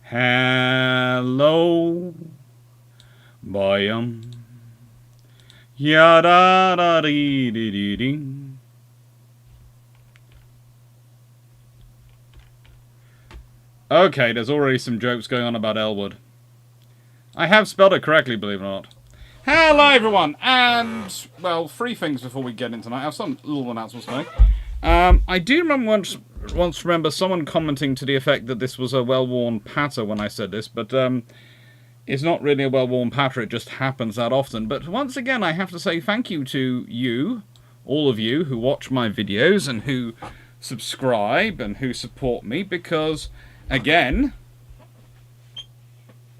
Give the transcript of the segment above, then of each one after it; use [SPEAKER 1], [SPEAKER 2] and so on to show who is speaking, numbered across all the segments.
[SPEAKER 1] Hello, boy, ya da da dee dee dee dee. Okay, there's already some jokes going on about Ellwood. I have spelled it correctly, believe it or not. Hello, everyone, and, well, three things before we get into tonight. I have some little announcements to make. I do once remember someone commenting to the effect that this was a well-worn patter when I said this, but it's not really a well-worn patter, it just happens that often. But once again, I have to say thank you to you, all of you, who watch my videos and who subscribe and who support me, because, again,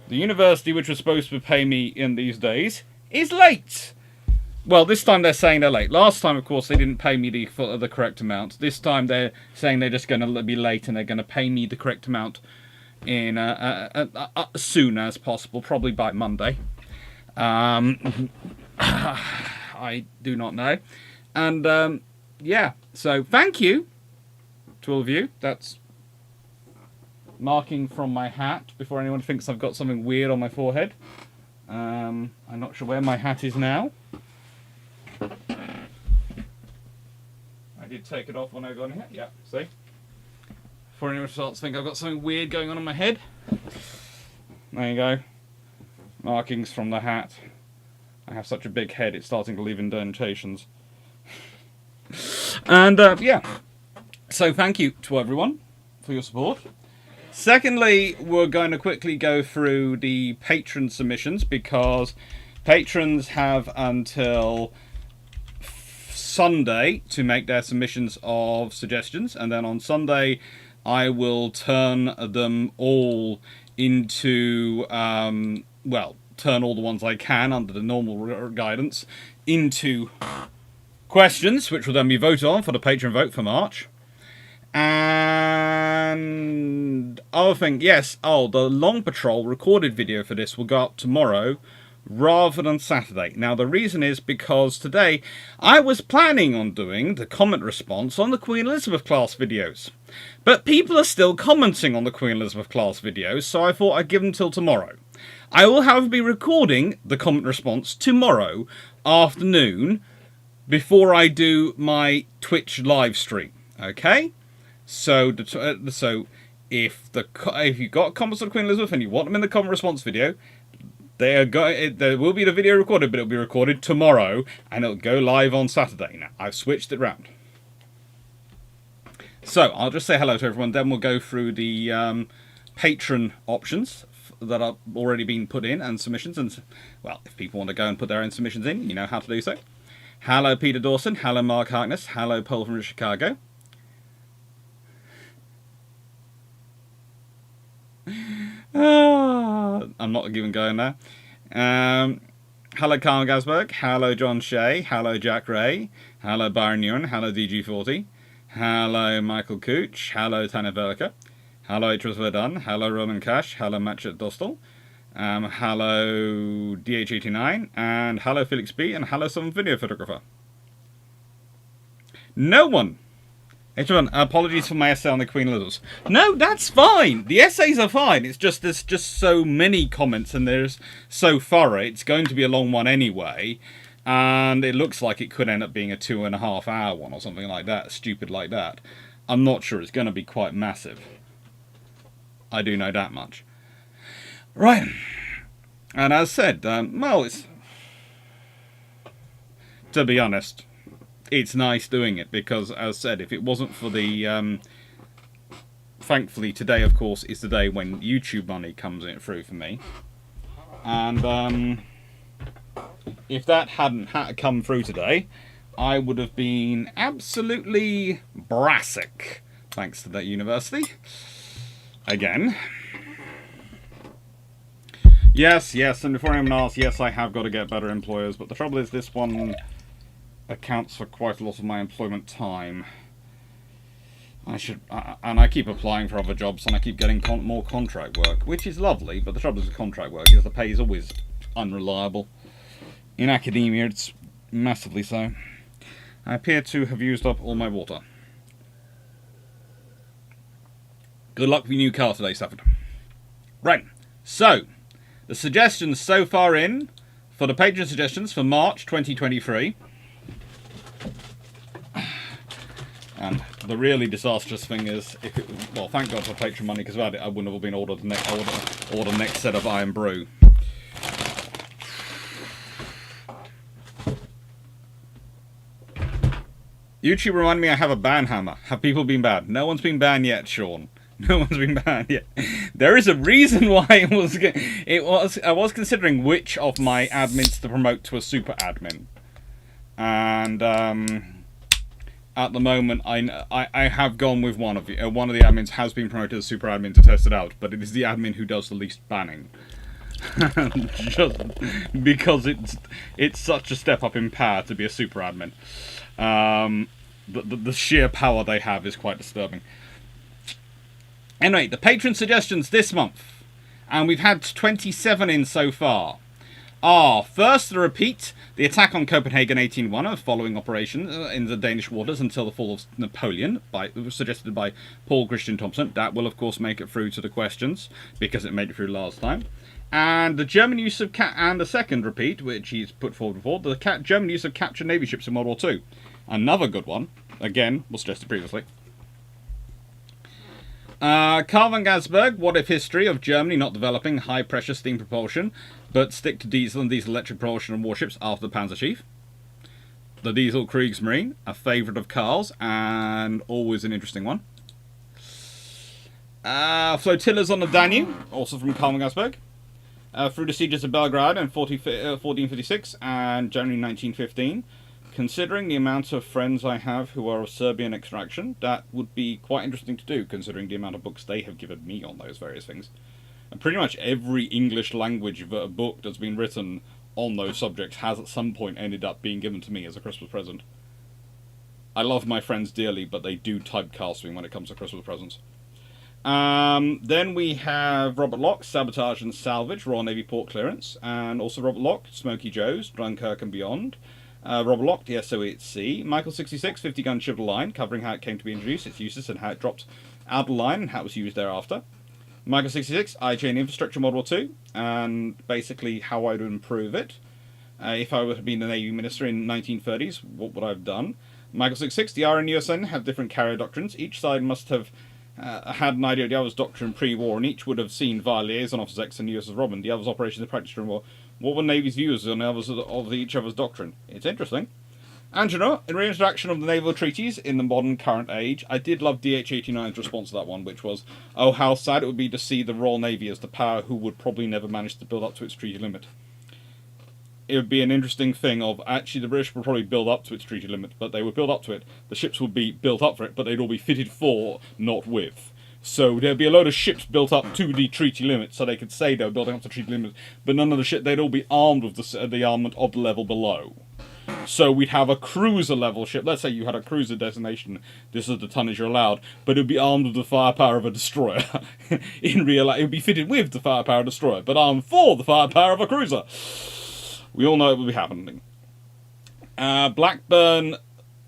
[SPEAKER 1] the university which was supposed to pay me in these days is late. Well, this time they're saying they're late. Last time, of course, they didn't pay me the correct amount. This time they're saying they're just going to be late and they're going to pay me the correct amount in as soon as possible, probably by Monday. I do not know. And, yeah, so thank you to all of you. That's marking from my hat before anyone thinks I've got something weird on my forehead. I'm not sure where my hat is now. I did take it off when I got in here. Yeah, see? Before anyone starts to think I've got something weird going on my head. There you go. Markings from the hat. I have such a big head, it's starting to leave indentations. And, yeah. So thank you to everyone for your support. Secondly, we're going to quickly go through the patron submissions, because patrons have until Sunday to make their submissions of suggestions, and then on Sunday I will turn them all into, well, turn all the ones I can under the normal guidance into questions, which will then be voted on for the patron vote for March. And other thing, yes, the Long Patrol recorded video for this will go up tomorrow rather than Saturday. Now, the reason is because today I was planning on doing the comment response on the Queen Elizabeth class videos. But people are still commenting on the Queen Elizabeth class videos, so I thought I'd give them till tomorrow. I will, however, be recording the comment response tomorrow afternoon before I do my Twitch live stream, okay? So if you got comments on Queen Elizabeth and you want them in the comment response video, there will be the video recorded, but it'll be recorded tomorrow and it'll go live on Saturday. Now, I've switched it round. So I'll just say hello to everyone, then we'll go through the patron options that have already been put in and submissions. And, well, if people want to go and put their own submissions in, you know how to do so. Hello, Peter Dawson. Hello, Mark Harkness. Hello, Paul from Chicago. I'm not even going there. Hello, Carl Gasberg. Hello, John Shea. Hello, Jack Ray. Hello, Byron Ewan. Hello, DG40. Hello, Michael Cooch. Hello, Tanya Velica. Hello, Atras Verdun. Hello, Roman Cash. Hello, Matchet Dostal. Hello, DH89. And hello, Felix B. And hello, some video photographer. No one. Everyone, apologies for my essay on the Queen Elizabeth. No, that's fine. The essays are fine. It's just there's just so many comments and there's so thorough. It's going to be a long one anyway. And it looks like it could end up being a 2.5 hour one or something like that. Stupid like that. I'm not sure. It's going to be quite massive. I do know that much. Right. And as said, well, it's... To be honest, it's nice doing it because, as said, if it wasn't for the... thankfully, today, of course, is the day when YouTube money comes in through for me. And if that hadn't come through today, I would have been absolutely brassic, thanks to that university. Again. Yes, and before anyone asks, yes, I have got to get better employers, but the trouble is this one accounts for quite a lot of my employment time. And I keep applying for other jobs and I keep getting more contract work, which is lovely, but the trouble with contract work is the pay is always unreliable. In academia, it's massively so. I appear to have used up all my water. Good luck with your new car today, Stafford. Right, so the suggestions so far in for the patron suggestions for March 2023. And the really disastrous thing is, if it, well, thank God for Patreon money, because without it, I wouldn't have been ordered the next set of Iron Brew. YouTube reminded me I have a ban hammer. Have people been banned? No one's been banned yet, Sean. No one's been banned yet. There is a reason why I was considering which of my admins to promote to a super admin, and at the moment I have gone with one of the admins has been promoted as super admin to test it out, but it is the admin who does the least banning. Just because it's such a step up in power to be a super admin. The sheer power they have is quite disturbing. Anyway, the patron suggestions this month, and we've had 27 in so far, are first the repeat, the attack on Copenhagen 1801, a following operation in the Danish waters until the fall of Napoleon, suggested by Paul Christian Thompson. That will of course make it through to the questions, because it made it through last time. And the German use of and the second repeat, which he's put forward before, the German use of captured navy ships in World War II. Another good one, again, was suggested previously. Carl van Gansberg, what if history of Germany not developing high-pressure steam propulsion, but stick to diesel and diesel-electric propulsion on warships after the Panzer-Chief? The Diesel Kriegsmarine, a favourite of Carl's, and always an interesting one. Flotillas on the Danube, also from Carl van Gansberg. Through the sieges of Belgrade in 1456 and January 1915. Considering the amount of friends I have who are of Serbian extraction, that would be quite interesting to do, considering the amount of books they have given me on those various things. And pretty much every English language book that's been written on those subjects has at some point ended up being given to me as a Christmas present. I love my friends dearly, but they do typecast me when it comes to Christmas presents. Then we have Robert Locke, Sabotage and Salvage, Royal Navy Port Clearance, and also Robert Locke, Smoky Joe's, Dunkirk and Beyond. Robert Locke, the SOE at Sea. Michael 66, 50-gun ship of the line, covering how it came to be introduced, its uses, and how it dropped out of the line, and how it was used thereafter. Michael 66, IJ and Infrastructure World War II, and basically how I would improve it. If I were to be the Navy Minister in the 1930s, what would I have done? Michael 66, the RN and USN have different carrier doctrines. Each side must have had an idea of the other's doctrine pre-war, and each would have seen via liaison officers X and USS Robin the other's operations and practice during war. What were Navy's views on the others of each other's doctrine? It's interesting. Angela, in reintroduction of the naval treaties in the modern current age, I did love DH-89's response to that one, which was, oh, how sad it would be to see the Royal Navy as the power who would probably never manage to build up to its treaty limit. It would be an interesting thing of, actually, the British would probably build up to its treaty limit, but they would build up to it. The ships would be built up for it, but they'd all be fitted for, not with. So there'd be a load of ships built up to the treaty limit, so they could say they were building up to the treaty limit, but none of the ships, they'd all be armed with the armament of the level below. So we'd have a cruiser level ship. Let's say you had a cruiser designation, this is the tonnage you're allowed, but it would be armed with the firepower of a destroyer. In real life, it would be fitted with the firepower of a destroyer, but armed for the firepower of a cruiser. We all know it will be happening. Blackburn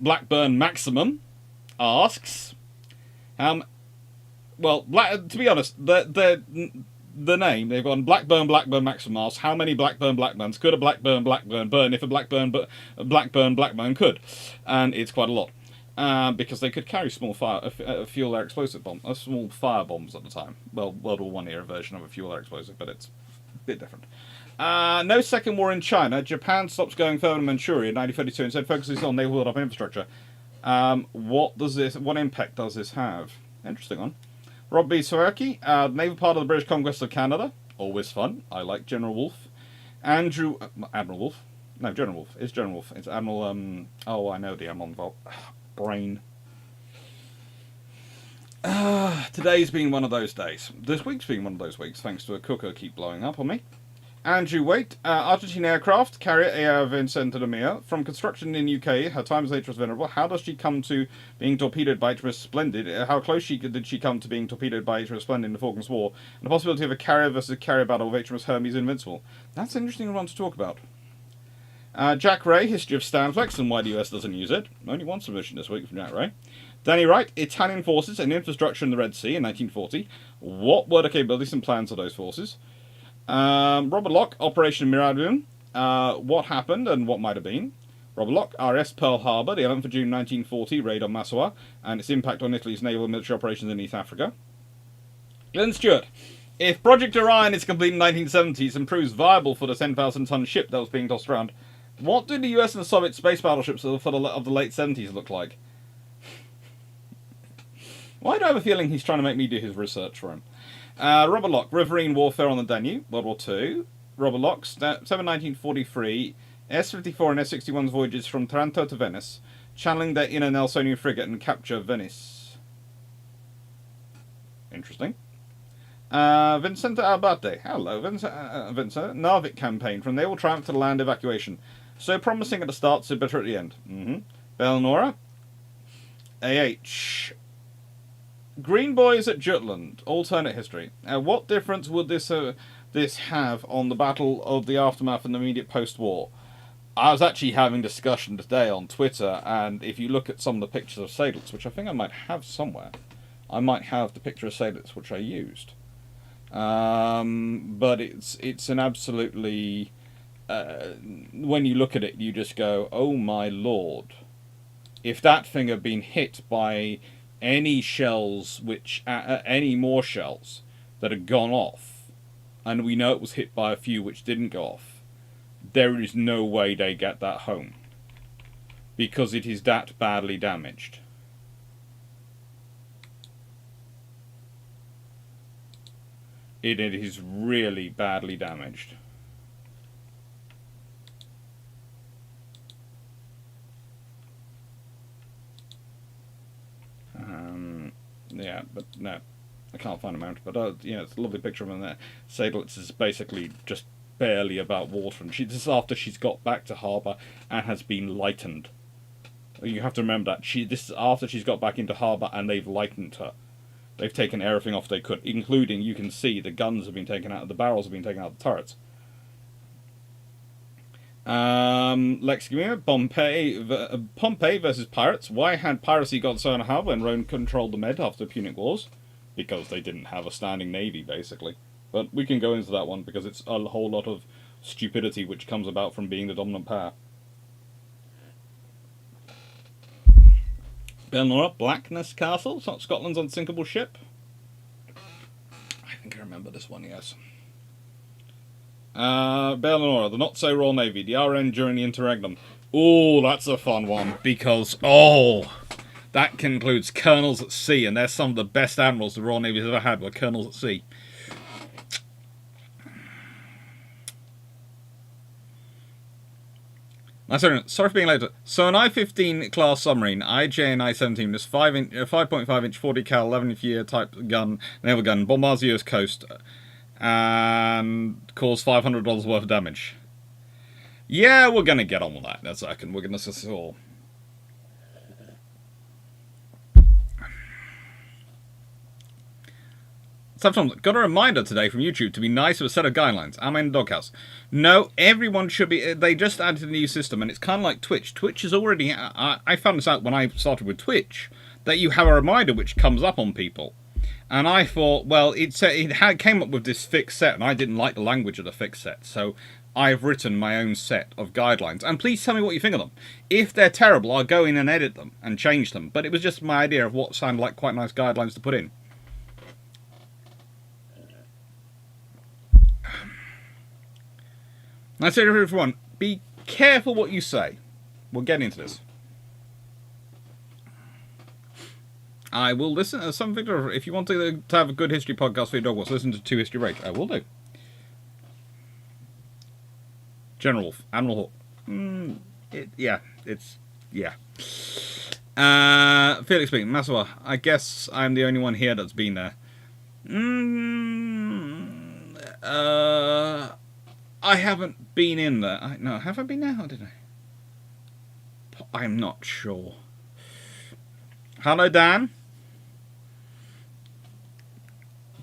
[SPEAKER 1] Maximum asks, well, to be honest, the name, they've gone Blackburn Maximum asks, how many Blackburns could a Blackburn burn if a Blackburn could? And it's quite a lot. Because they could carry small fuel air explosive bombs, small fire bombs at the time. Well, World War I era version of a fuel air explosive, but it's a bit different. No second war in China. Japan stops going further in Manchuria in 1932 and instead focuses on naval build-up infrastructure. What impact does this have? Interesting one. Rob B. Sawaki, naval part of the British conquest of Canada. Always fun. I like General Wolfe. Admiral Wolfe? No, General Wolfe. It's General Wolfe. It's Admiral, I know the Admiral brain. Today's been one of those days. This week's been one of those weeks, thanks to a cooker keep blowing up on me. Andrew Waite, Argentine aircraft carrier AR Vincent Mia. From construction in UK, her time as HMS Venerable. How does she come to being torpedoed by HMS Splendid? How close did she come to being torpedoed by HMS Splendid in the Falklands War? And the possibility of a carrier versus carrier battle with HMS Hermes Invincible. That's an interesting one to talk about. Jack Ray, history of Stanflex and why the US doesn't use it. Only one submission this week from Jack Ray. Danny Wright, Italian forces and infrastructure in the Red Sea in 1940. What were the capabilities and plans of those forces? Robert Locke, Operation Mirabian. What happened and what might have been? Robert Locke, RS Pearl Harbor, the 11th of June 1940, raid on Massawa, and its impact on Italy's naval and military operations in East Africa. Glenn Stewart, if Project Orion is complete in the 1970s and proves viable for the 10,000-ton ship that was being tossed around, what do the US and the Soviet space battleships of the late 70s look like? Why do I have a feeling he's trying to make me do his research for him? Robert Locke, Riverine Warfare on the Danube, World War II. Robert Locke, 1943, S-54 and S-61's voyages from Taranto to Venice, channeling their inner Nelsonian frigate and capture Venice. Interesting. Vincent Abate, hello, Vincent. Narvik campaign, from naval triumph to land evacuation. So promising at the start, so bitter at the end. Belnora. AH. Green Boys at Jutland, alternate history. What difference would this have on the battle of the aftermath and the immediate post-war? I was actually having discussion today on Twitter, and if you look at some of the pictures of sailors, which I think I might have somewhere, I might have the picture of sailors which I used. But it's an absolutely... when you look at it, you just go, oh my lord. If that thing had been hit by any shells, any more shells that had gone off, and we know it was hit by a few which didn't go off, there is no way they get that home, because it is that badly damaged. It is really badly damaged. Yeah, but no, I can't find a mount. But it's a lovely picture of him there. Seydlitz is basically just barely about water, and this is after she's got back to harbour and has been lightened. You have to remember that this is after she's got back into harbour and they've lightened her. They've taken everything off they could, including, you can see, the guns have been taken out, the barrels have been taken out of the turrets. Lex Gimir, Pompey versus pirates. Why had piracy got so unheld when Rome controlled the Med after the Punic Wars? Because they didn't have a standing navy, basically. But we can go into that one, because it's a whole lot of stupidity which comes about from being the dominant power. Belnora, Blackness Castle, Scotland's unsinkable ship. I think I remember this one, yes. Belnora, the not-so-Royal Navy, the RN during the interregnum. Oh, that's a fun one, because, that concludes colonels at sea, and they're some of the best admirals the Royal Navy's ever had, were colonels at sea. Sorry for being late. So an I-15 class submarine, IJN I-17, this 5.5 inch 40 cal 11 year type gun, naval gun, bombards the US coast and caused $500 worth of damage. Yeah, we're gonna get on with that in a second. We're gonna discuss it all. Sometimes got a reminder today from YouTube to be nice with a set of guidelines. Amin Doghouse. No, everyone should be. They just added a new system, and it's kind of like Twitch. Twitch is already. I found this out when I started with Twitch, that you have a reminder which comes up on people, and I thought, well, it came up with this fixed set, and I didn't like the language of the fixed set, so I've written my own set of guidelines. And please tell me what you think of them. If they're terrible, I'll go in and edit them and change them. But it was just my idea of what sounded like quite nice guidelines to put in. I say to everyone, be careful what you say. We'll get into this. I will listen to some Victor. If you want to have a good history podcast for your dog, listen to 2 History Rage. I will do. General Wolf, Admiral Hawk. Yeah. Felix speaking, Massawa. I guess I'm the only one here that's been there. I haven't been in there. Have I been there? Or did I? I'm not sure. Hello, Dan.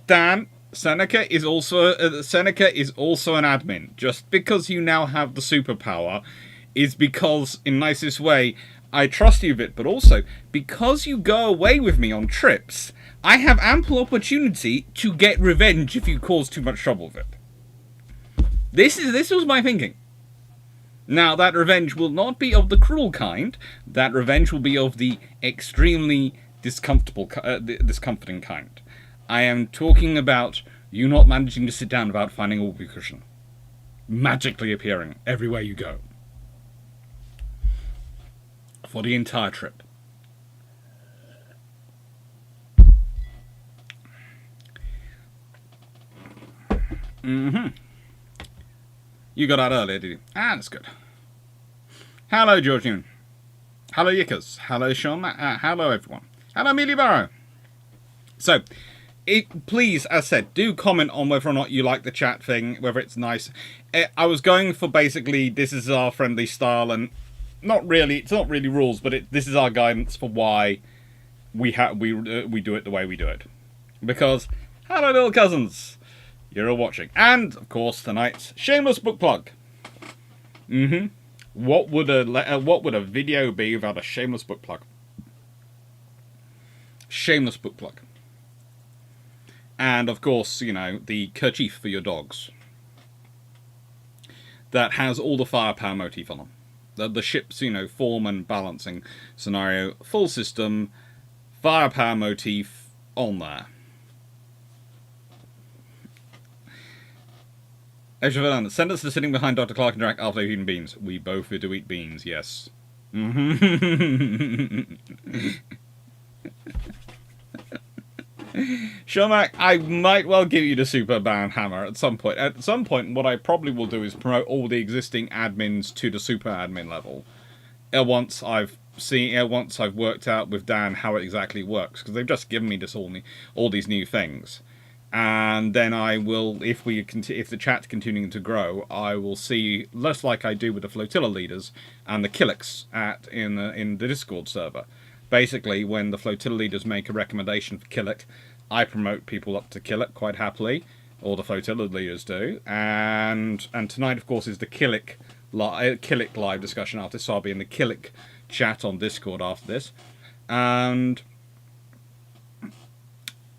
[SPEAKER 1] Dan, Seneca is also an admin. Just because you now have the superpower is because, in nicest way, I trust you a bit, but also, because you go away with me on trips, I have ample opportunity to get revenge if you cause too much trouble with it. This was my thinking. Now, that revenge will not be of the cruel kind. That revenge will be of the extremely discomforting kind. I am talking about you not managing to sit down without finding a whoopee cushion magically appearing everywhere you go for the entire trip. You got out earlier, did you? Ah, that's good. Hello, George Newman. Hello, Yickers. Hello, Sean. Hello, everyone. Hello, Amelia Barrow. So, please, as said, do comment on whether or not you like the chat thing, whether it's nice. I was going for basically, this is our friendly style, and it's not really rules, but this is our guidance for why we do it the way we do it. Because, hello, little cousins. You're all watching. And, of course, tonight's Shameless book plug. What would a video be without a shameless book plug? Shameless book plug. And, of course, you know, the kerchief for your dogs. That has all the firepower motif on them. The ship's, you know, form and balancing scenario. Full system. Firepower motif on there. Send us to sitting behind Dr. Clarke and Jack after eating beans. We both do eat beans, yes. Shomack, I might well give you the Superman hammer at some point. At some point, what I probably will do is promote all the existing admins to the super admin level. Once I've worked out with Dan how it exactly works, because they've just given me all these new things. And then I will, if the chat's continuing to grow, I will see, less like I do with the flotilla leaders and the Killicks in the Discord server. Basically, when the flotilla leaders make a recommendation for Killick, I promote people up to Killick quite happily, or the flotilla leaders do. And tonight, of course, is the Killick live discussion after this, so I'll be in the Killick chat on Discord after this. And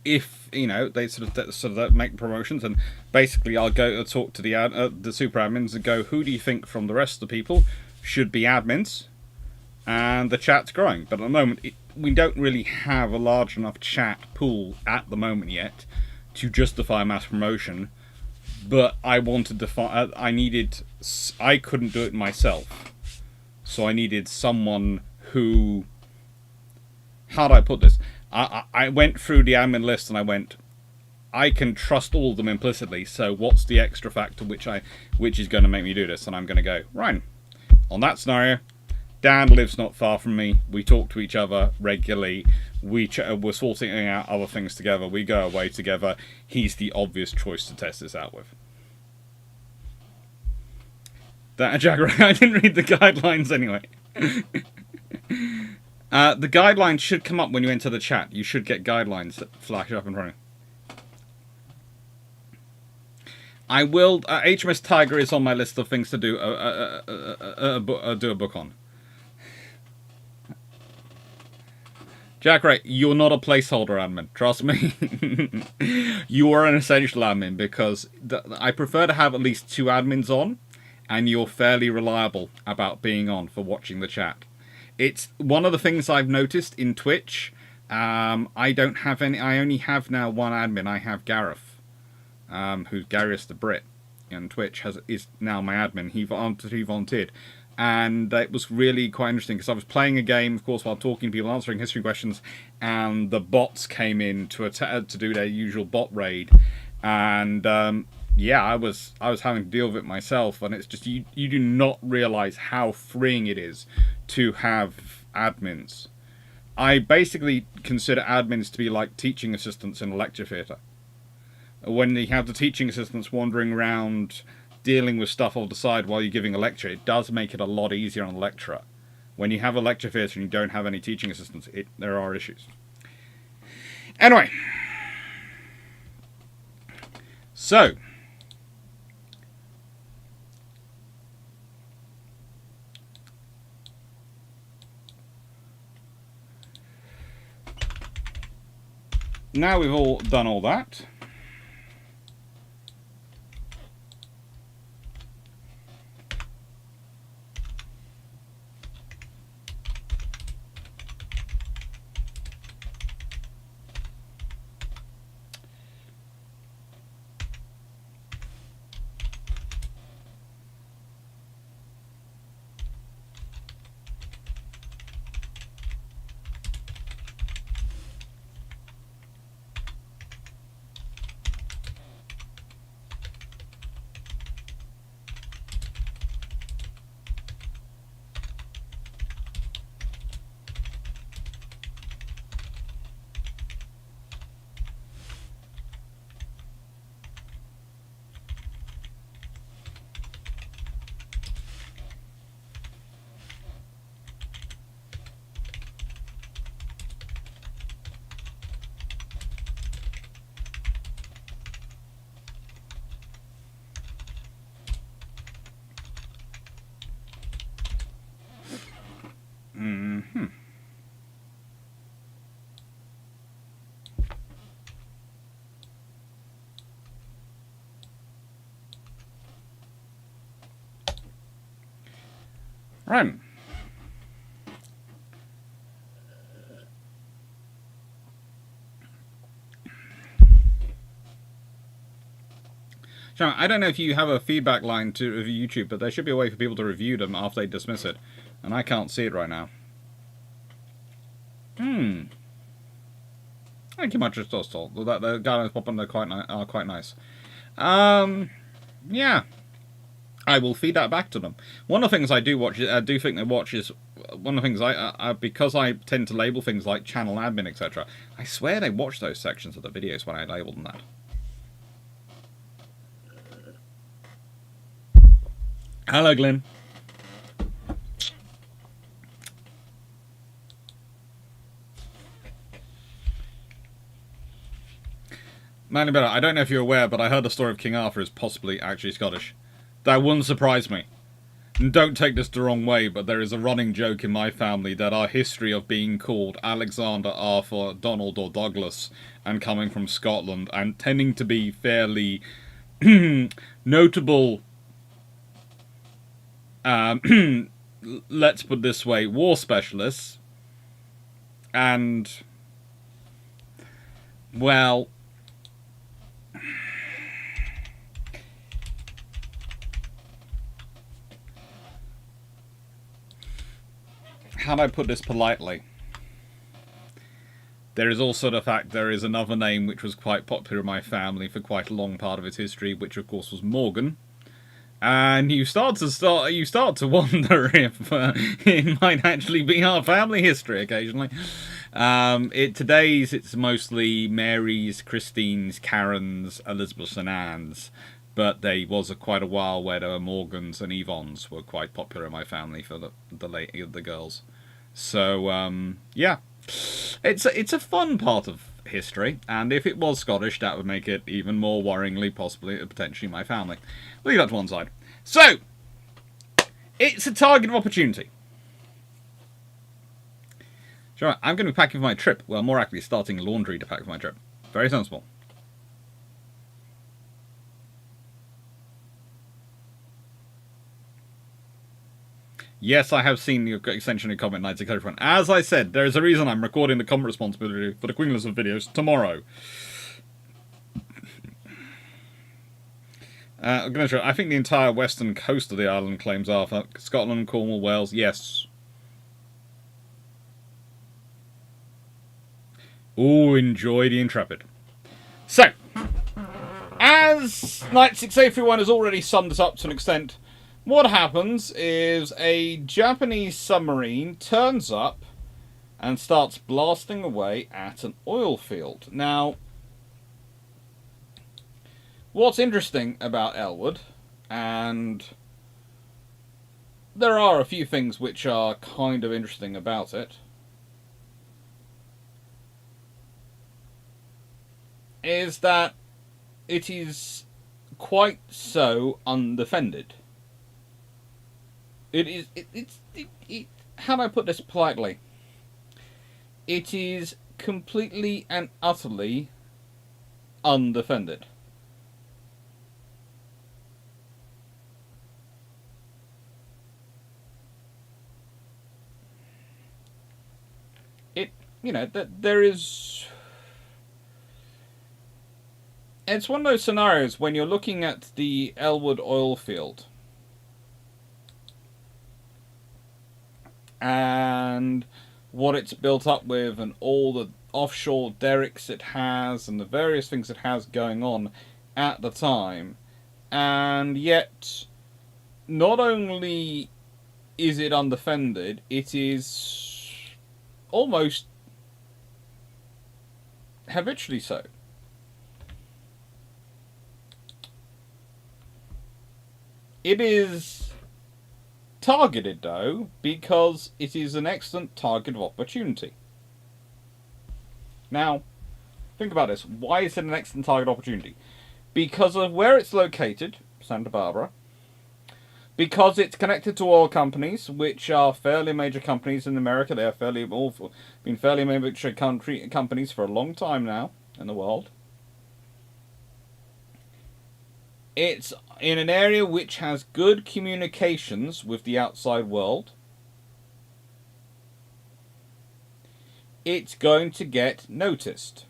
[SPEAKER 1] if, you know, they sort of make promotions, and basically I'll go talk to the super admins and go, who do you think from the rest of the people should be admins? And the chat's growing. But at the moment, we don't really have a large enough chat pool at the moment yet to justify mass promotion. But I wanted to I couldn't do it myself. So I needed someone who, how do I put this? I went through the admin list and I went, I can trust all of them implicitly, so what's the extra factor which is going to make me do this? And I'm going to go, Ryan, on that scenario, Dan lives not far from me, we talk to each other regularly, we're sorting out other things together, we go away together, he's the obvious choice to test this out with. That Jagger, I didn't read the guidelines anyway. The guidelines should come up when you enter the chat. You should get guidelines that flash up in front of you. I will. HMS Tiger is on my list of things to do. Do a book on. Jack Ray, you're not a placeholder admin. Trust me. You are an essential admin because I prefer to have at least 2 admins on, and you're fairly reliable about being on for watching the chat. It's one of the things I've noticed in Twitch. I don't have any. I only have now one admin. I have Gareth, who's Gareth the Brit, and Twitch is now my admin. He volunteered, and it was really quite interesting because I was playing a game, of course, while talking to people, answering history questions, and the bots came in to do their usual bot raid, and yeah, I was having to deal with it myself, and it's just you do not realise how freeing it is to have admins. I basically consider admins to be like teaching assistants in a lecture theatre. When you have the teaching assistants wandering around dealing with stuff on the side while you're giving a lecture, it does make it a lot easier on the lecturer. When you have a lecture theatre and you don't have any teaching assistants, there are issues. Anyway. So, now we've all done all that. Right. So, I don't know if you have a feedback line to YouTube, but there should be a way for people to review them after they dismiss it, and I can't see it right now. Thank you much, Dostal. The guidelines pop on there are quite nice. Yeah. I will feed that back to them. One of the things I do watch, I do think they watch is one of the things because I tend to label things like channel admin, etc. I swear they watch those sections of the videos when I label them that. Hello, Glenn. Manly Better, I don't know if you're aware, but I heard the story of King Arthur is possibly actually Scottish. That wouldn't surprise me. And don't take this the wrong way, but there is a running joke in my family that our history of being called Alexander, Arthur, Donald or Douglas, and coming from Scotland, and tending to be fairly notable, let's put it this way, war specialists, and, well, how do I put this politely? There is also the fact there is another name which was quite popular in my family for quite a long part of its history, which of course was Morgan. And you start to wonder if it might actually be our family history occasionally. It's mostly Marys, Christines, Karens, Elizabeths, and Annes. But there was quite a while where there were Morgans and Yvonnes were quite popular in my family for the girls. So yeah, it's a fun part of history, and if it was Scottish, that would make it even more worryingly, potentially my family. Leave that to one side. So it's a target of opportunity. Sure, I'm going to be packing for my trip. Well, more accurately, starting laundry to pack for my trip. Very sensible. Yes, I have seen the extension of Comment Nights at Front. As I said, there is a reason I'm recording the comment responsibility for the Queen Elizabeth videos tomorrow. I'm going to show. I think the entire western coast of the island claims Arthur. Scotland, Cornwall, Wales, yes. Ooh, enjoy the Intrepid. So, as Night 681 has already summed us up to an extent, what happens is a Japanese submarine turns up and starts blasting away at an oil field. Now, what's interesting about Ellwood, and there are a few things which are kind of interesting about it, is that it is quite so undefended. How do I put this politely? It is completely and utterly undefended. There is... It's one of those scenarios when you're looking at the Ellwood oil field and what it's built up with and all the offshore derricks it has and the various things it has going on at the time, and yet not only is it undefended, it is almost habitually so. It is targeted, though, because it is an excellent target of opportunity. Now, think about this. Why is it an excellent target opportunity? Because of where it's located, Santa Barbara, because it's connected to oil companies, which are fairly major companies in America. They have been fairly major companies for a long time now in the world. It's in an area which has good communications with the outside world. It's going to get noticed.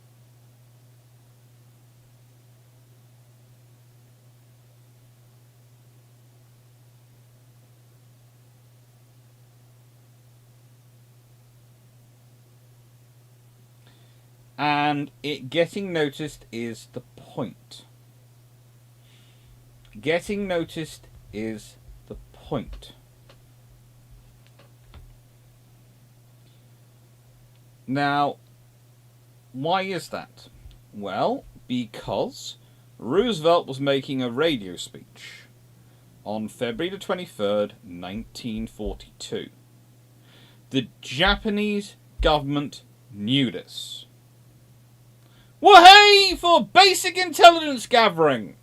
[SPEAKER 1] And it getting noticed is the point. Getting noticed is the point. Now, why is that? Well, because Roosevelt was making a radio speech on February the 23rd, 1942. The Japanese government knew this. Wahey for basic intelligence gathering!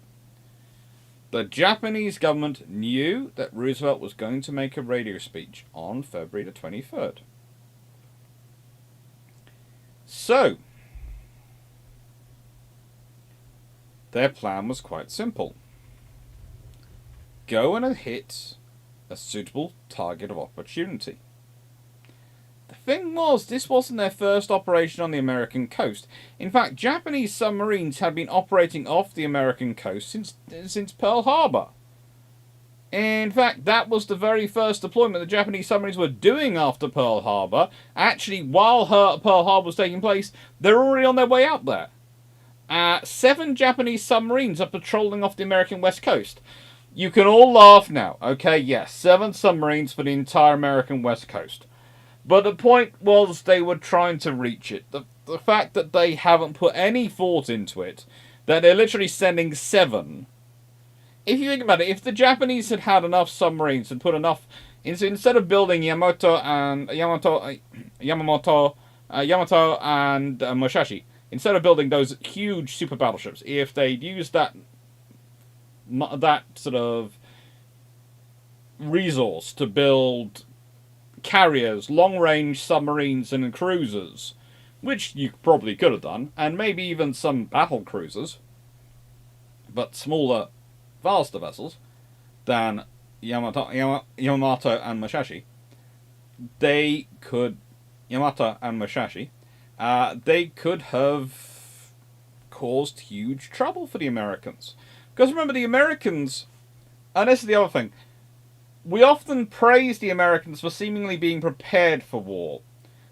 [SPEAKER 1] The Japanese government knew that Roosevelt was going to make a radio speech on February the 23rd. So, their plan was quite simple. Go and hit a suitable target of opportunity. The thing was, this wasn't their first operation on the American coast. In fact, Japanese submarines had been operating off the American coast since Pearl Harbor. In fact, that was the very first deployment the Japanese submarines were doing after Pearl Harbor. Actually, while Pearl Harbor was taking place, they're already on their way out there. 7 Japanese submarines are patrolling off the American west coast. You can all laugh now, okay? Yes, 7 submarines for the entire American west coast. But the point was they were trying to reach it. The fact that they haven't put any thought into it, that they're literally sending 7. If you think about it, if the Japanese had had enough submarines and put enough, instead of building Yamato and Musashi, instead of building those huge super battleships, if they'd used that sort of resource to build carriers, long-range submarines and cruisers, which you probably could have done, and maybe even some battle cruisers, but smaller, faster vessels than Yamato and Musashi, they could have caused huge trouble for the Americans. Because remember, the Americans, and this is the other thing, we often praise the Americans for seemingly being prepared for war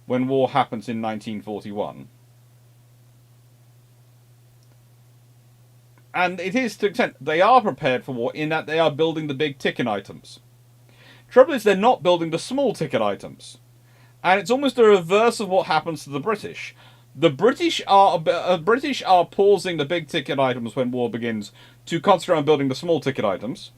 [SPEAKER 1] when war happens in 1941. And it is to an extent, they are prepared for war in that they are building the big ticket items. Trouble is, they're not building the small ticket items. And it's almost the reverse of what happens to the British. The British are pausing the big ticket items when war begins to concentrate on building the small ticket items.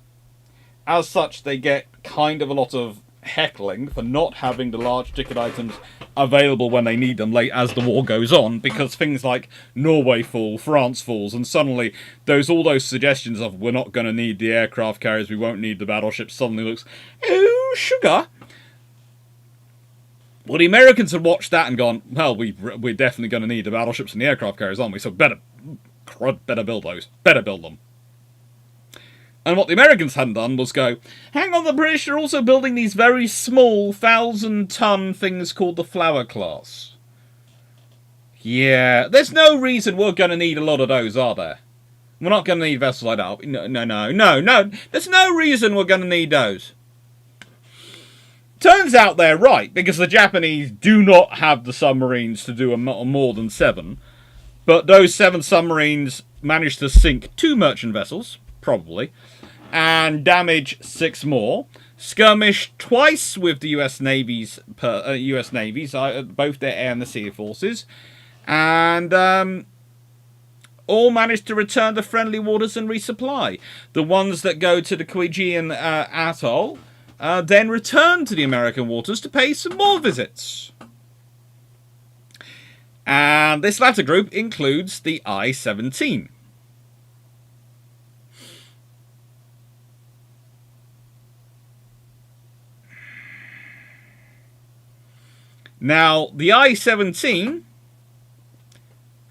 [SPEAKER 1] As such, they get kind of a lot of heckling for not having the large ticket items available when they need them late as the war goes on, because things like Norway fall, France falls, and suddenly all those suggestions of we're not going to need the aircraft carriers, we won't need the battleships, suddenly looks, oh, sugar. Well, the Americans had watched that and gone, well, we're definitely going to need the battleships and the aircraft carriers, aren't we? So better build those. Better build them. And what the Americans hadn't done was go, hang on, the British are also building these very small 1,000-ton things called the Flower class. Yeah, there's no reason we're going to need a lot of those, are there? We're not going to need vessels like that. No. There's no reason we're going to need those. Turns out they're right, because the Japanese do not have the submarines to do more than 7. But those 7 submarines managed to sink 2 merchant vessels, probably, and damage 6 more. Skirmished twice with the US Navies, both their air and the sea forces, and all managed to return to friendly waters and resupply. The ones that go to the Kwijian atoll then return to the American waters to pay some more visits. And this latter group includes the I-17. Now, the I-17,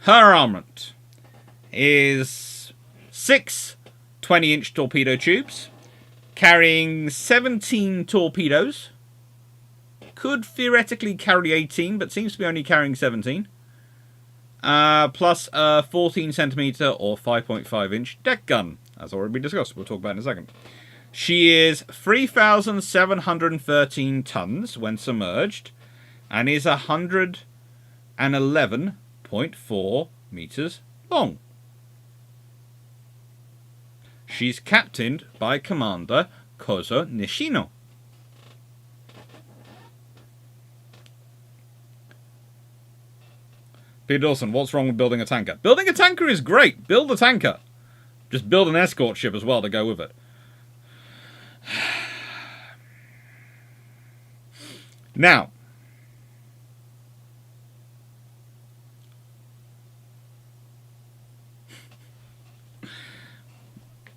[SPEAKER 1] her armament is 6 20-inch torpedo tubes, carrying 17 torpedoes. Could theoretically carry 18, but seems to be only carrying 17. Plus a 14cm or 5.5-inch deck gun, as already been discussed. We'll talk about it in a second. She is 3,713 tons when submerged, and is 111.4 meters long. She's captained by Commander Kozo Nishino. Peter Dawson, what's wrong with building a tanker? Building a tanker is great. Build a tanker. Just build an escort ship as well to go with it. Now,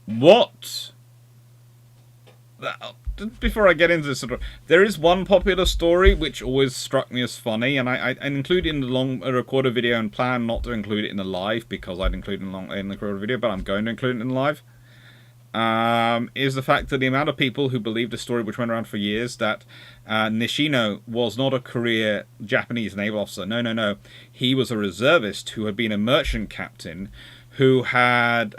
[SPEAKER 1] what? Before I get into this, there is one popular story which always struck me as funny, and I include it in the long recorded video and plan not to include it in the live because I'd include it in the recorded video, but I'm going to include it in the live. Is the fact that the amount of people who believed a story which went around for years that Nishino was not a career Japanese naval officer. No. He was a reservist who had been a merchant captain who had,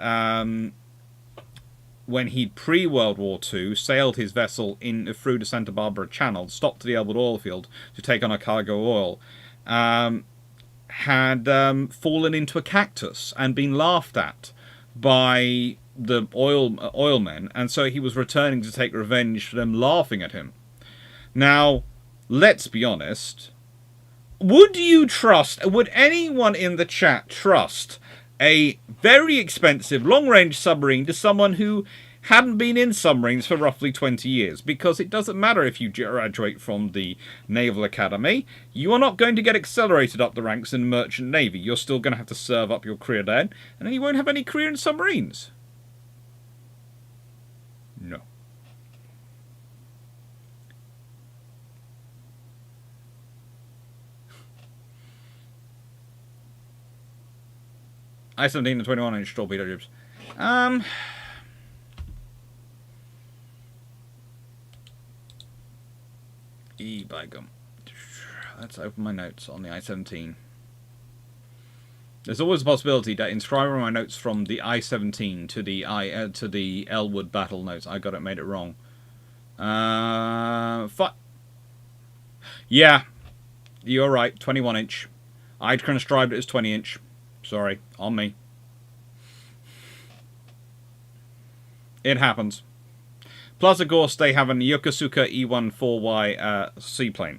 [SPEAKER 1] when he'd pre-World War II, sailed his vessel through the Santa Barbara Channel, stopped to the Ellwood oil field to take on a cargo oil, had fallen into a cactus and been laughed at by the oilmen, and so he was returning to take revenge for them laughing at him. Now, let's be honest. Would anyone in the chat trust a very expensive long-range submarine to someone who hadn't been in submarines for roughly 20 years? Because it doesn't matter if you graduate from the Naval Academy, you are not going to get accelerated up the ranks in the Merchant Navy. You're still going to have to serve up your career there, and then you won't have any career in submarines. No. I-17 and 21-inch torpedo tubes. By gum. Let's open my notes on the I-17. There's always a possibility that in scribing my notes from the I-17 to the Ellwood battle notes, I got it, made it wrong. Yeah, you're right. 21-inch. I'd transcribed it as 20-inch. Sorry, on me. It happens. Plus, of course, they have an Yokosuka E-14Y seaplane.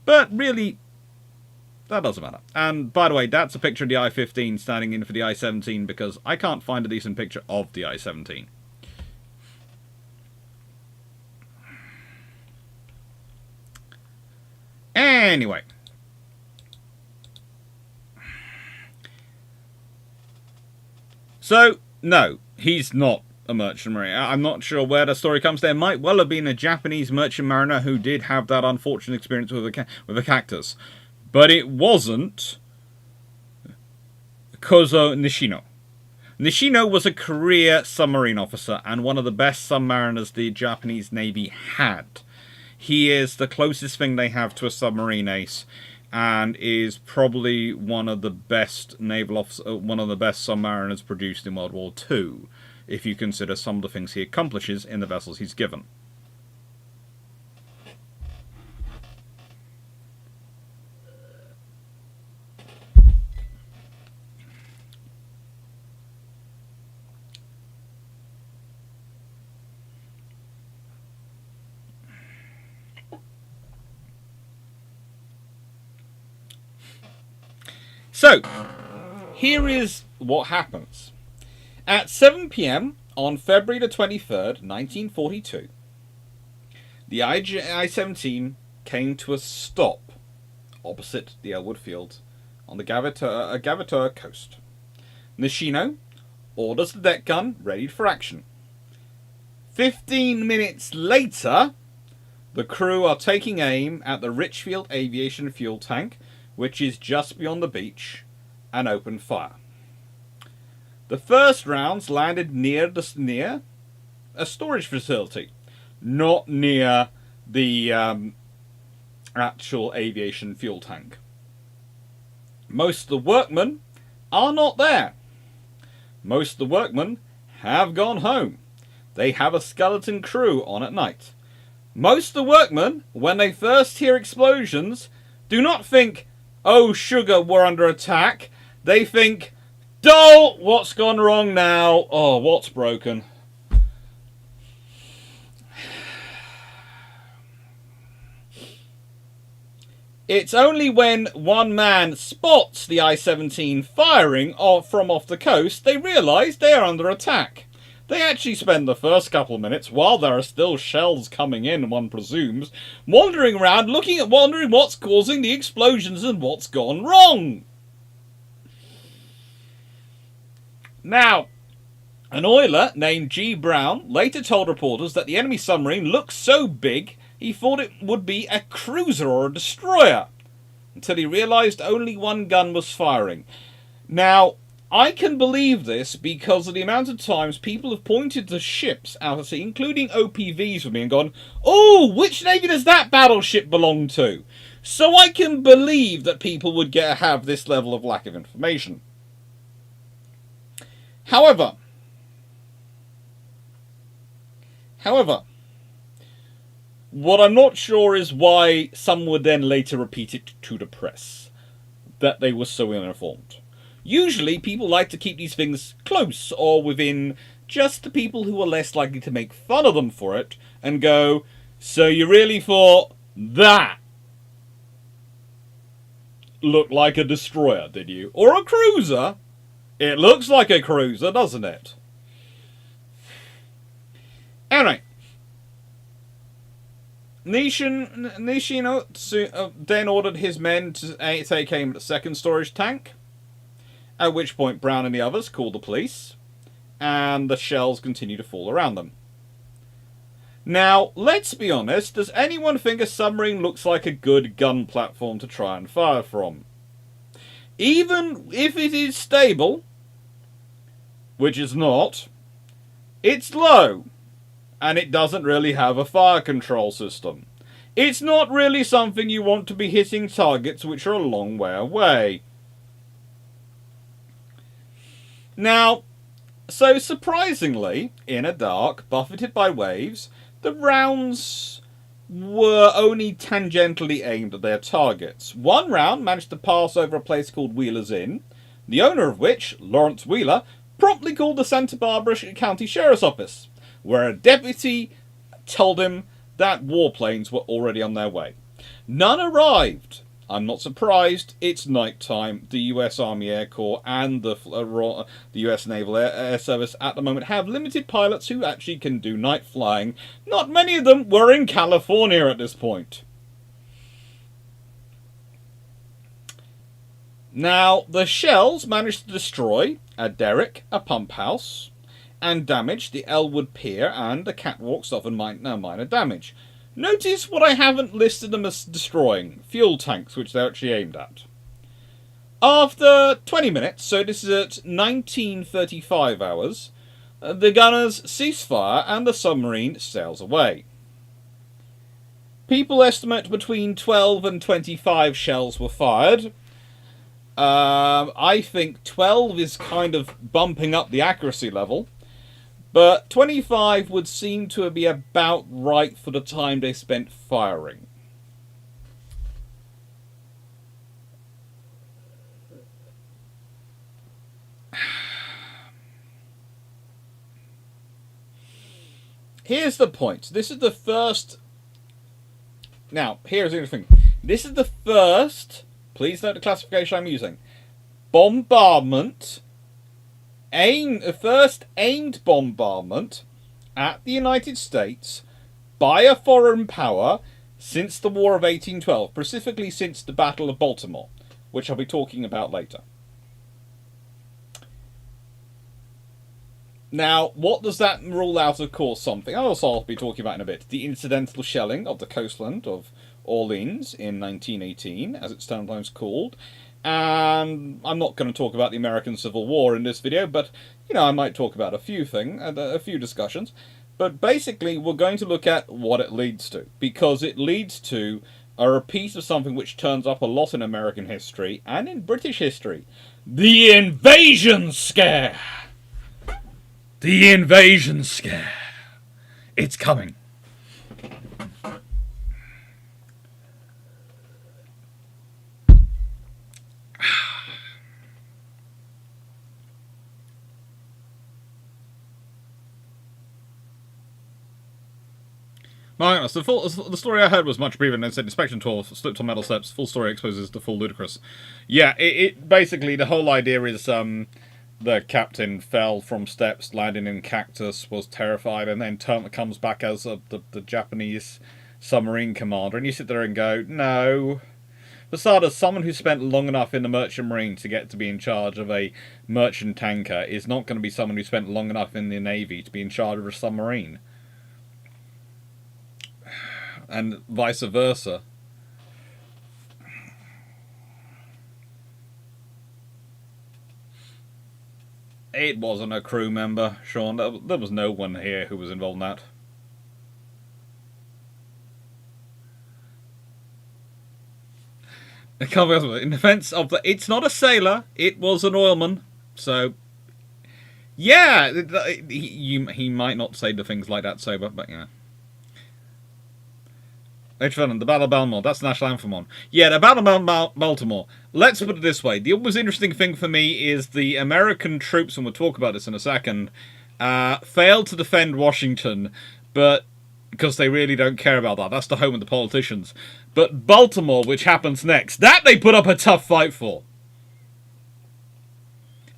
[SPEAKER 1] But really, that doesn't matter. And by the way, that's a picture of the I-15 standing in for the I-17 because I can't find a decent picture of the I-17. Anyway. So, no, he's not a merchant marine. I'm not sure where the story comes. There might well have been a Japanese merchant mariner who did have that unfortunate experience with a cactus. But it wasn't Kozo Nishino. Nishino was a career submarine officer and one of the best submariners the Japanese Navy had. He is the closest thing they have to a submarine ace, and is probably one of the best naval one of the best submariners produced in World War II, if you consider some of the things he accomplishes in the vessels he's given. So, here is what happens. At 7 p.m. on February the 23rd, 1942, the I-17 came to a stop opposite the Ellwood field on the Gavatur coast. Nishino orders the deck gun ready for action. 15 minutes later, the crew are taking aim at the Richfield aviation fuel tank, which is just beyond the beach, and opened fire. The first rounds landed near a storage facility, not near the actual aviation fuel tank. Most of the workmen are not there. Most of the workmen have gone home. They have a skeleton crew on at night. Most of the workmen, when they first hear explosions, do not think, "Oh, sugar, we're under attack." They think, "Dole, what's gone wrong now? Oh, what's broken?" It's only when one man spots the I-17 firing from off the coast, they realise they are under attack. They actually spend the first couple of minutes, while there are still shells coming in, one presumes, wandering around, wondering what's causing the explosions and what's gone wrong. Now, an oiler named G. Brown later told reporters that the enemy submarine looked so big he thought it would be a cruiser or a destroyer, until he realised only one gun was firing. Now, I can believe this because of the amount of times people have pointed to ships out at sea, including OPVs with me, and gone, "Oh, which navy does that battleship belong to?" So I can believe that people would have this level of lack of information. However, what I'm not sure is why some would then later repeat it to the press, that they were so uninformed. Usually, people like to keep these things close or within just the people who are less likely to make fun of them for it and go, "So you really thought that looked like a destroyer, did you? Or a cruiser? It looks like a cruiser, doesn't it?" Anyway, Nishino then ordered his men to take aim at the second storage tank, at which point Brown and the others called the police, and the shells continue to fall around them. Now, let's be honest, does anyone think a submarine looks like a good gun platform to try and fire from? Even if it is stable, which it's not, it's low, and it doesn't really have a fire control system. It's not really something you want to be hitting targets which are a long way away. Now, so surprisingly, in a dark, buffeted by waves, the rounds were only tangentially aimed at their targets. One round managed to pass over a place called Wheeler's Inn, the owner of which, Lawrence Wheeler, promptly called the Santa Barbara County Sheriff's Office, where a deputy told him that warplanes were already on their way. None arrived. I'm not surprised. It's night time. The US Army Air Corps and the US Naval Air Service at the moment have limited pilots who actually can do night flying. Not many of them were in California at this point. Now, the shells managed to destroy a derrick, a pump house, and damaged the Ellwood Pier, and the catwalk suffered minor damage. Notice what I haven't listed them as destroying: fuel tanks, which they're actually aimed at. After 20 minutes, so this is at 1935 hours, the gunners cease fire and the submarine sails away. People estimate between 12 and 25 shells were fired. I think 12 is kind of bumping up the accuracy level, but 25 would seem to be about right for the time they spent firing. Here's the point. This is the first... Now, here's the other thing. This is the first, please note the classification I'm using, bombardment, first aimed bombardment at the United States by a foreign power since the War of 1812, specifically since the Battle of Baltimore, which I'll be talking about later. Now, what does that rule out? Of course, something I'll be talking about in a bit. The incidental shelling of the coastland of Orleans in 1918, as it's sometimes called. And I'm not going to talk about the American Civil War in this video, but, you know, I might talk about a few discussions. But basically, we're going to look at what it leads to, because it leads to a repeat of something which turns up a lot in American history and in British history. The invasion scare! The invasion scare. It's coming. Magnus, the story I heard was much briefer than said. Inspection tour slipped on metal steps. Full story exposes the full ludicrous. Yeah, it basically, the whole idea is the captain fell from steps, landing in cactus, was terrified, and then comes back as the Japanese submarine commander. And you sit there and go, no. For starters, someone who spent long enough in the merchant marine to get to be in charge of a merchant tanker is not going to be someone who spent long enough in the navy to be in charge of a submarine. And vice versa. It wasn't a crew member, Sean. There was no one here who was involved in that. In defense of the... It's not a sailor. It was an oilman. So... Yeah, he might not say the things like that sober, but yeah. The Battle of Baltimore, that's the national anthem on. Yeah, the Battle of Baltimore. Let's put it this way. The most interesting thing for me is the American troops, and we'll talk about this in a second, failed to defend Washington, but because they really don't care about that. That's the home of the politicians. But Baltimore, which happens next, that they put up a tough fight for.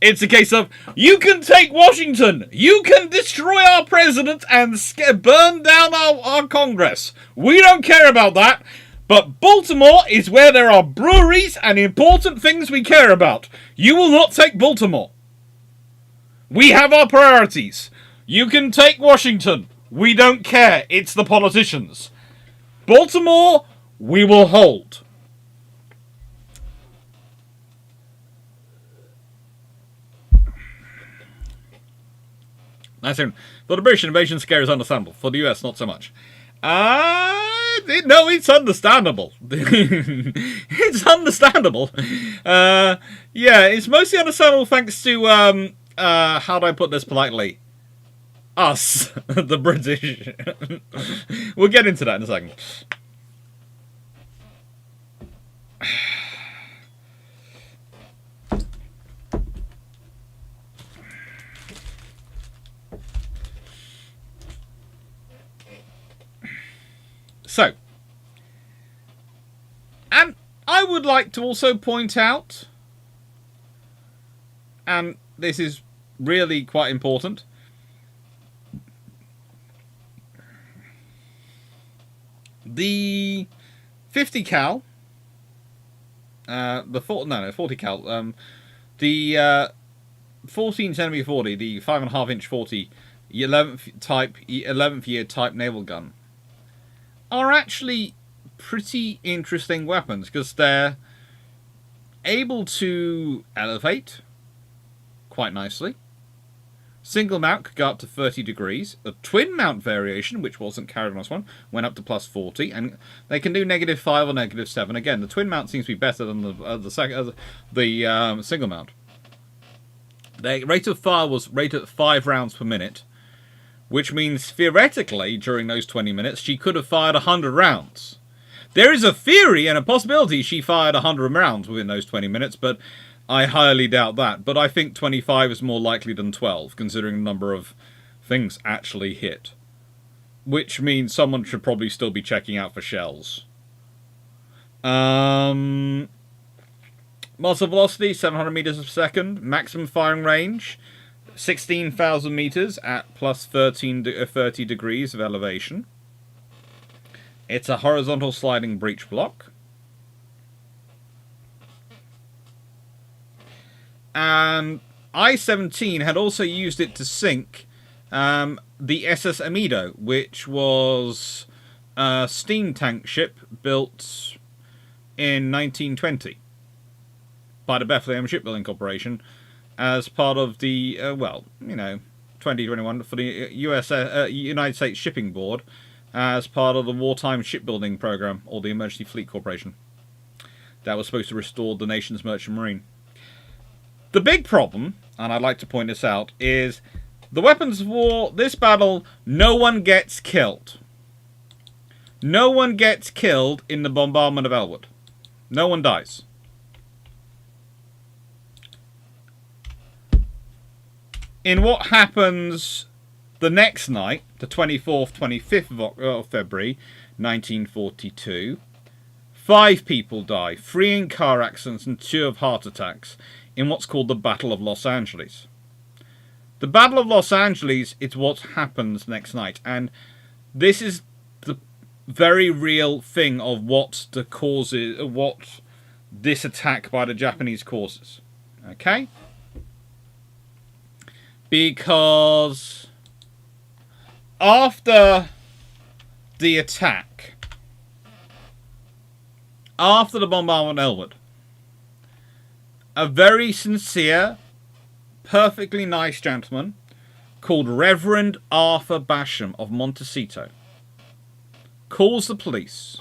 [SPEAKER 1] It's a case of, you can take Washington, you can destroy our president and burn down our Congress. We don't care about that. But Baltimore is where there are breweries and important things we care about. You will not take Baltimore. We have our priorities. You can take Washington. We don't care. It's the politicians. Baltimore, we will hold. That's it. For the British, invasion scare is understandable. For the US, not so much. No, it's understandable. It's understandable. Yeah, it's mostly understandable thanks to, how do I put this politely? Us, the British. We'll get into that in a second. So, and I would like to also point out, and this is really quite important, the 50 cal, the 40 cal, the 14 centimeter 40, the 5.5-inch 40, 11th year type naval gun, are actually pretty interesting weapons because they're able to elevate quite nicely. Single mount could go up to 30 degrees. The twin mount variation, which wasn't carried on this one, went up to plus 40, and they can do -5 or -7. Again, the twin mount seems to be better than the single mount. The rate of fire was rated at 5 rounds per minute, which means theoretically during those 20 minutes she could have fired 100 rounds. There is a theory and a possibility she fired 100 rounds within those 20 minutes, but I highly doubt that. But I think 25 is more likely than 12, considering the number of things actually hit. Which means someone should probably still be checking out for shells. Muzzle velocity, 700 meters per second. Maximum firing range, 16,000 meters at plus 30 degrees of elevation. It's a horizontal sliding breech block. And I-17 had also used it to sink the SS Amido, which was a steam tank ship built in 1920 by the Bethlehem Shipbuilding Corporation as part of the, 2021 for the United States Shipping Board, as part of the Wartime Shipbuilding Program, or the Emergency Fleet Corporation. That was supposed to restore the nation's merchant marine. The big problem, and I'd like to point this out, is the weapons of war, this battle, no one gets killed. No one gets killed in the Bombardment of Ellwood. No one dies. In what happens the next night, the 24th, 25th of February, 1942, 5 people die, 3 in car accidents and 2 of heart attacks, in what's called the Battle of Los Angeles. The Battle of Los Angeles is what happens next night, and this is the very real thing of what the causes, what this attack by the Japanese causes. Okay? Because after the attack, after the bombardment of Ellwood, a very sincere, perfectly nice gentleman called Reverend Arthur Basham of Montecito calls the police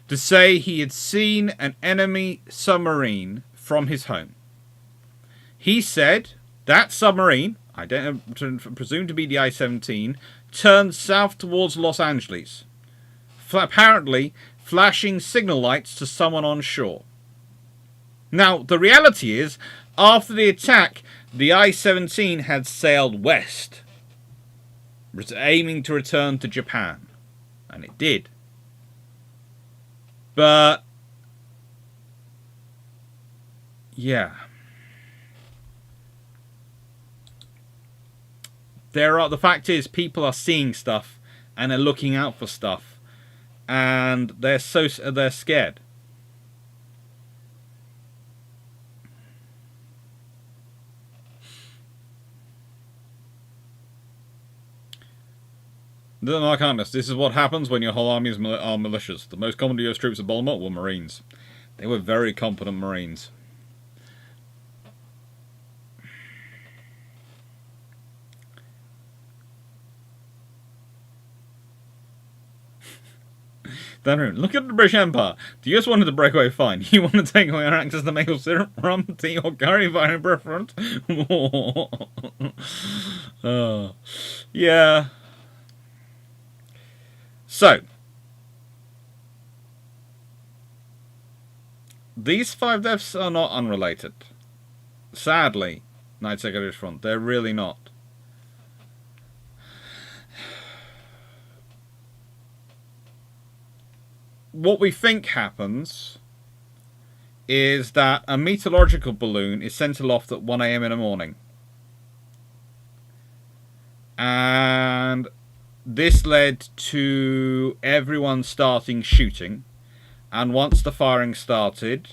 [SPEAKER 1] to say he had seen an enemy submarine from his home. He said that submarine, presumed to be the I-17, turned south towards Los Angeles, apparently flashing signal lights to someone on shore. Now, the reality is, after the attack, the I-17 had sailed west, aiming to return to Japan. And it did. But, yeah. The fact is, people are seeing stuff, and they're looking out for stuff, and they're scared. No, I can't. This is what happens when your whole army are militias. The most common US troops at Baltimore were Marines. They were very competent Marines. Then look at the British Empire. The US wanted to break away, fine. You want to take away our access to maple syrup, rum, tea, or curry by preference? Yeah. So, these 5 deaths are not unrelated. Sadly, United States British Front, they're really not. What we think happens is that a meteorological balloon is sent aloft at 1 AM in the morning. And this led to everyone starting shooting. And once the firing started,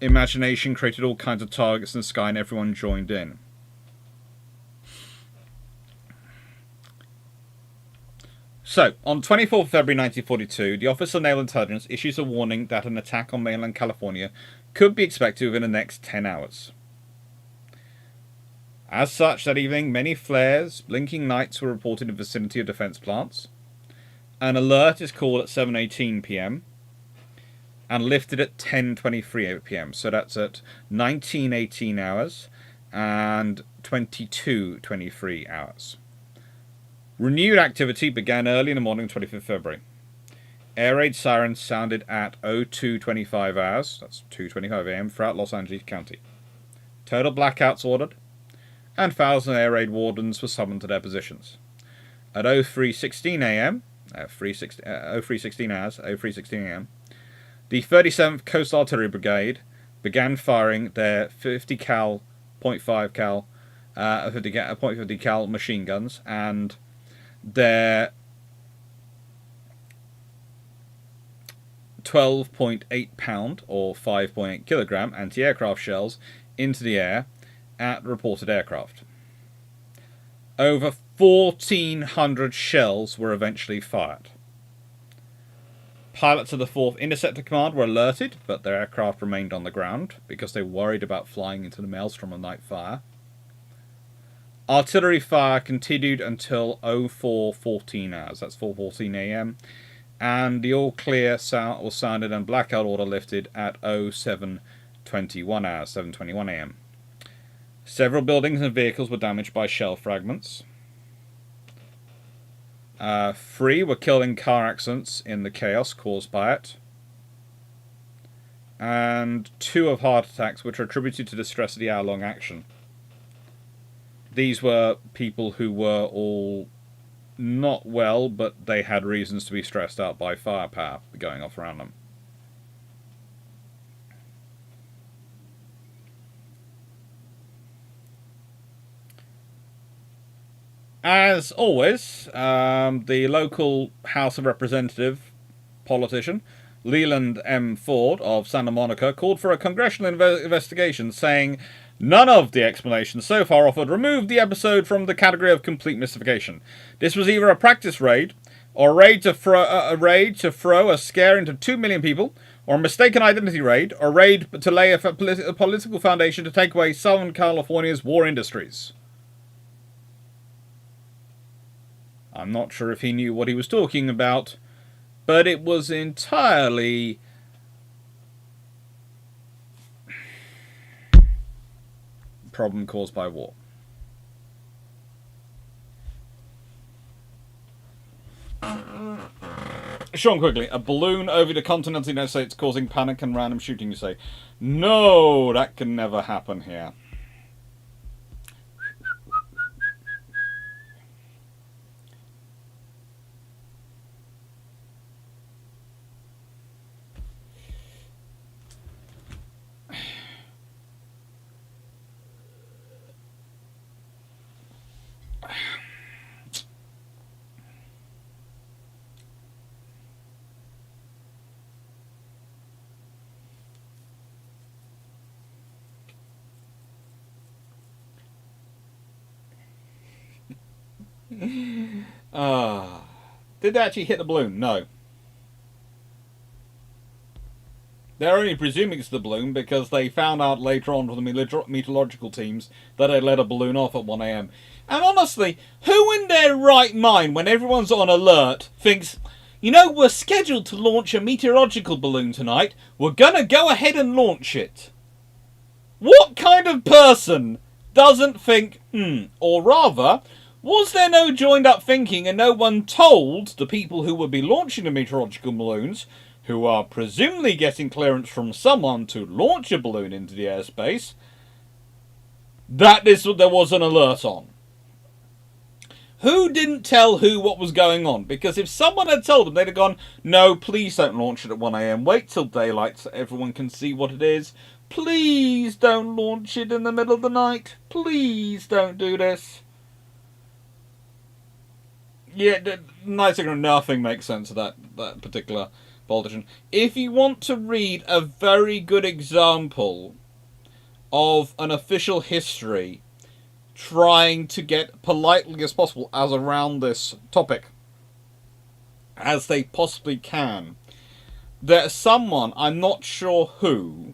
[SPEAKER 1] imagination created all kinds of targets in the sky and everyone joined in. So, on 24th February 1942, the Office of Naval Intelligence issues a warning that an attack on mainland California could be expected within the next 10 hours. As such, that evening, many flares, blinking lights were reported in the vicinity of defense plants. An alert is called at 7:18 p.m. and lifted at 10:23 p.m. So that's at 19:18 hours and 22:23 hours. Renewed activity began early in the morning, 25th February. Air raid sirens sounded at 02:25 hours, that's 2:25 a.m. throughout Los Angeles County. Total blackouts ordered, and 1,000 air raid wardens were summoned to their positions. At 03:16 a.m., 03:16 hours, 03:16 a.m., the 37th Coast Artillery Brigade began firing their 50 cal, .50 cal machine guns and their 12.8 pound or 5.8 kilogram anti-aircraft shells into the air at reported aircraft. Over 1,400 shells were eventually fired. Pilots of the 4th Interceptor Command were alerted, but their aircraft remained on the ground because they worried about flying into the maelstrom of night fire. Artillery fire continued until 04:14 hours, that's 4:14 a.m., and the all clear sound was sounded and blackout order lifted at 07:21 hours, 7:21 a.m. Several buildings and vehicles were damaged by shell fragments. 3 were killed in car accidents in the chaos caused by it. And 2 of heart attacks, which are attributed to the stress of the hour-long action. These were people who were all not well, but they had reasons to be stressed out by firepower going off around them. As always, the local House of Representative politician, Leland M. Ford of Santa Monica, called for a congressional investigation, saying none of the explanations so far offered removed the episode from the category of complete mystification. This was either a practice raid, or a raid to throw a scare into 2 million people, or a mistaken identity raid, or a raid to lay a political foundation to take away Southern California's war industries. I'm not sure if he knew what he was talking about, but it was entirely problem caused by war. Sean, quickly, a balloon over the continental United States causing panic and random shooting, you say? No, that can never happen here. Did they actually hit the balloon? No. They're only presuming it's the balloon because they found out later on from the meteorological teams that they let a balloon off at 1 a.m. And honestly, who in their right mind, when everyone's on alert, thinks, you know, we're scheduled to launch a meteorological balloon tonight, we're gonna go ahead and launch it? What kind of person doesn't think, or rather, was there no joined up thinking and no one told the people who would be launching the meteorological balloons, who are presumably getting clearance from someone to launch a balloon into the airspace, that there was an alert on? Who didn't tell who what was going on? Because if someone had told them, they'd have gone, no, please don't launch it at 1 a.m. Wait till daylight so everyone can see what it is. Please don't launch it in the middle of the night. Please don't do this. Yeah, nothing makes sense of that particular politician. If you want to read a very good example of an official history trying to get politely as possible as around this topic as they possibly can, there's someone, I'm not sure who,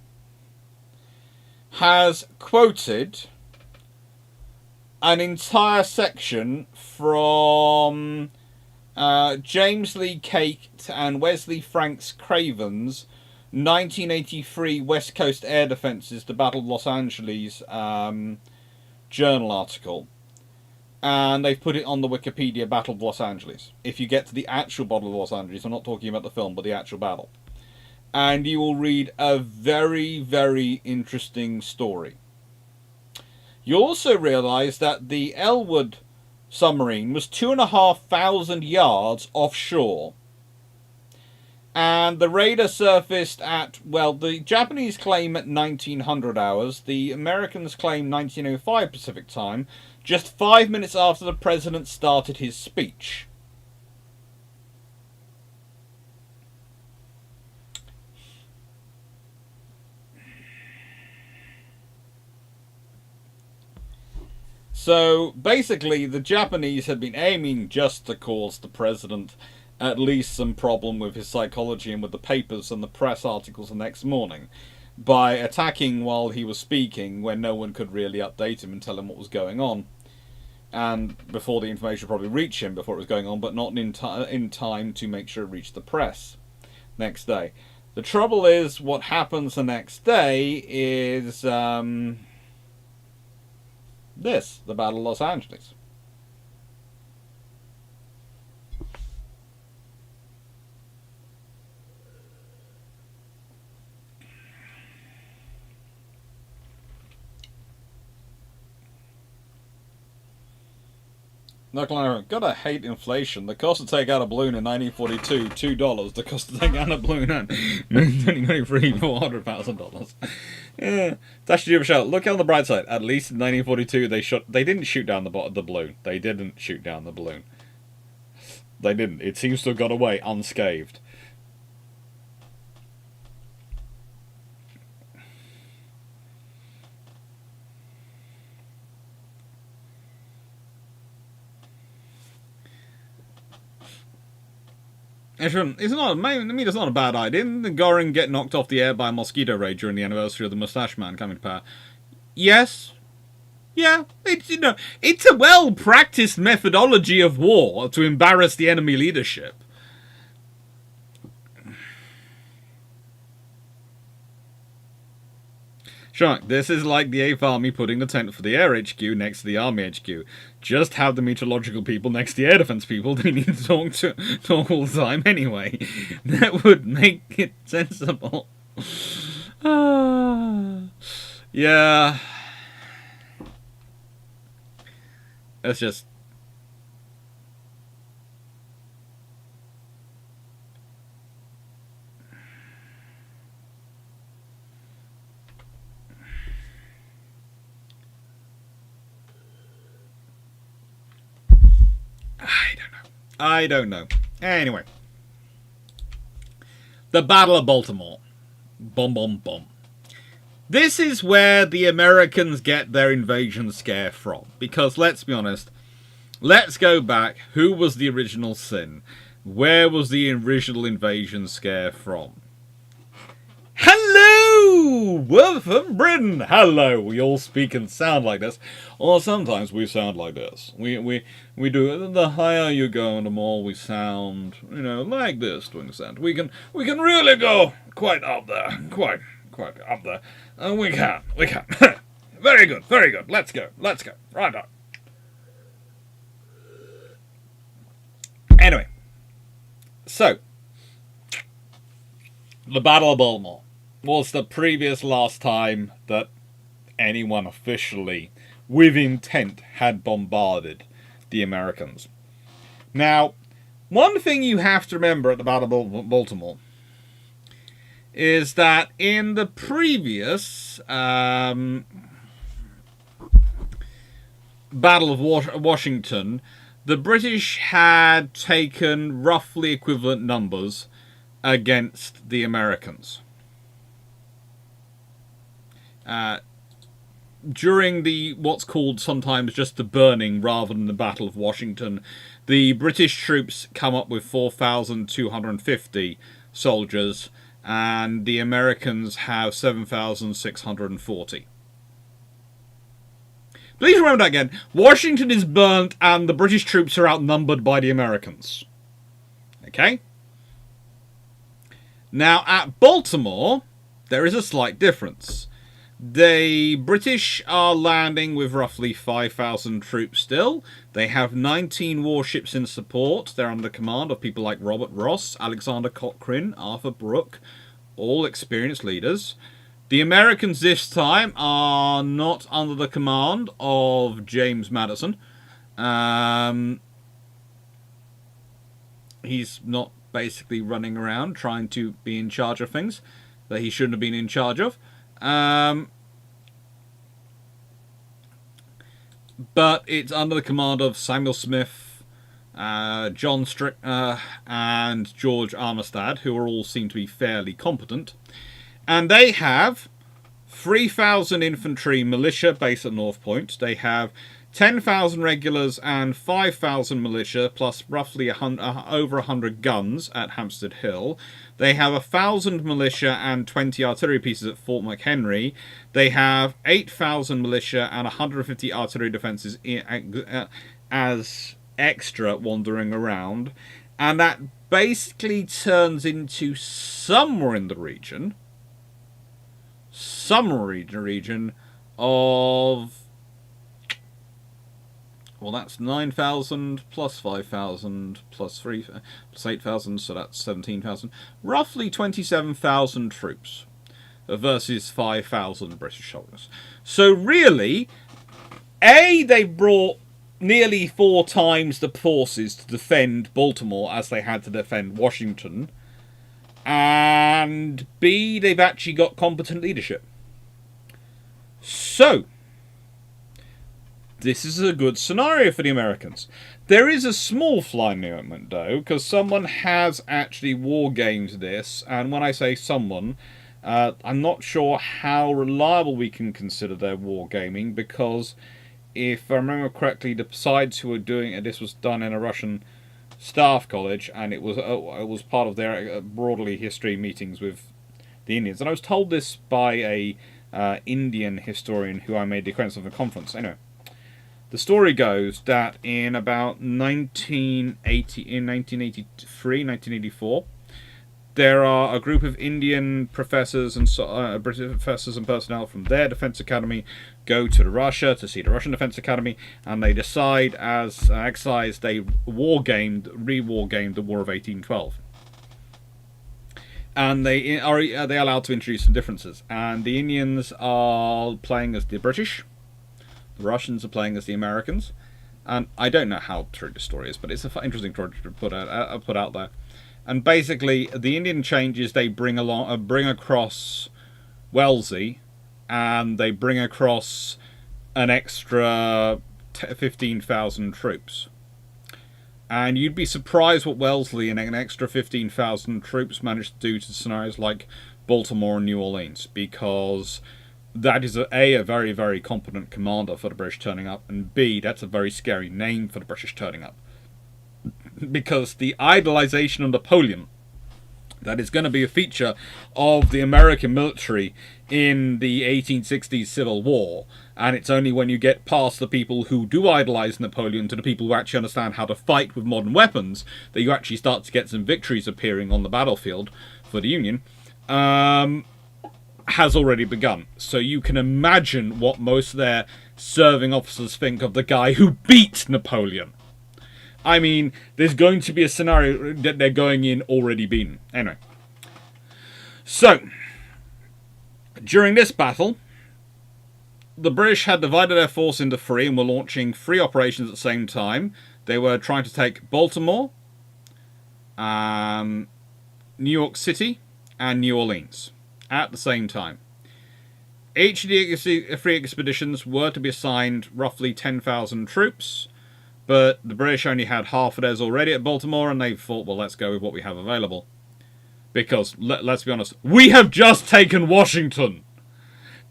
[SPEAKER 1] has quoted an entire section from James Lee Cate and Wesley Franks Craven's 1983 West Coast Air Defenses, the Battle of Los Angeles journal article. And they've put it on the Wikipedia Battle of Los Angeles. If you get to the actual Battle of Los Angeles, I'm not talking about the film, but the actual battle. And you will read a very, very interesting story. You'll also realise that the Ellwood submarine was 2,500 yards offshore. And the radar surfaced at, well, the Japanese claim at 1900 hours, the Americans claim 1905 Pacific time, just 5 minutes after the president started his speech. So, basically, the Japanese had been aiming just to cause the president at least some problem with his psychology and with the papers and the press articles the next morning by attacking while he was speaking when no one could really update him and tell him what was going on. And before the information would probably reach him before it was going on, but not in time to make sure it reached the press next day. The trouble is, what happens the next day is this, the Battle of Los Angeles. No, Clarke, gotta hate inflation. The cost to take out a balloon in 1942, $2. The cost to take out a balloon in 2023, $400,000. Yeah, that's a shout. Look on the bright side. At least in 1942, they didn't shoot down the balloon. They didn't shoot down the balloon. They didn't. It seems to have got away unscathed. It's not a bad idea. Didn't Goring get knocked off the air by a mosquito ray during the anniversary of the Moustache Man coming to power? Yes. Yeah, it's a well-practiced methodology of war to embarrass the enemy leadership. Sure, this is like the 8th Army putting the tent for the Air HQ next to the Army HQ. Just have the meteorological people next to the air defense people they need to talk all the time anyway. That would make it sensible. Yeah. It's just... I don't know. Anyway. The Battle of Baltimore. Boom, boom, boom. This is where the Americans get their invasion scare from. Because, let's be honest, let's go back. Who was the original sin? Where was the original invasion scare from? Hello! We're from Britain! Hello! We all speak and sound like this. Or sometimes we sound like this. We do, the higher you go, the more we sound, like this to an extent. We can really go quite up there. Quite up there. We can. Very good. Let's go. Right on. Anyway. So. The Battle of Baltimore was the previous last time that anyone officially, with intent, had bombarded the Americans. Now, one thing you have to remember at the Battle of Baltimore is that in the previous Battle of Washington, the British had taken roughly equivalent numbers against the Americans. During the what's called sometimes just the burning rather than the Battle of Washington, the British troops come up with 4,250 soldiers, and the Americans have 7,640. Please remember that again. Washington is burnt and the British troops are outnumbered by the Americans. Okay? Now, at Baltimore, there is a slight difference. The British are landing with roughly 5,000 troops still. They have 19 warships in support. They're under command of people like Robert Ross, Alexander Cochrane, Arthur Brooke, all experienced leaders. The Americans this time are not under the command of James Madison. He's not basically running around trying to be in charge of things that he shouldn't have been in charge of. But it's under the command of Samuel Smith, John Strickler, and George Armistead, who all seem to be fairly competent. And they have 3,000 infantry militia based at North Point. They have 10,000 regulars and 5,000 militia, plus roughly over 100 guns at Hampstead Hill. They have 1,000 militia and 20 artillery pieces at Fort McHenry. They have 8,000 militia and 150 artillery defences as extra wandering around. And that basically turns into somewhere in the region of, well, that's 9,000 plus 5,000 plus 3 plus 8,000, so that's 17,000. Roughly 27,000 troops versus 5,000 British soldiers. So really, they brought nearly 4 times the forces to defend Baltimore as they had to defend Washington. And B, they've actually got competent leadership. So, this is a good scenario for the Americans. There is a small fly in the ointment, though, because someone has actually wargamed this, and when I say someone, I'm not sure how reliable we can consider their wargaming, because if I remember correctly, the sides who were doing it, this was done in a Russian staff college, and it was part of their broadly history meetings with the Indians. And I was told this by a Indian historian who I made the acquaintance of at a conference. Anyway, the story goes that in about 1983, 1984, there are a group of Indian professors and British professors and personnel from their defense academy go to Russia to see the Russian Defense Academy, and they decide as exercise they re-wargamed the War of 1812. And they are allowed to introduce some differences. And the Indians are playing as the British, the Russians are playing as the Americans, and I don't know how true the story is, but it's an interesting story to put out there. And basically, the Indian changes they bring across Wellesley, and they bring across an extra 15,000 troops. And you'd be surprised what Wellesley and an extra 15,000 troops managed to do to scenarios like Baltimore and New Orleans, because that is a very, very competent commander for the British turning up, and B, that's a very scary name for the British turning up. Because the idolization of Napoleon, that is going to be a feature of the American military in the 1860s Civil War, and it's only when you get past the people who do idolize Napoleon to the people who actually understand how to fight with modern weapons that you actually start to get some victories appearing on the battlefield for the Union, has already begun. So you can imagine what most of their serving officers think of the guy who beat Napoleon. I mean, there's going to be a scenario that they're going in already beaten. Anyway. So, during this battle, the British had divided their force into 3 and were launching 3 operations at the same time. They were trying to take Baltimore, New York City, and New Orleans at the same time. Each of the 3 expeditions were to be assigned roughly 10,000 troops, but the British only had half of theirs already at Baltimore, and they thought, well, let's go with what we have available. Because, let's be honest, we have just taken Washington.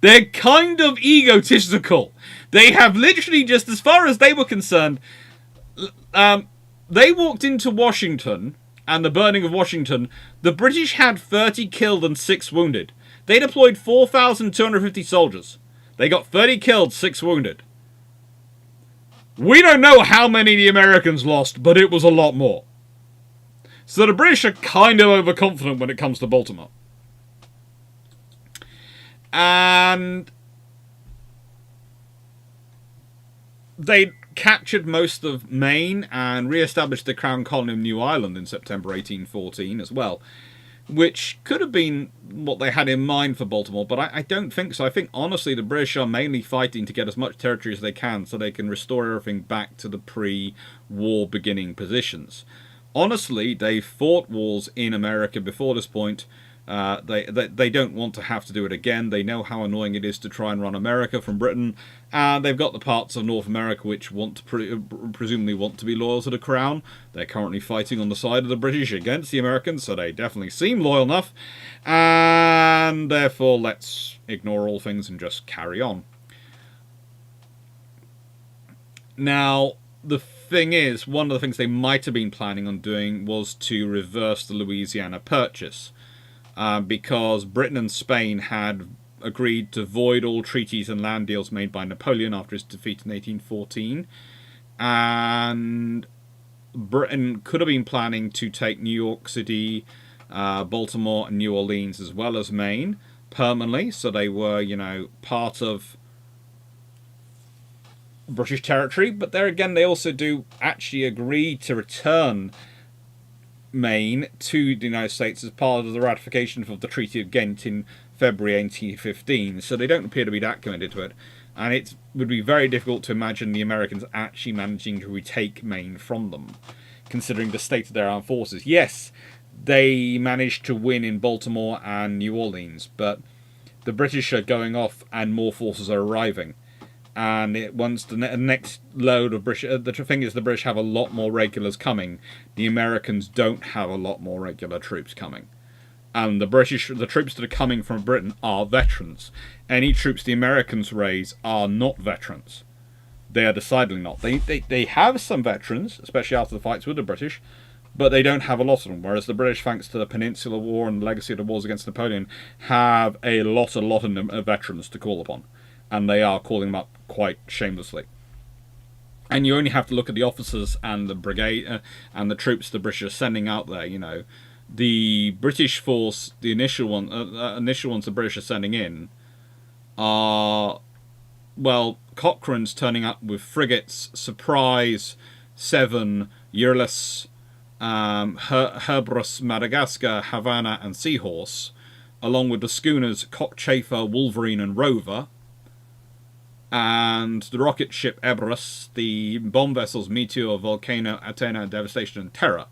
[SPEAKER 1] They're kind of egotistical. They have literally just, as far as they were concerned, they walked into Washington and the burning of Washington. The British had 30 killed and 6 wounded. They deployed 4,250 soldiers. They got 30 killed, 6 wounded. We don't know how many the Americans lost, but it was a lot more. So the British are kind of overconfident when it comes to Baltimore. And they captured most of Maine and re-established the Crown Colony of New Ireland in September 1814 as well, which could have been what they had in mind for Baltimore, but I don't think so. I think, honestly, the British are mainly fighting to get as much territory as they can so they can restore everything back to the pre-war beginning positions. Honestly, they fought wars in America before this point. They don't want to have to do it again. They know how annoying it is to try and run America from Britain, and they've got the parts of North America which want to presumably want to be loyal to the Crown. They're currently fighting on the side of the British against the Americans, so they definitely seem loyal enough, and therefore let's ignore all things and just carry on. Now, the thing is, one of the things they might have been planning on doing was to reverse the Louisiana Purchase. Because Britain and Spain had agreed to void all treaties and land deals made by Napoleon after his defeat in 1814. And Britain could have been planning to take New York City, Baltimore, and New Orleans, as well as Maine, permanently. So they were, part of British territory. But there again, they also do actually agree to return Maine to the United States as part of the ratification of the Treaty of Ghent in February 1815, so they don't appear to be that committed to it, and it would be very difficult to imagine the Americans actually managing to retake Maine from them, considering the state of their armed forces. Yes, they managed to win in Baltimore and New Orleans, but the British are going off and more forces are arriving. And once the next load of British... the thing is, the British have a lot more regulars coming. The Americans don't have a lot more regular troops coming. And the troops that are coming from Britain are veterans. Any troops the Americans raise are not veterans. They are decidedly not. They have some veterans, especially after the fights with the British, but they don't have a lot of them. Whereas the British, thanks to the Peninsular War and the legacy of the wars against Napoleon, have a lot of veterans to call upon. And they are calling them up quite shamelessly. And you only have to look at the officers and the brigade and the troops the British are sending out there. The British force, the initial ones the British are sending in, are, well, Cochrane's turning up with frigates, Surprise, Seven, Euryalus, Herbrus, Madagascar, Havana, and Seahorse, along with the schooners Cockchafer, Wolverine, and Rover. And the rocket ship Erebus, the bomb vessels Meteor, Volcano, Athena, Devastation, and Terror.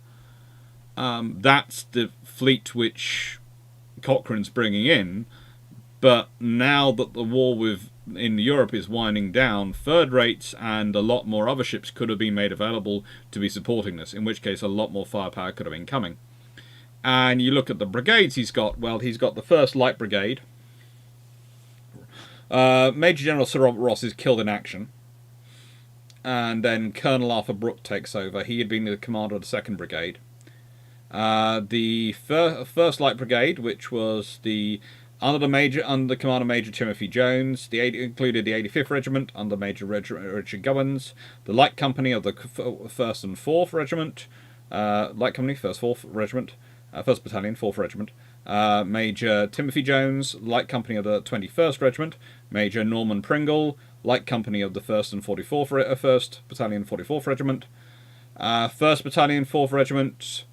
[SPEAKER 1] That's the fleet which Cochrane's bringing in. But now that the war in Europe is winding down, third rates and a lot more other ships could have been made available to be supporting this, in which case a lot more firepower could have been coming. And you look at the brigades he's got. Well, he's got the 1st Light Brigade. Major General Sir Robert Ross is killed in action, and then Colonel Arthur Brooke takes over. He had been the commander of the 2nd Brigade. The 1st Light Brigade, which was under the command of Major Timothy Jones, included the 85th Regiment under Major Richard Gubbins, the Light Company of the 1st and 4th Regiment, Light Company, 1st 4th Regiment, 1st Battalion, 4th Regiment, Major Timothy Jones, Light Company of the 21st Regiment, Major Norman Pringle, Light Company of the 1st and 44th 1st Battalion, 44th Regiment, 1st Battalion, 4th Regiment.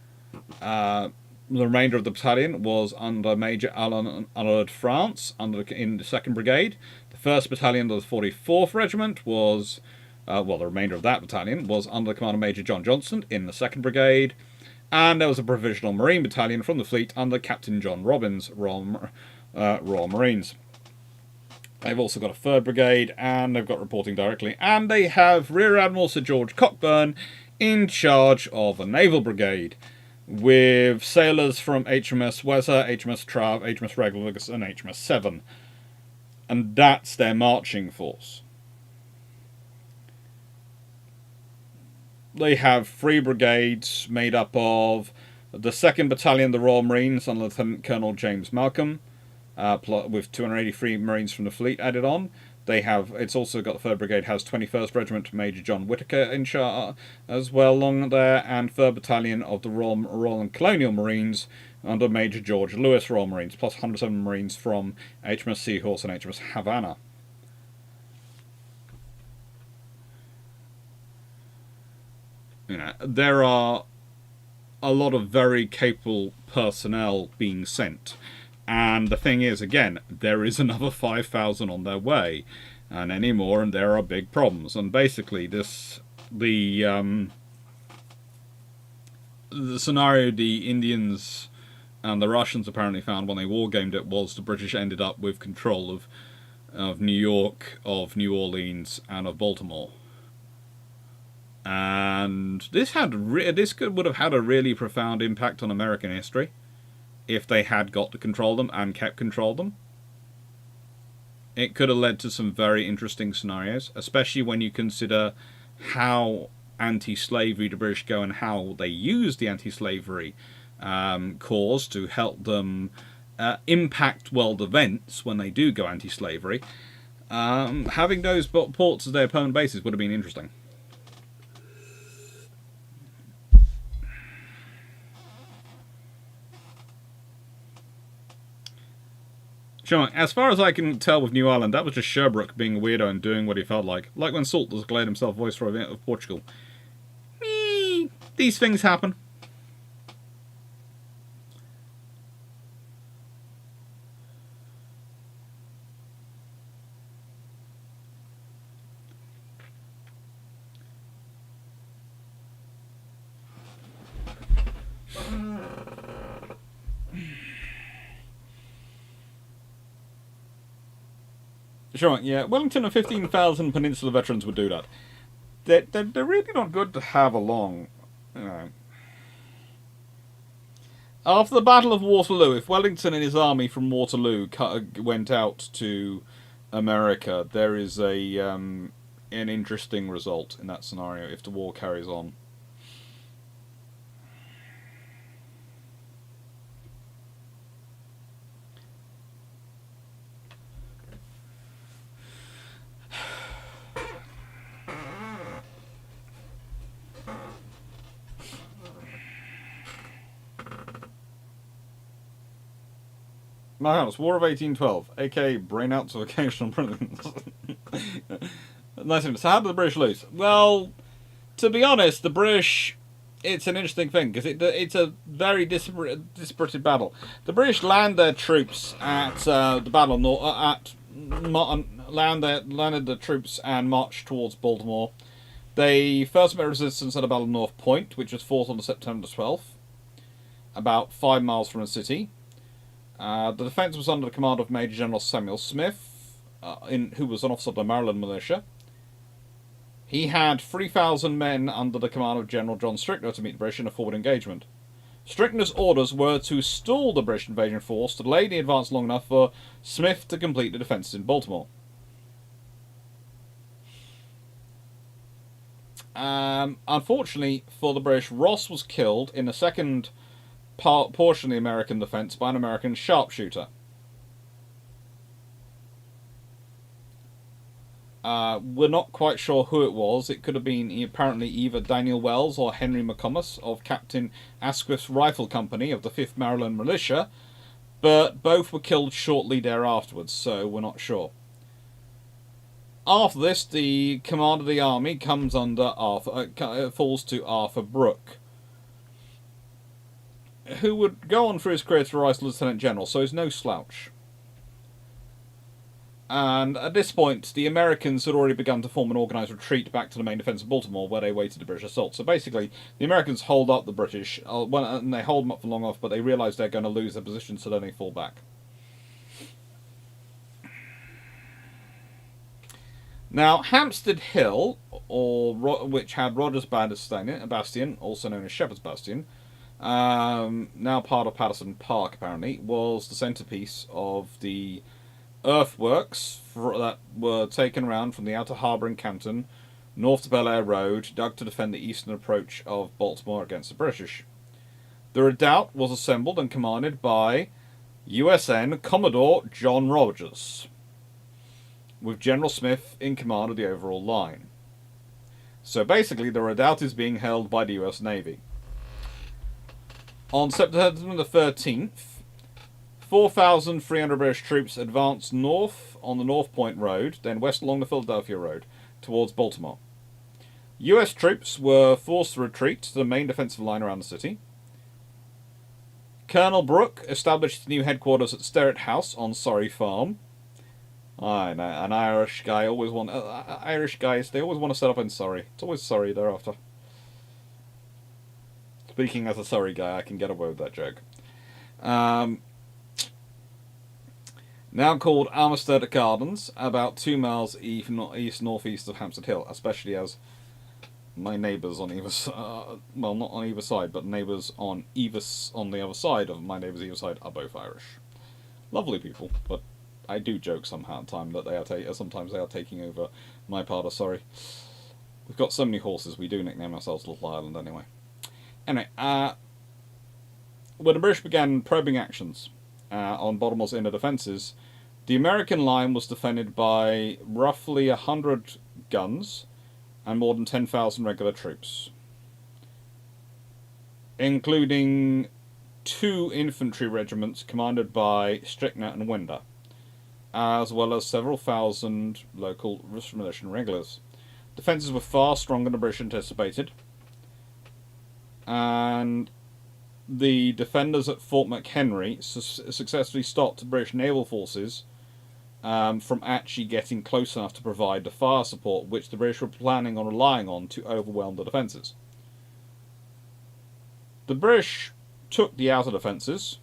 [SPEAKER 1] The remainder of the battalion was under Major Alan Allard France in the 2nd Brigade. The 1st Battalion of the 44th Regiment was, the remainder of that battalion was under the command of Major John Johnston in the 2nd Brigade. And there was a Provisional Marine Battalion from the fleet under Captain John Robbins, Royal Marines. They've also got a 3rd Brigade, and they've got reporting directly. And they have Rear Admiral Sir George Cockburn in charge of a Naval Brigade. with sailors from HMS Weser, HMS Trav, HMS Regulus, and HMS Seven. And that's their marching force. They have 3 brigades made up of the 2nd Battalion, the Royal Marines, under Lieutenant Colonel James Malcolm, with 283 Marines from the fleet added on. It's also got the 3rd Brigade has 21st Regiment, Major John Whitaker in charge as well along there, and 3rd Battalion of the Royal and Colonial Marines under Major George Lewis Royal Marines, plus 107 Marines from HMS Seahorse and HMS Havana. There are a lot of very capable personnel being sent. And the thing is, again, there is another 5,000 on their way. And any more, and there are big problems. And basically, the scenario the Indians and the Russians apparently found when they wargamed it was the British ended up with control of New York, of New Orleans, and of Baltimore. And this would have had a really profound impact on American history if they had got to control them and kept control of them. It could have led to some very interesting scenarios, especially when you consider how anti-slavery the British go and how they use the anti-slavery cause to help them impact world events when they do go anti-slavery. Having those ports as their permanent bases would have been interesting. Sure, as far as I can tell with New Ireland, that was just Sherbrooke being a weirdo and doing what he felt like. Like when Salt declared himself Viceroy of Portugal. These things happen. Sure, yeah, Wellington and 15,000 Peninsula veterans would do that. They're really not good to have along. After the Battle of Waterloo, if Wellington and his army from Waterloo went out to America, there is an interesting result in that scenario if the war carries on. My house, War of 1812, aka Brainouts of Occasional Brilliance. Nice. So how did the British lose? Well, to be honest, the British, it's an interesting thing because it's a very dispirited battle. The British land their troops at the Battle of landed the troops and marched towards Baltimore. They first met resistance at the Battle of North Point, which was fought on September 12th, about 5 miles from the city. The defence was under the command of Major General Samuel Smith, who was an officer of the Maryland militia. He had 3,000 men under the command of General John Strickler to meet the British in a forward engagement. Strickler's orders were to stall the British invasion force to delay the advance long enough for Smith to complete the defences in Baltimore. Unfortunately for the British, Ross was killed in the second portion of the American defence by an American sharpshooter. We're not quite sure who it was. It could have been apparently either Daniel Wells or Henry McComas of Captain Asquith's Rifle Company of the 5th Maryland Militia, but both were killed shortly thereafterwards, so we're not sure. After this, the command of the army comes under falls to Arthur Brooke, who would go on through his career to rise to Lieutenant General, so he's no slouch. And at this point, the Americans had already begun to form an organised retreat back to the main defence of Baltimore, where they waited the British assault. So basically, the Americans hold up the British, and they hold them up for long enough, but they realise they're going to lose their position, so then they fall back. Now, Hampstead Hill, which had Rogers Bastion, also known as Shepherd's Bastion, now part of Patterson Park apparently, was the centrepiece of the earthworks that were taken around from the outer harbour in Canton, north to Bel Air Road, dug to defend the eastern approach of Baltimore against the British. The redoubt was assembled and commanded by USN Commodore John Rogers, with General Smith in command of the overall line. So basically, the redoubt is being held by the US Navy. On September the 13th, 4,300 British troops advanced north on the North Point Road, then west along the Philadelphia Road, towards Baltimore. US troops were forced to retreat to the main defensive line around the city. Colonel Brooke established new headquarters at Sterrett House on Surrey Farm. I know, an Irish guy always want Irish guys. They always want to set up in Surrey. It's always Surrey they're after. Speaking as a Surrey guy, I can get away with that joke. Now called Armistead Gardens, about 2 miles east-northeast of Hampstead Hill, especially as my neighbours on either side, well, not on either side, but neighbours on the other side of my neighbours either side are both Irish. Lovely people, but I do joke sometimes that sometimes they are taking over my part of Surrey. We've got so many horses, we do nickname ourselves Little Ireland anyway. Anyway, when the British began probing actions on Baltimore's inner defences, the American line was defended by roughly 100 guns and more than 10,000 regular troops, including 2 infantry regiments commanded by Strickner and Winder, as well as several thousand local militia regulars. Defences were far stronger than the British anticipated, and the defenders at Fort McHenry successfully stopped the British naval forces from actually getting close enough to provide the fire support which the British were planning on relying on to overwhelm the defences. The British took the outer defences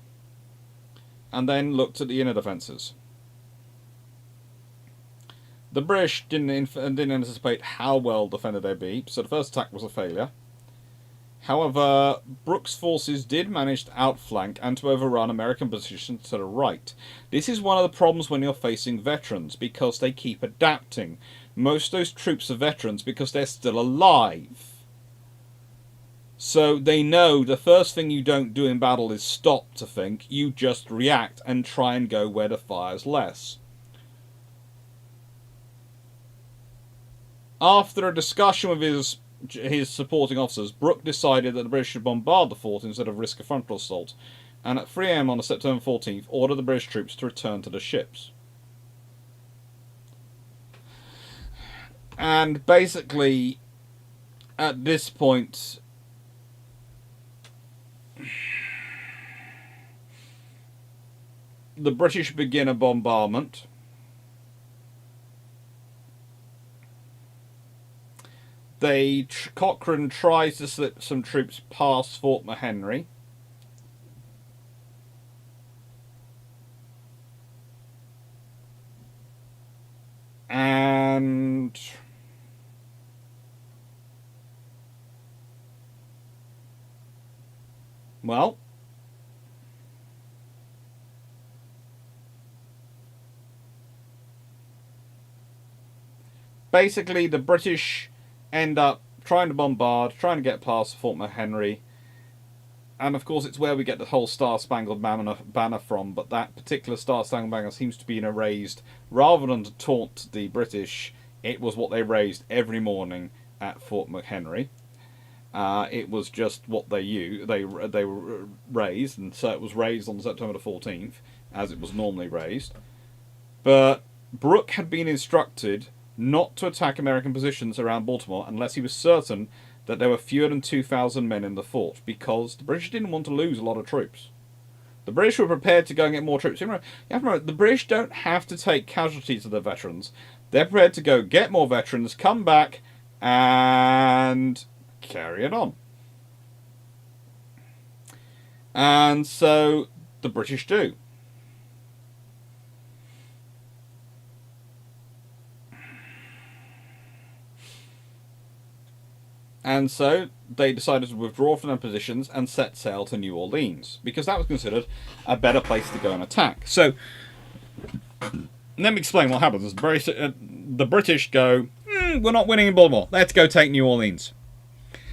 [SPEAKER 1] and then looked at the inner defences. The British didn't anticipate how well defended they'd be, so the first attack was a failure. However, Brooke's forces did manage to outflank and to overrun American positions to the right. This is one of the problems when you're facing veterans, because they keep adapting. Most of those troops are veterans because they're still alive. So they know the first thing you don't do in battle is stop to think, you just react and try and go where the fire's less. After a discussion with his supporting officers, Brooke decided that the British should bombard the fort instead of risk a frontal assault, and at 3 AM on September 14th ordered the British troops to return to the ships. And basically, at this point, the British begin a bombardment. Cochrane tries to slip some troops past Fort McHenry. And well, basically the British end up trying to bombard, trying to get past Fort McHenry, and of course it's where we get the whole Star-Spangled Banner from, but that particular Star-Spangled Banner seems to be erased. Rather than to taunt the British, it was what they raised every morning at Fort McHenry. It was just what they raised, and so it was raised on September the 14th, as it was normally raised. But Brooke had been instructed not to attack American positions around Baltimore unless he was certain that there were fewer than 2,000 men in the fort, because the British didn't want to lose a lot of troops. The British were prepared to go and get more troops. You have to remember, the British don't have to take casualties of their veterans. They're prepared to go get more veterans, come back, and carry it on. And so the British do. And so they decided to withdraw from their positions and set sail to New Orleans, because that was considered a better place to go and attack. So, let me explain what happens. The British go, we're not winning in Baltimore, let's go take New Orleans.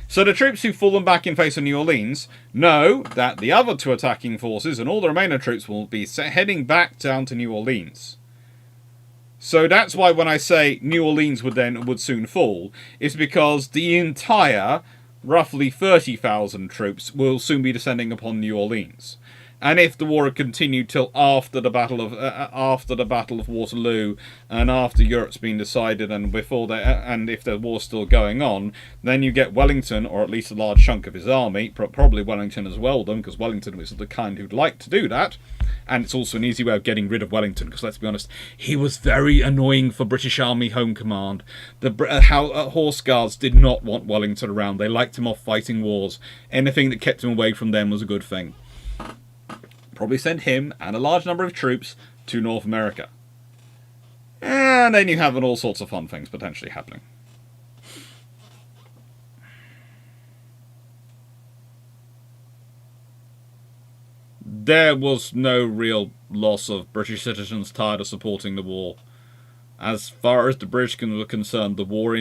[SPEAKER 1] So the troops who've fallen back in face of New Orleans know that the other two attacking forces and all the remaining troops will be heading back down to New Orleans. So that's why when I say New Orleans would soon fall, is because the entire, roughly 30,000 troops will soon be descending upon New Orleans. And if the war had continued till after the Battle of Waterloo, and after Europe's been decided, and and if the war's still going on, then you get Wellington, or at least a large chunk of his army, probably Wellington as well, then, because Wellington was the kind who'd like to do that. And it's also an easy way of getting rid of Wellington, because let's be honest, he was very annoying for British Army Home Command. Horse Guards did not want Wellington around. They liked him off fighting wars. Anything that kept him away from them was a good thing. Probably send him and a large number of troops to North America. And then you have all sorts of fun things potentially happening. There was no real loss of British citizens tired of supporting the war. As far as the British were concerned, the war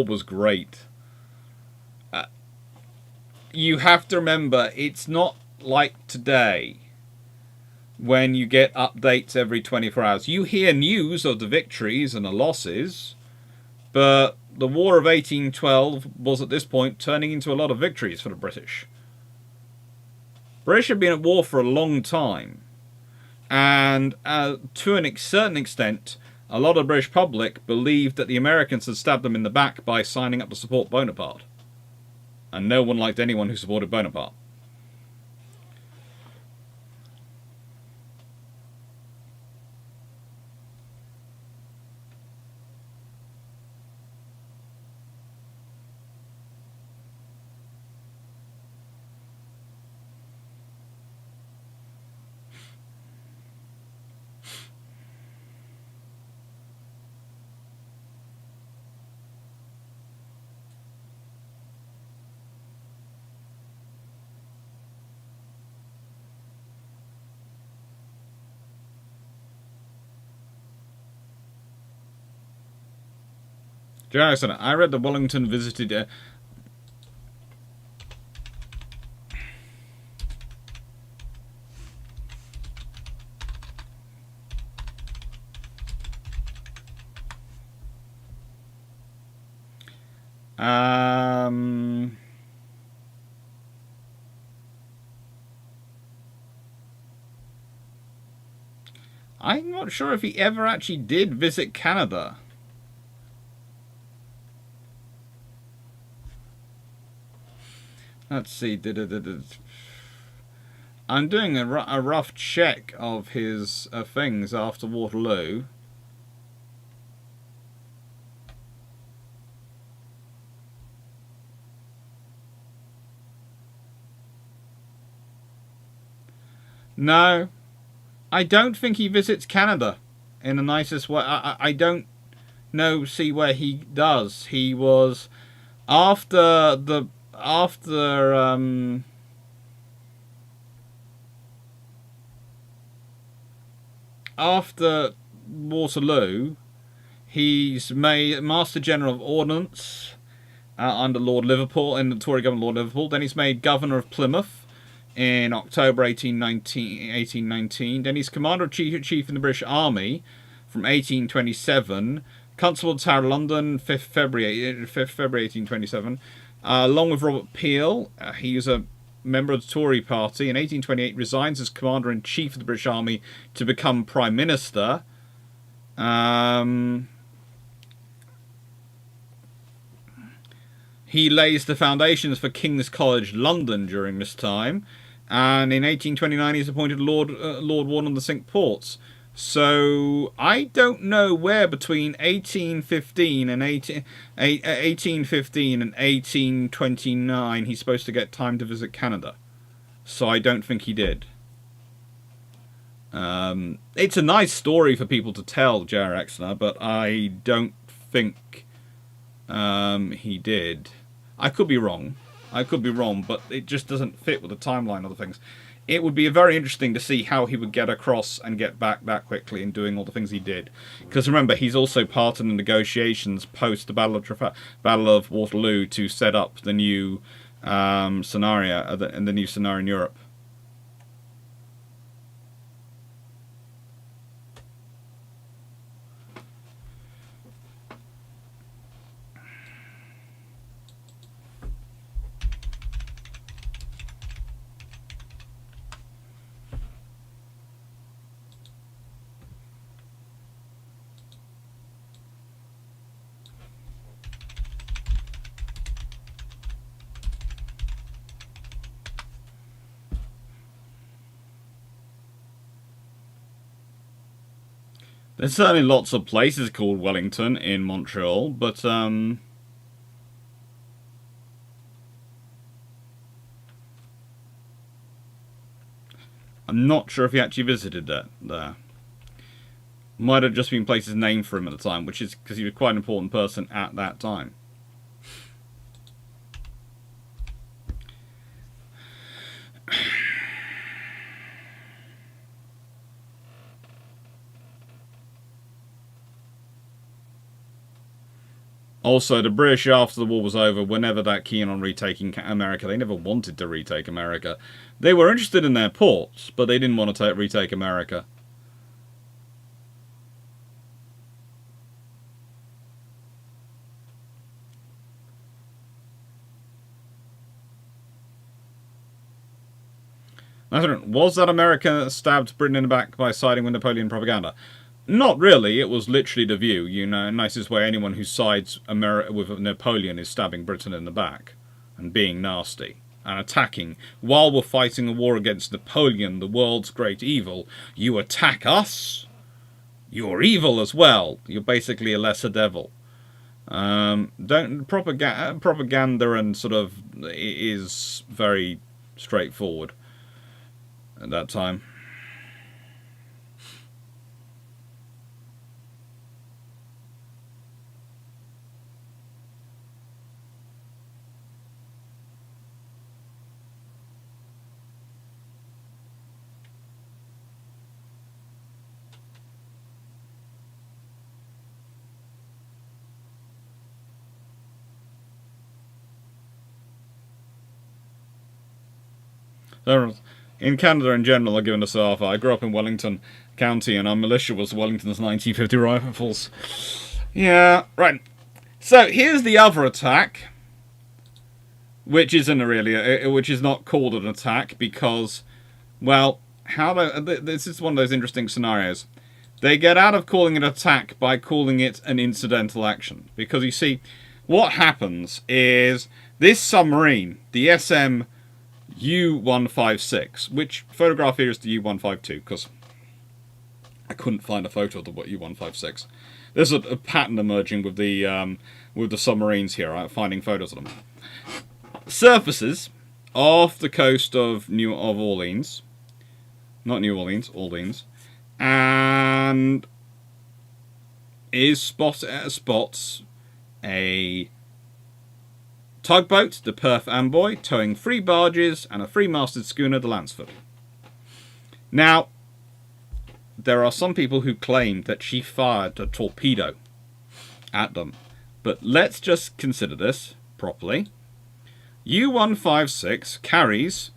[SPEAKER 1] was great. You have to remember, it's not like today, when you get updates every 24 hours. You hear news of the victories and the losses, but the War of 1812 was at this point turning into a lot of victories for the British. British had been at war for a long time, and to a certain extent, a lot of the British public believed that the Americans had stabbed them in the back by signing up to support Bonaparte. And no one liked anyone who supported Bonaparte. Jackson, I read that Wellington visited. I'm not sure if he ever actually did visit Canada. Let's see. I'm doing a rough check of his things after Waterloo. No, I don't think he visits Canada in the nicest way. I don't see where he does. He was after Waterloo, he's made Master General of Ordnance under Lord Liverpool, in the Tory government, Lord Liverpool. Then he's made Governor of Plymouth in October 1819. Then he's Commander-in-Chief in the British Army from 1827. Constable Tower, London, 5th February 1827. Along with Robert Peel, he was a member of the Tory party. In 1828, resigns as Commander-in-Chief of the British Army to become Prime Minister. He lays the foundations for King's College London during this time. And in 1829, he's appointed Lord Warden of the Cinque Ports. So I don't know where between 1815 and 1829 he's supposed to get time to visit Canada. So I don't think he did. It's a nice story for people to tell, J.R. Exner, but I don't think he did. I could be wrong. I could be wrong, but it just doesn't fit with the timeline of the things. It would be very interesting to see how he would get across and get back that quickly and doing all the things he did. Because remember, he's also part in the negotiations post the Battle of Waterloo to set up the new scenario, the new scenario in Europe. There's certainly lots of places called Wellington in Montreal, but I'm not sure if he actually visited that there. Might have just been places named for him at the time, which is because he was quite an important person at that time. Also, the British, after the war was over, were never that keen on retaking America. They never wanted to retake America. They were interested in their ports, but they didn't want to retake America. Was that America stabbed Britain in the back by siding with Napoleon propaganda? Not really. It was literally the view. You know, nicest way anyone who sides with Napoleon is stabbing Britain in the back and being nasty and attacking. While we're fighting a war against Napoleon, the world's great evil, you attack us? You're evil as well. You're basically a lesser devil. Propaganda and sort of is very straightforward at that time. In Canada in general, I've given us half. I grew up in Wellington County, and our militia was Wellington's 1950 Rifles. Yeah, right. So here's the other attack, which isn't really, which is not called an attack because, well, this is one of those interesting scenarios. They get out of calling it attack by calling it an incidental action, because you see, what happens is this submarine, the SM U-156, which photograph here is the U-152, because I couldn't find a photo of the U-156. There's a pattern emerging with the submarines here. I'm finding photos of them. Surfaces off the coast of Orleans, not New Orleans, Orleans, and spots a tugboat, the Perth Amboy, towing 3 barges and a 3-masted schooner, the Lansford. Now, there are some people who claim that she fired a torpedo at them, but let's just consider this properly. U-156 carries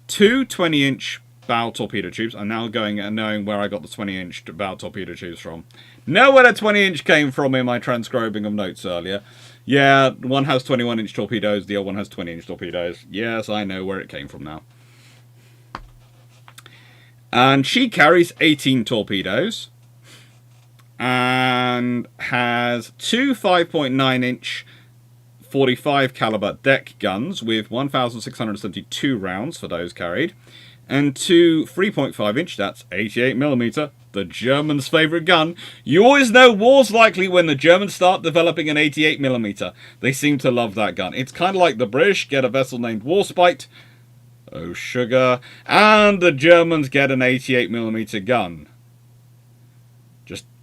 [SPEAKER 1] 2 20-inch bow torpedo tubes. I'm now going and knowing where I got the 20-inch bow torpedo tubes from. Know where the 20-inch came from in my transcribing of notes earlier. Yeah, one has 21-inch torpedoes, the other one has 20-inch torpedoes. Yes, I know where it came from now. And she carries 18 torpedoes and has 2 5.9-inch 45 caliber deck guns with 1,672 rounds for those carried, and 2 3.5-inch, that's 88mm, the Germans' favourite gun. You always know war's likely when the Germans start developing an 88mm. They seem to love that gun. It's kind of like the British get a vessel named Warspite, oh sugar, and the Germans get an 88mm gun.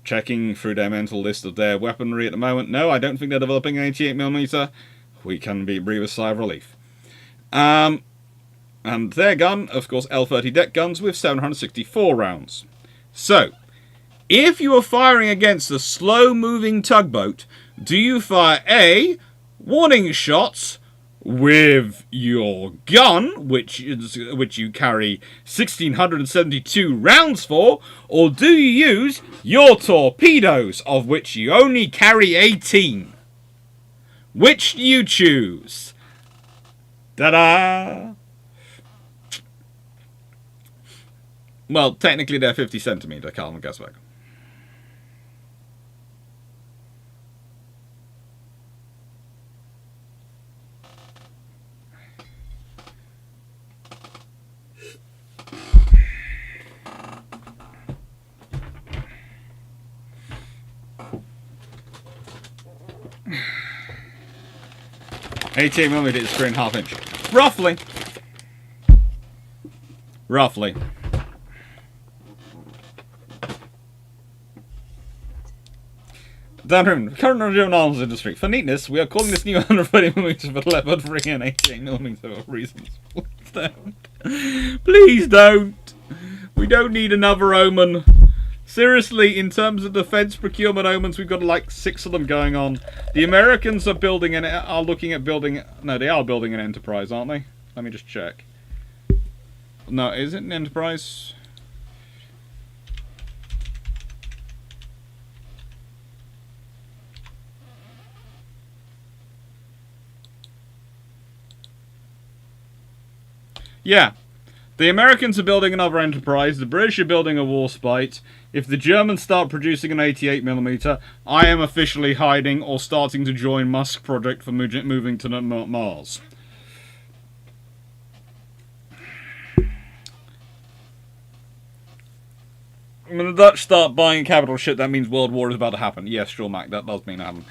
[SPEAKER 1] checking through their mental list of their weaponry at the moment. No, I don't think they're developing an 88mm. We can breathe a sigh of relief. And their gun, of course, L30 deck guns with 764 rounds. So, if you are firing against a slow-moving tugboat, do you fire A, warning shots with your gun, which you carry 1,672 rounds for, or do you use your torpedoes, of which you only carry 18? Which do you choose? Ta-da! Well, technically they're 50 centimeter, Calvin Gasberg. $18mm is 3.5 inch. Roughly. Roughly. Down current Nigerian arms industry. For neatness, we are calling this new 130mm for leopard free and 88mm for reasons. Please don't. Please don't. We don't need another omen. Seriously, in terms of defense procurement omens, we've got like 6 of them going on. The Americans are building are looking at building. No, they are building an Enterprise, aren't they? Let me just check. No, is it an Enterprise? Yeah. The Americans are building another Enterprise, the British are building a Warspite. If the Germans start producing an 88mm, I am officially hiding or starting to join Musk's project for moving to Mars. When the Dutch start buying capital shit, that means World War is about to happen. Yes, sure, Mac, that does mean happen.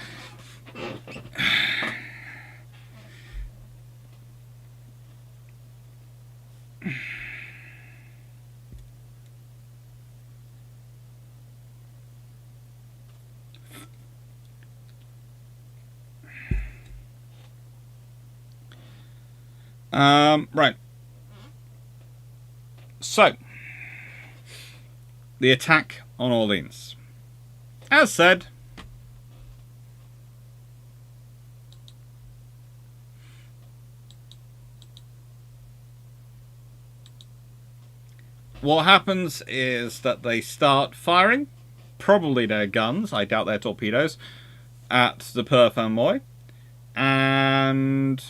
[SPEAKER 1] Right. So, the attack on Orleans. As said, what happens is that they start firing, probably their guns, I doubt their torpedoes, at the Perth Amboy, and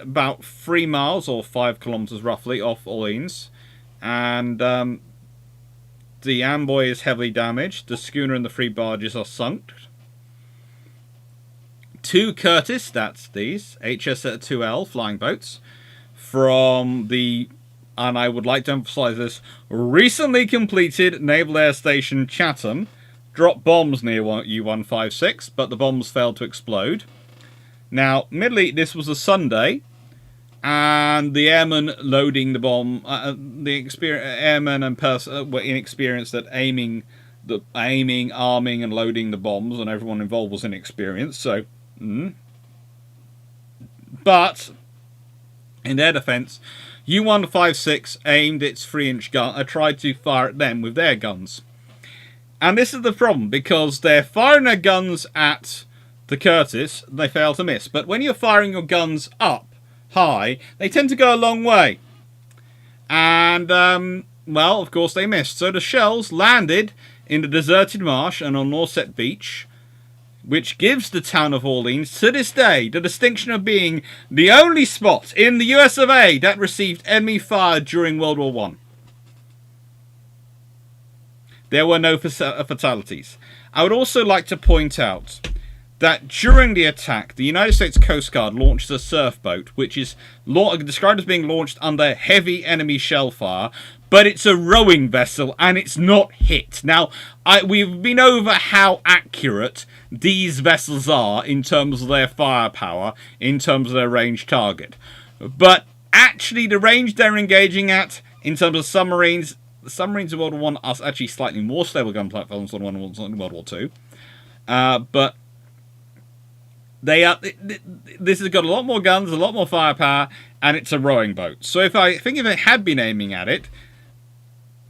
[SPEAKER 1] about 3 miles or 5 kilometers roughly off Orleans, and the Amboy is heavily damaged. The schooner and the 3 barges are sunk. 2 Curtis, that's these HS-2L flying boats from the, and I would like to emphasize this, recently completed Naval Air Station Chatham, dropped bombs near U-156, but the bombs failed to explode. Now, admittedly, this was a Sunday, and the airmen loading the bomb, airmen and were inexperienced at aiming, arming, and loading the bombs, and everyone involved was inexperienced. So, but in their defense, U-156 aimed its 3-inch gun, tried to fire at them with their guns, and this is the problem because they're firing their guns at the Curtis, they fail to miss. But when you're firing your guns up high, they tend to go a long way. And, well, of course they missed. So the shells landed in the deserted marsh and on Norset Beach, which gives the town of Orleans, to this day, the distinction of being the only spot in the US of A that received enemy fire during World War I. There were no fatalities. I would also like to point out that during the attack, the United States Coast Guard launched a surf boat, which is described as being launched under heavy enemy shell fire, but it's a rowing vessel and it's not hit. Now, we've been over how accurate these vessels are in terms of their firepower, in terms of their range target. But actually, the range they're engaging at, in terms of submarines, the submarines in World War One are actually slightly more stable gun platforms than ones in World War Two. But they are. This has got a lot more guns, a lot more firepower, and it's a rowing boat. So if they had been aiming at it,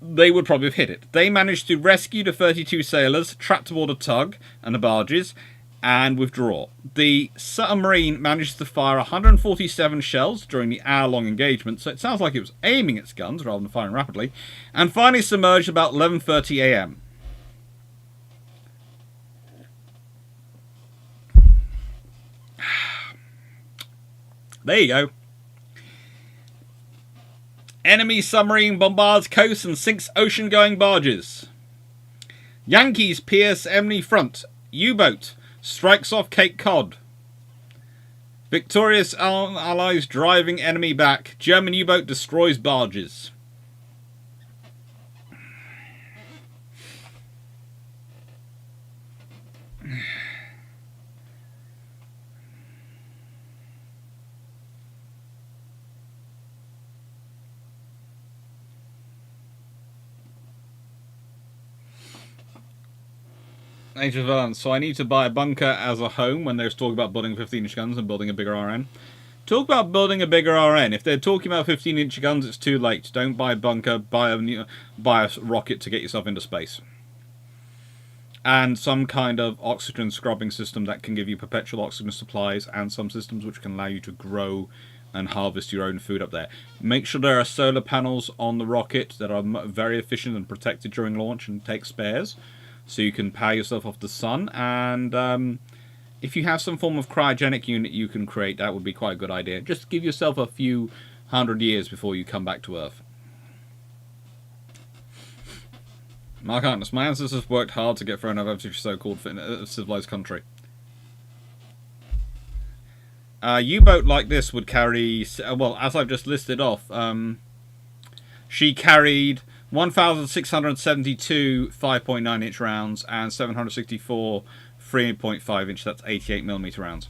[SPEAKER 1] they would probably have hit it. They managed to rescue the 32 sailors trapped aboard a tug and the barges, and withdraw. The submarine managed to fire 147 shells during the hour-long engagement, so it sounds like it was aiming its guns rather than firing rapidly, and finally submerged about 11:30 a.m. There you go. Enemy submarine bombards coast and sinks ocean-going barges. Yankees pierce enemy front. U-boat strikes off Cape Cod. Victorious Allies driving enemy back. German U-boat destroys barges. Age of Violence. So I need to buy a bunker as a home when there's talk about building 15-inch guns and building a bigger RN. Talk about building a bigger RN. If they're talking about 15-inch guns, it's too late. Don't buy a bunker, buy a rocket to get yourself into space. And some kind of oxygen scrubbing system that can give you perpetual oxygen supplies, and some systems which can allow you to grow and harvest your own food up there. Make sure there are solar panels on the rocket that are very efficient and protected during launch, and take spares, so you can power yourself off the sun. And if you have some form of cryogenic unit you can create, that would be quite a good idea. Just give yourself a few 100 years before you come back to Earth. Mark Harkness, my ancestors worked hard to get thrown over to so-called civilized country. A U-boat like this would carry, well, as I've just listed off, she carried 1,672 5.9-inch rounds and 764 3.5-inch, that's 88mm rounds.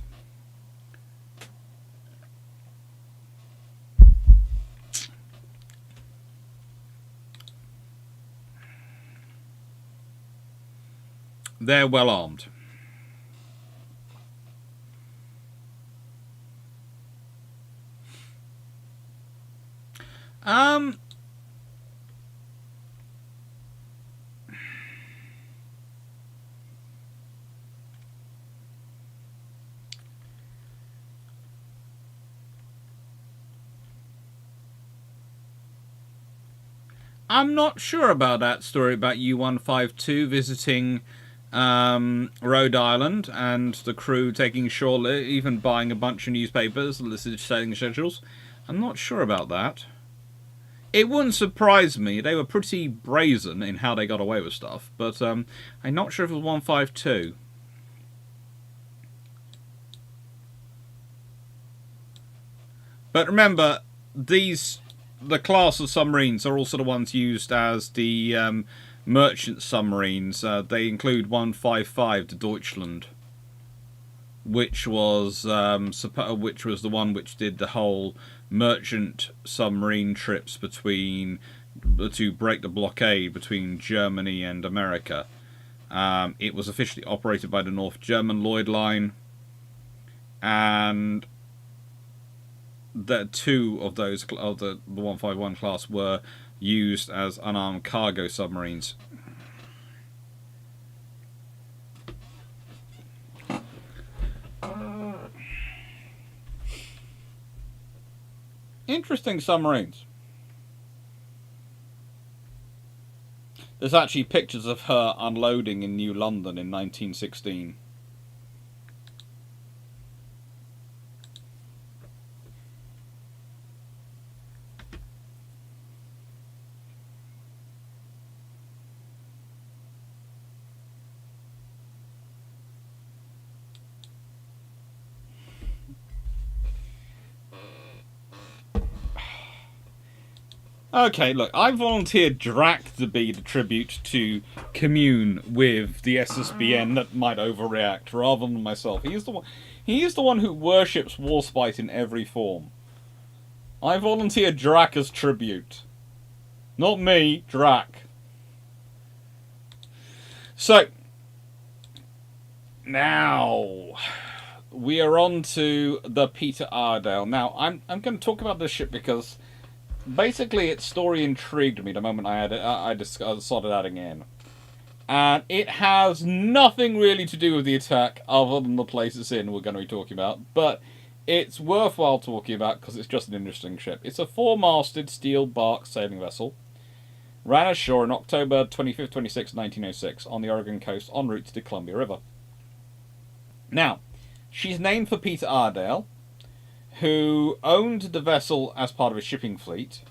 [SPEAKER 1] They're well armed. I'm not sure about that story about U-152 visiting Rhode Island and the crew taking shore, even buying a bunch of newspapers, listed sailing schedules. I'm not sure about that. It wouldn't surprise me. They were pretty brazen in how they got away with stuff, but I'm not sure if it was 152. But remember, the class of submarines are also the ones used as the merchant submarines. They include 155, the Deutschland, which was the one which did the whole merchant submarine trips between to break the blockade between Germany and America. It was officially operated by the North German Lloyd Line, and the two of those of the 151 class were used as unarmed cargo submarines. Interesting submarines. There's actually pictures of her unloading in New London in 1916. Okay, look, I volunteered Drac to be the tribute to commune with the SSBN that might overreact, rather than myself. He is the one who worships Warspite in every form. I volunteered Drac as tribute. Not me, Drac. So, now we are on to the Peter Ardale. Now, I'm going to talk about this ship because basically its story intrigued me the moment I started adding in. And it has nothing really to do with the attack other than the place it's in we're going to be talking about. But it's worthwhile talking about because it's just an interesting ship. It's a 4-masted steel bark sailing vessel. Ran ashore on October 25th, 26th, 1906 on the Oregon coast en route to the Columbia River. Now, she's named for Peter Ardale, who owned the vessel as part of his shipping fleet,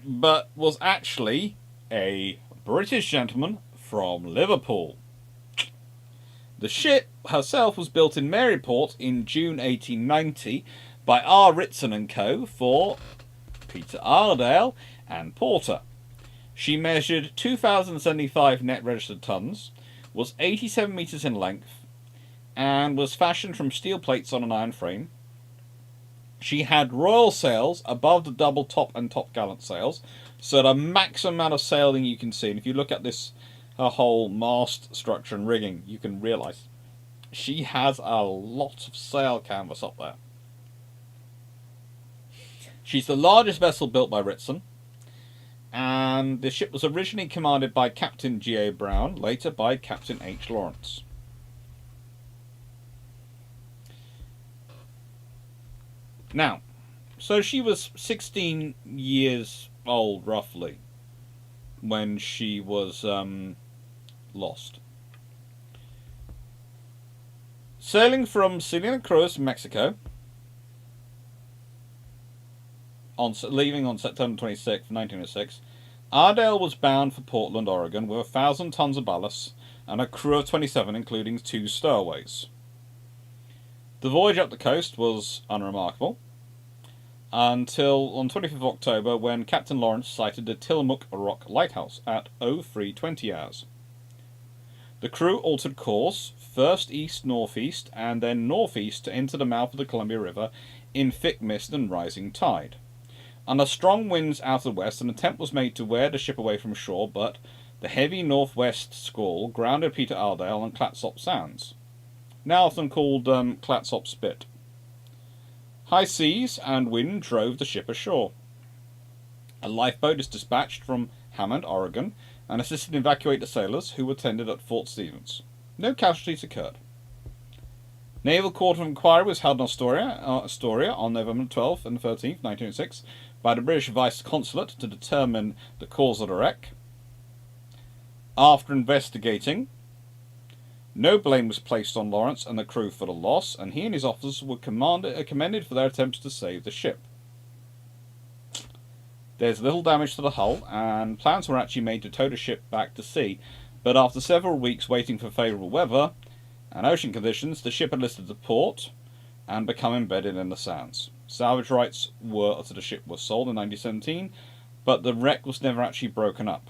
[SPEAKER 1] but was actually a British gentleman from Liverpool. The ship herself was built in Maryport in June 1890 by R. Ritson & Co. for Peter Ardale and Porter. She measured 2,075 net registered tons, was 87 metres in length, and was fashioned from steel plates on an iron frame. She had royal sails above the double top and top gallant sails, so the maximum amount of sailing you can see. And if you look at this, her whole mast structure and rigging, you can realise she has a lot of sail canvas up there. She's the largest vessel built by Ritson, and the ship was originally commanded by Captain G.A. Brown, later by Captain H. Lawrence. Now, so she was 16 years old, roughly, when she was lost. Sailing from Salina Cruz, Mexico, leaving on September 26, 1906, Ardale was bound for Portland, Oregon, with 1,000 tons of ballast and a crew of 27, including 2 stowaways. The voyage up the coast was unremarkable, until on 25th of October, when Captain Lawrence sighted the Tillamook Rock Lighthouse at 03:20 hours. The crew altered course, first east-northeast and then northeast to enter the mouth of the Columbia River in thick mist and rising tide. Under strong winds out of the west, an attempt was made to wear the ship away from shore, but the heavy northwest squall grounded Peter Ardale on Clatsop Sands, now often called Clatsop Spit. High seas and wind drove the ship ashore. A lifeboat is dispatched from Hammond, Oregon, and assisted evacuate the sailors who were tended at Fort Stevens. No casualties occurred. Naval Court of Inquiry was held in Astoria on November 12th and 13th, 1906, by the British Vice Consulate to determine the cause of the wreck. After investigating, no blame was placed on Lawrence and the crew for the loss, and he and his officers were commended for their attempts to save the ship. There's little damage to the hull, and plans were actually made to tow the ship back to sea, but after several weeks waiting for favourable weather and ocean conditions, the ship had listed to port and become embedded in the sands. Salvage rights to the ship were sold in 1917, but the wreck was never actually broken up.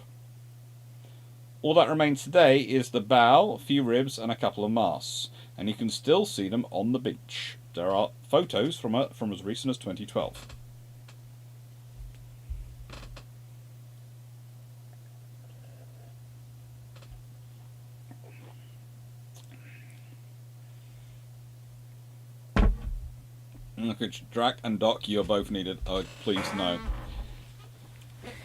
[SPEAKER 1] All that remains today is the bow, a few ribs, and a couple of masts, and you can still see them on the beach. There are photos from as recent as 2012. Look at Drac and Doc, you're both needed. Oh, please no.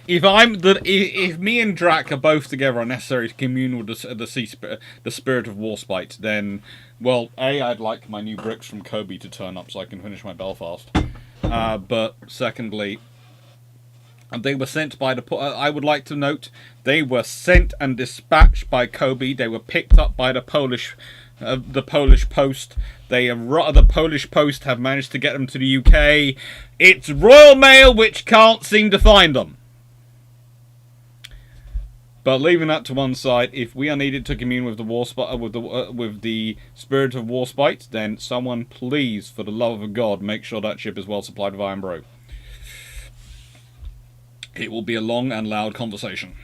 [SPEAKER 1] If me and Drac are both together are necessary to commune with the spirit of Warspite, then, well, I'd like my new bricks from Kobe to turn up so I can finish my Belfast. But secondly, they were sent by I would like to note, they were sent and dispatched by Kobe. They were picked up by the Polish post. The Polish post have managed to get them to the UK. It's Royal Mail which can't seem to find them. But leaving that to one side, if we are needed to commune with the with the spirit of Warspite, then someone please, for the love of God, make sure that ship is well supplied with iron bro. It will be a long and loud conversation.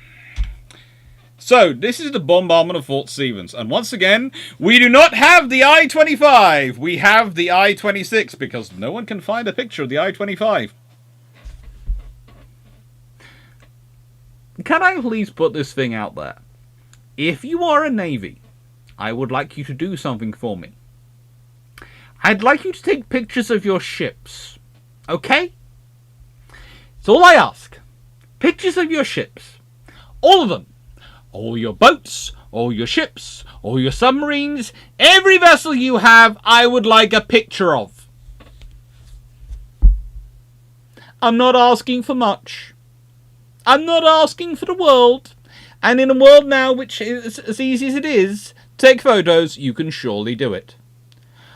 [SPEAKER 1] So, this is the bombardment of Fort Stevens, and once again, we do not have the I-25. We have the I-26 because no one can find a picture of the I-25. can I please put this thing out there? If you are a Navy, I would like you to do something for me. I'd like you to take pictures of your ships. Okay? It's all I ask. Pictures of your ships. All of them. All your boats, all your ships, all your submarines, every vessel you have, I would like a picture of. I'm not asking for much. I'm not asking for the world. And in a world now which is as easy as it is to take photos, you can surely do it.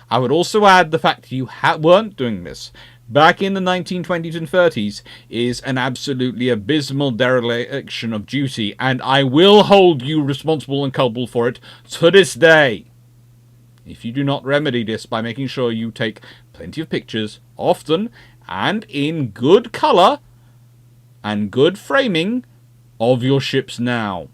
[SPEAKER 1] I would also add the fact that you weren't doing this back in the 1920s and 30s is an absolutely abysmal dereliction of duty, and I will hold you responsible and culpable for it to this day. If you do not remedy this by making sure you take plenty of pictures, often, and in good colour and good framing of your ships now.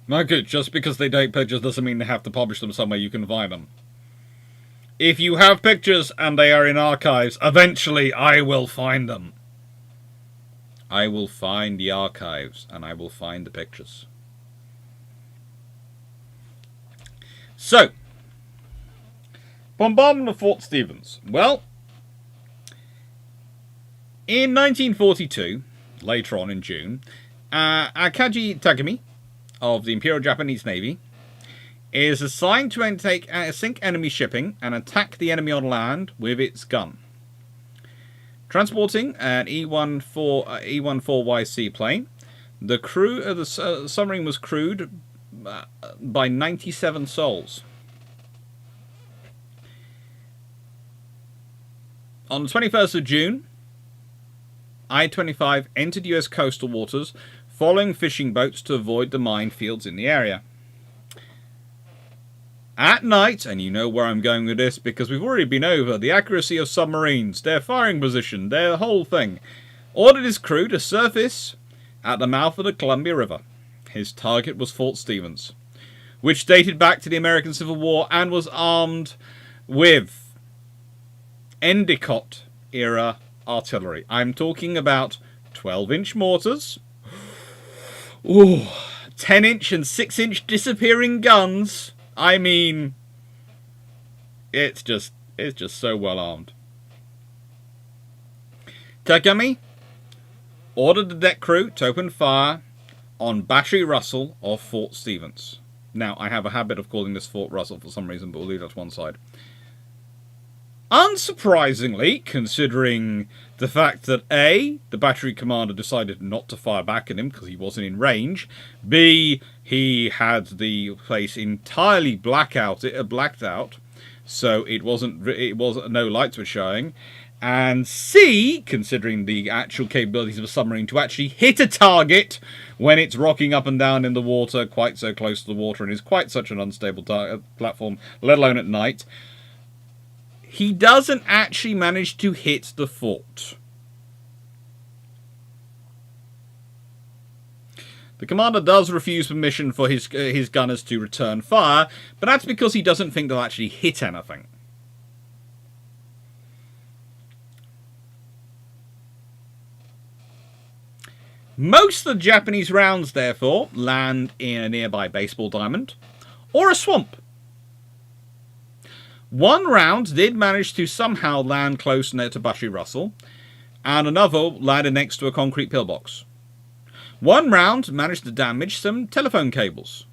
[SPEAKER 1] Okay, just because they take pictures doesn't mean they have to publish them somewhere you can find them. If you have pictures and they are in archives, eventually I will find them. I will find the archives and I will find the pictures. So, Bombardment of Fort Stevens. Well, in 1942, later on in June, Akaji Takemi of the Imperial Japanese Navy is assigned to sink enemy shipping and attack the enemy on land with its gun. Transporting an E-14Y seaplane, the crew of the submarine was crewed by 97 souls. On the 21st of June, I-25 entered US coastal waters, following fishing boats to avoid the minefields in the area. At night, and you know where I'm going with this because we've already been over the accuracy of submarines, their firing position, their whole thing, ordered his crew to surface at the mouth of the Columbia River. His target was Fort Stevens, which dated back to the American Civil War and was armed with Endicott-era artillery. I'm talking about 12-inch mortars, 10-inch and 6-inch disappearing guns. I mean, it's just so well armed. Takemi ordered the deck crew to open fire on Battery Russell of Fort Stevens. Now, I have a habit of calling this Fort Russell for some reason, but we'll leave that to one side. Unsurprisingly, considering the fact that A, the battery commander decided not to fire back at him because he wasn't in range, B, he had the place entirely blacked out, so it wasn't no lights were showing, and C, considering the actual capabilities of a submarine to actually hit a target when it's rocking up and down in the water, quite so close to the water, and is quite such an unstable platform, let alone at night, he doesn't actually manage to hit the fort. The commander does refuse permission for his gunners to return fire, but that's because he doesn't think they'll actually hit anything. Most of the Japanese rounds, therefore, land in a nearby baseball diamond or a swamp. One round did manage to somehow land close near to Battery Russell, and another landed next to a concrete pillbox. One round managed to damage some telephone cables.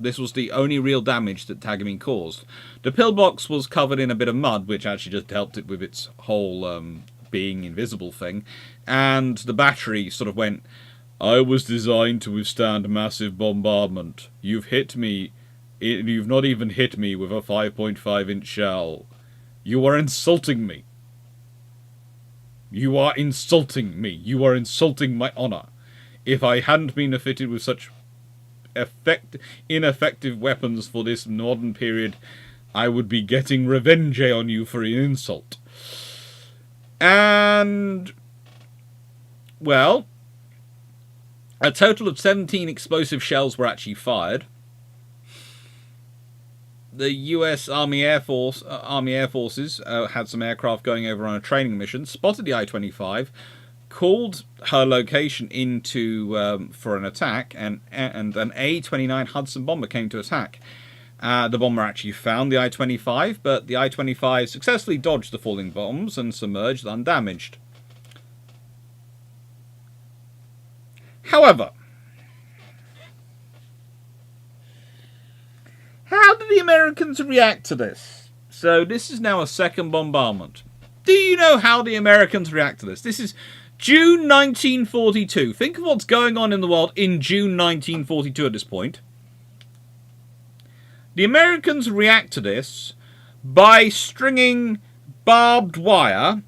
[SPEAKER 1] This was the only real damage that Takemi caused. The pillbox was covered in a bit of mud, which actually just helped it with its whole being invisible thing, and the battery sort of went, "I was designed to withstand massive bombardment. You've hit me You've not even hit me with a 5.5-inch shell. You are insulting me. You are insulting me. You are insulting my honor. If I hadn't been fitted with such ineffective weapons for this modern period, I would be getting revenge on you for an insult. And, well, a total of 17 explosive shells were actually fired. The U.S. Army Air Forces had some aircraft going over on a training mission, spotted the I-25, called her location into for an attack, and an A-29 Hudson bomber came to attack. The bomber actually found the I-25, but the I-25 successfully dodged the falling bombs and submerged undamaged. However, how did the Americans react to this? So this is now a second bombardment. Do you know how the Americans react to this? This is June 1942. Think of what's going on in the world in June 1942 at this point. The Americans react to this by stringing barbed wire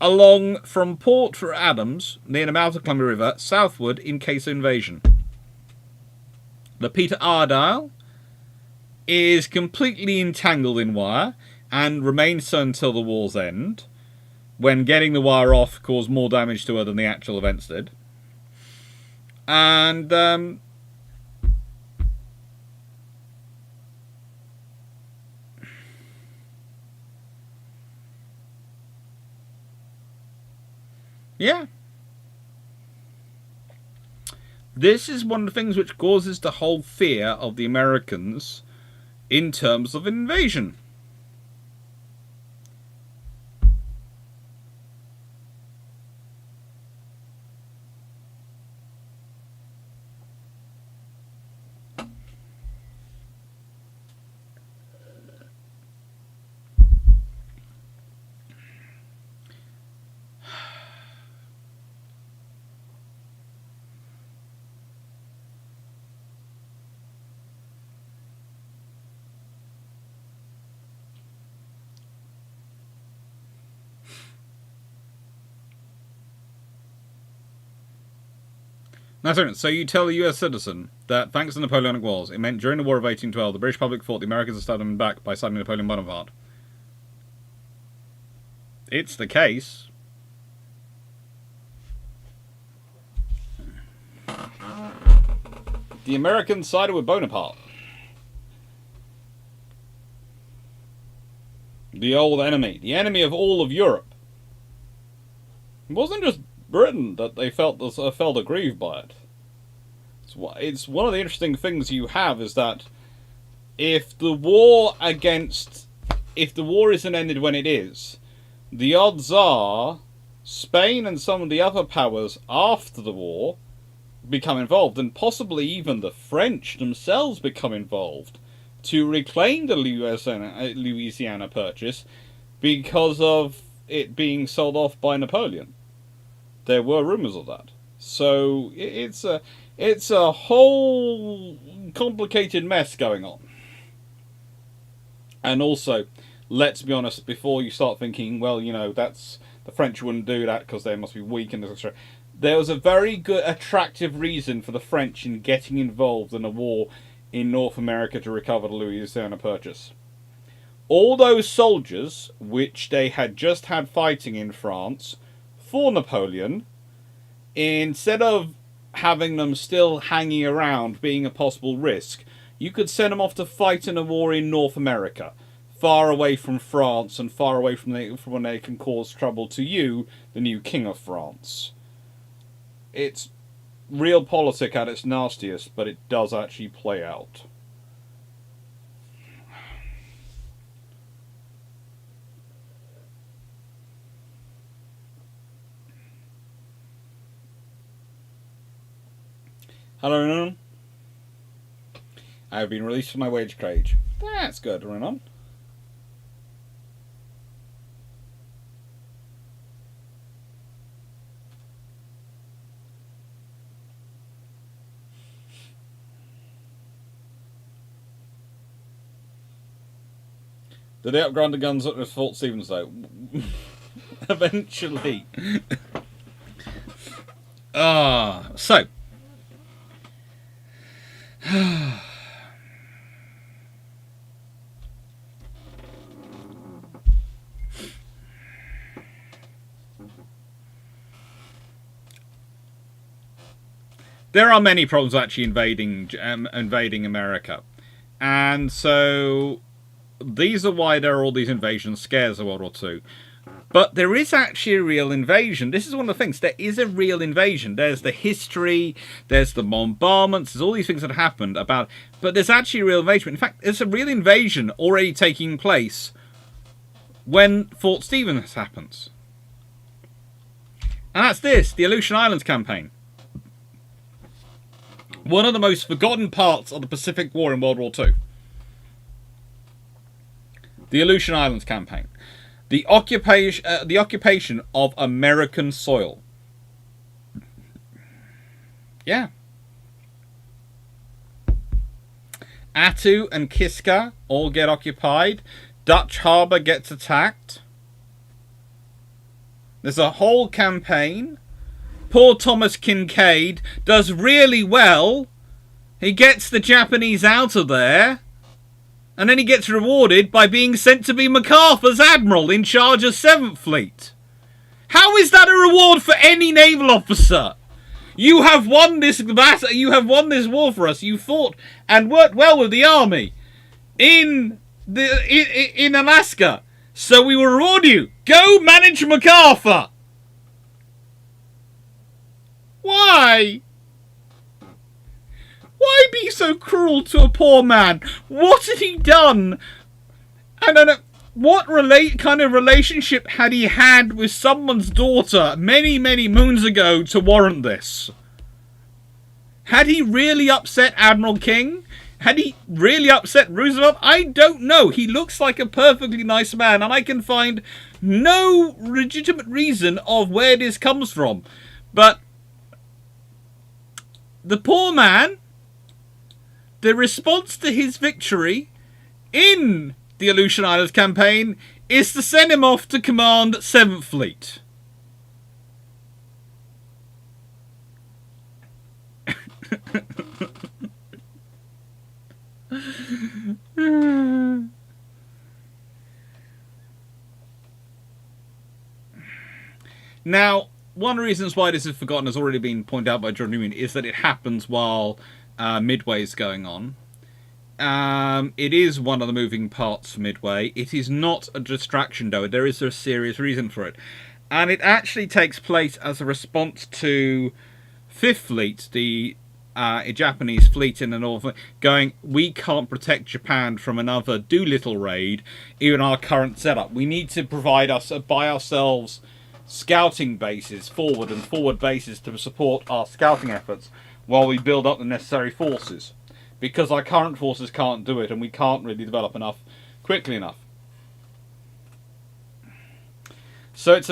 [SPEAKER 1] along from Port Adams, near the mouth of Columbia River, southward in case of invasion. The Peter Ardile is completely entangled in wire and remains so until the war's end, when getting the wire off caused more damage to her than the actual events did. And yeah. This is one of the things which causes the whole fear of the Americans in terms of invasion. So you tell a US citizen that thanks to the Napoleonic Wars, it meant during the War of 1812, the British public thought the Americans had stabbed them back by citing Napoleon Bonaparte. It's the case. The Americans sided with Bonaparte. The old enemy. The enemy of all of Europe. It wasn't just Britain that they felt aggrieved by it. It's one of the interesting things you have is that if the war isn't ended when it is, the odds are Spain and some of the other powers after the war become involved, and possibly even the French themselves become involved to reclaim the Louisiana Purchase because of it being sold off by Napoleon. There were rumours of that. So it's a whole complicated mess going on. And also, let's be honest, before you start thinking, well, you know, that's the French wouldn't do that because they must be weak and etc. There was a very good, attractive reason for the French in getting involved in a war in North America to recover the Louisiana Purchase. All those soldiers, which they had just had fighting in France for Napoleon, instead of having them still hanging around being a possible risk, you could send them off to fight in a war in North America, far away from France and far away from when they can cause trouble to you, the new King of France. It's realpolitik at its nastiest, but it does actually play out. Hello, Renan. I have been released from my wage cage. That's good, Renan. Did they upgrade the guns at Fort Stevens though? Eventually. So. There are many problems actually invading America. And so these are why there are all these invasion scares of World War II. But there is actually a real invasion. This is one of the things. There is a real invasion. There's the history, there's the bombardments, there's all these things that happened about. But there's actually a real invasion. In fact, there's a real invasion already taking place when Fort Stevens happens. And that's this, the Aleutian Islands campaign. One of the most forgotten parts of the Pacific War in World War II. The Aleutian Islands campaign. The occupation of American soil. Yeah. Attu and Kiska all get occupied. Dutch Harbour gets attacked. There's a whole campaign. Poor Thomas Kincaid does really well. He gets the Japanese out of there. And then he gets rewarded by being sent to be MacArthur's admiral in charge of 7th Fleet. How is that a reward for any naval officer? You have won this battle. You have won this war for us. You fought and worked well with the army in Alaska. So we will reward you. Go manage MacArthur. Why? Why be so cruel to a poor man? What had he done? I don't know. What kind of relationship had he had with someone's daughter many, many moons ago to warrant this? Had he really upset Admiral King? Had he really upset Roosevelt? I don't know. He looks like a perfectly nice man, and I can find no legitimate reason of where this comes from. But the poor man, the response to his victory in the Aleutian Islands campaign is to send him off to command 7th Fleet. Now, one of the reasons why this is forgotten has already been pointed out by John Newman is that it happens while Midway's going on. It is one of the moving parts for Midway. It is not a distraction, though. There is a serious reason for it. And it actually takes place as a response to 5th Fleet, the Japanese fleet in the north, going, we can't protect Japan from another Doolittle raid, even our current setup. We need to provide us by ourselves scouting bases, forward bases to support our scouting efforts while we build up the necessary forces. Because our current forces can't do it, and we can't really develop enough quickly enough. So it's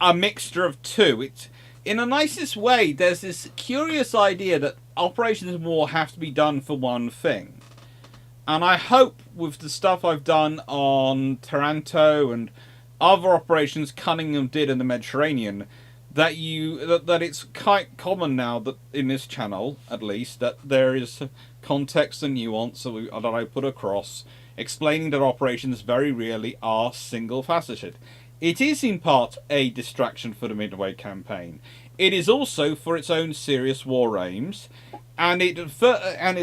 [SPEAKER 1] a mixture of two. It's, in the nicest way, there's this curious idea that operations in war have to be done for one thing. And I hope with the stuff I've done on Taranto and other operations Cunningham did in the Mediterranean, that it's quite common now that in this channel, at least, that there is context and nuance that I put across, explaining that operations very rarely are single-faceted. It is in part a distraction for the Midway campaign. It is also for its own serious war aims, and it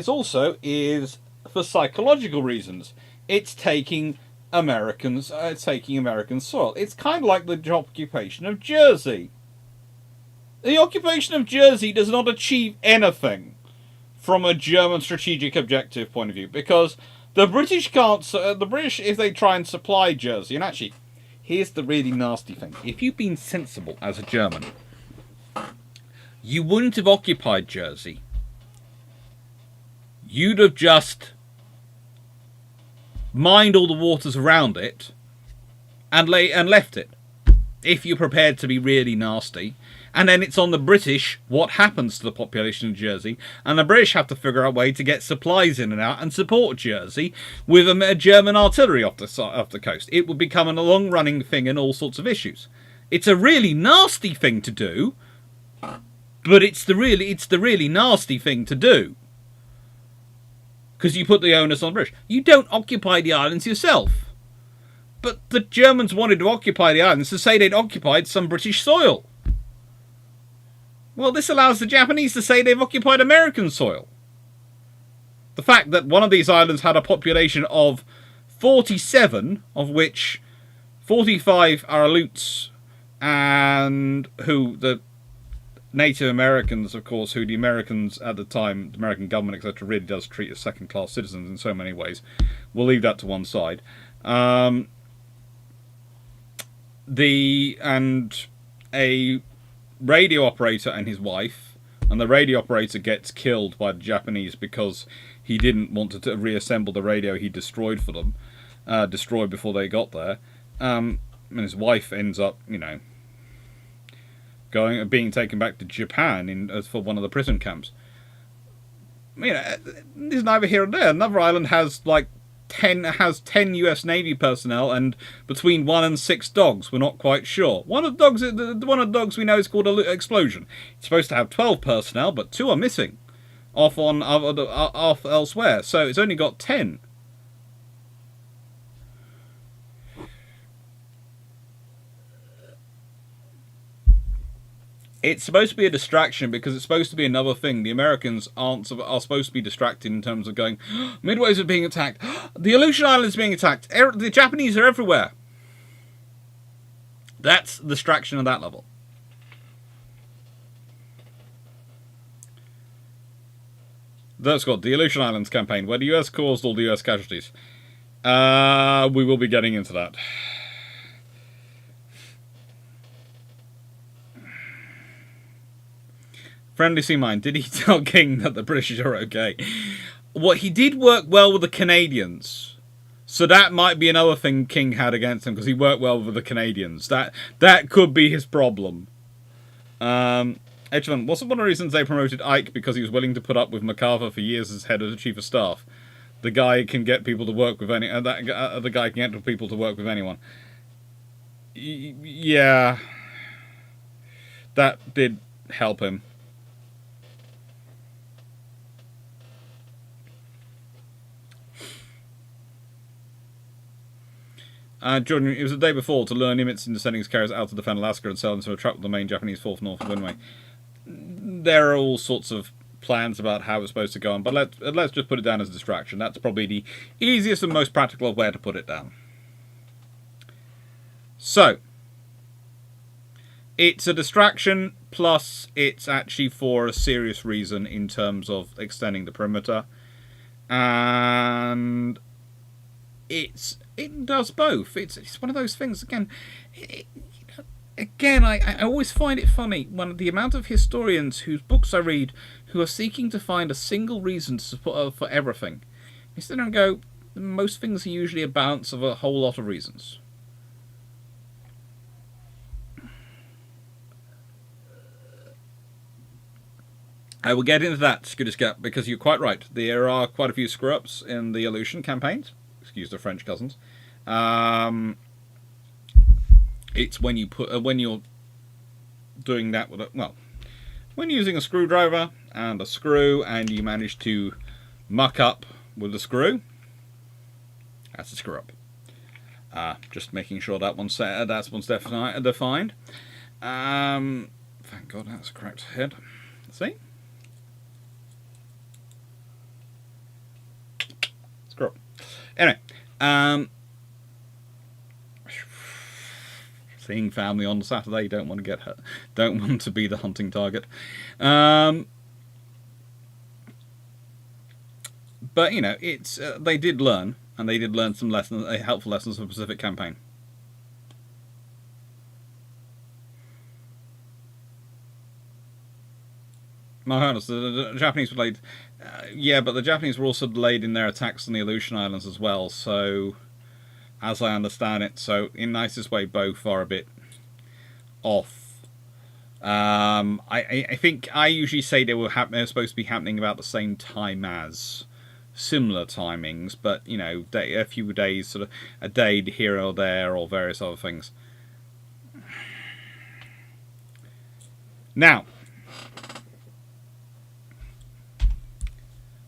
[SPEAKER 1] also is for psychological reasons. It's taking American soil. It's kind of like the occupation of Jersey. The occupation of Jersey does not achieve anything from a German strategic objective point of view, because the British can't. The British, if they try and supply Jersey, and actually, here's the really nasty thing: if you'd been sensible as a German, you wouldn't have occupied Jersey. You'd have just mined all the waters around it and left it. If you're prepared to be really nasty. And then it's on the British what happens to the population of Jersey, and the British have to figure out a way to get supplies in and out and support Jersey with a German artillery off the coast. It would become a long-running thing in all sorts of issues. It's a really nasty thing to do, but it's the really nasty thing to do. Because you put the onus on the British. You don't occupy the islands yourself. But the Germans wanted to occupy the islands to say they'd occupied some British soil. Well, this allows the Japanese to say they've occupied American soil. The fact that one of these islands had a population of 47, of which 45 are Aleuts, and who the Native Americans, of course, who the Americans at the time, the American government, etc., really does treat as second-class citizens in so many ways. We'll leave that to one side. And a radio operator and his wife, and the radio operator gets killed by the Japanese because he didn't want to reassemble the radio he destroyed for them, destroyed before they got there. And his wife ends up, being taken back to Japan for one of the prison camps. There's neither here nor there. Another island has 10 U.S. Navy personnel and between 1 and 6 dogs. We're not quite sure. One of the dogs we know is called Explosion. It's supposed to have 12 personnel, but 2 are missing, off elsewhere. So it's only got 10. It's supposed to be a distraction because it's supposed to be another thing. The Americans are supposed to be distracted in terms of going, Midways are being attacked. The Aleutian Islands are being attacked. The Japanese are everywhere. That's distraction at that level. That's got the Aleutian Islands campaign, where the US caused all the US casualties. We will be getting into that. Friendly Sea Mine, did he tell King that the British are okay? Well, he did work well with the Canadians. So that might be another thing King had against him, because he worked well with the Canadians. That could be his problem. Edgeland, wasn't one of the reasons they promoted Ike because he was willing to put up with MacArthur for years as head of the Chief of Staff? The guy can get people to work with the guy can get people to work with anyone. Yeah. That did help him. Jordan, it was the day before to learn Nimitz into sending his carriers out to defend Alaska and sell them to a trap with the main Japanese 4th North Windway. There are all sorts of plans about how it's supposed to go on, but let's just put it down as a distraction. That's probably the easiest and most practical way to put it down. So, it's a distraction, plus it's actually for a serious reason in terms of extending the perimeter. And it does both. It's one of those things, again, I always find it funny when the amount of historians whose books I read who are seeking to find a single reason to support for everything. Instead of go, most things are usually a balance of a whole lot of reasons. I will get into that, Scooter Scat, because you're quite right. There are quite a few screw-ups in the Aleutian campaigns. Excuse the French cousins. It's when you're doing that with when you're using a screwdriver and a screw and you manage to muck up with the screw, that's a screw up. Just making sure that one's defined. Thank God that's a correct head. See? Screw up. Anyway, seeing family on Saturday, don't want to get hurt, don't want to be the hunting target. But it's they did learn, and they did learn some lessons, helpful lessons from the Pacific Campaign. My Highness, the Japanese were delayed. Yeah, but the Japanese were also delayed in their attacks on the Aleutian Islands as well, so, as I understand it, so in nicest way, both are a bit off. I think I usually say they were supposed to be happening about the same time as similar timings, but you know, a few days, sort of a day here or there, or various other things. Now,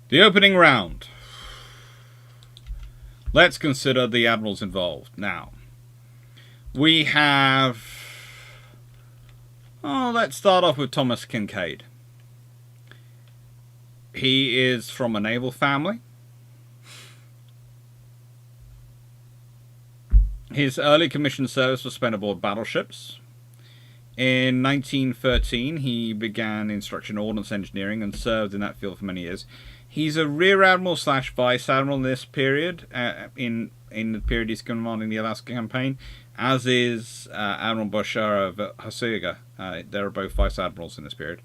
[SPEAKER 1] the opening round. Let's consider the admirals involved. Now, we have... Oh, let's start off with Thomas Kinkaid. He is from a naval family. His early commissioned service was spent aboard battleships. In 1913, he began instruction ordnance engineering and served in that field for many years. He's a rear admiral / vice admiral in this period, in the period he's commanding the Alaska campaign, as is Admiral Bashar of Hasiaga. They're both vice admirals in this period.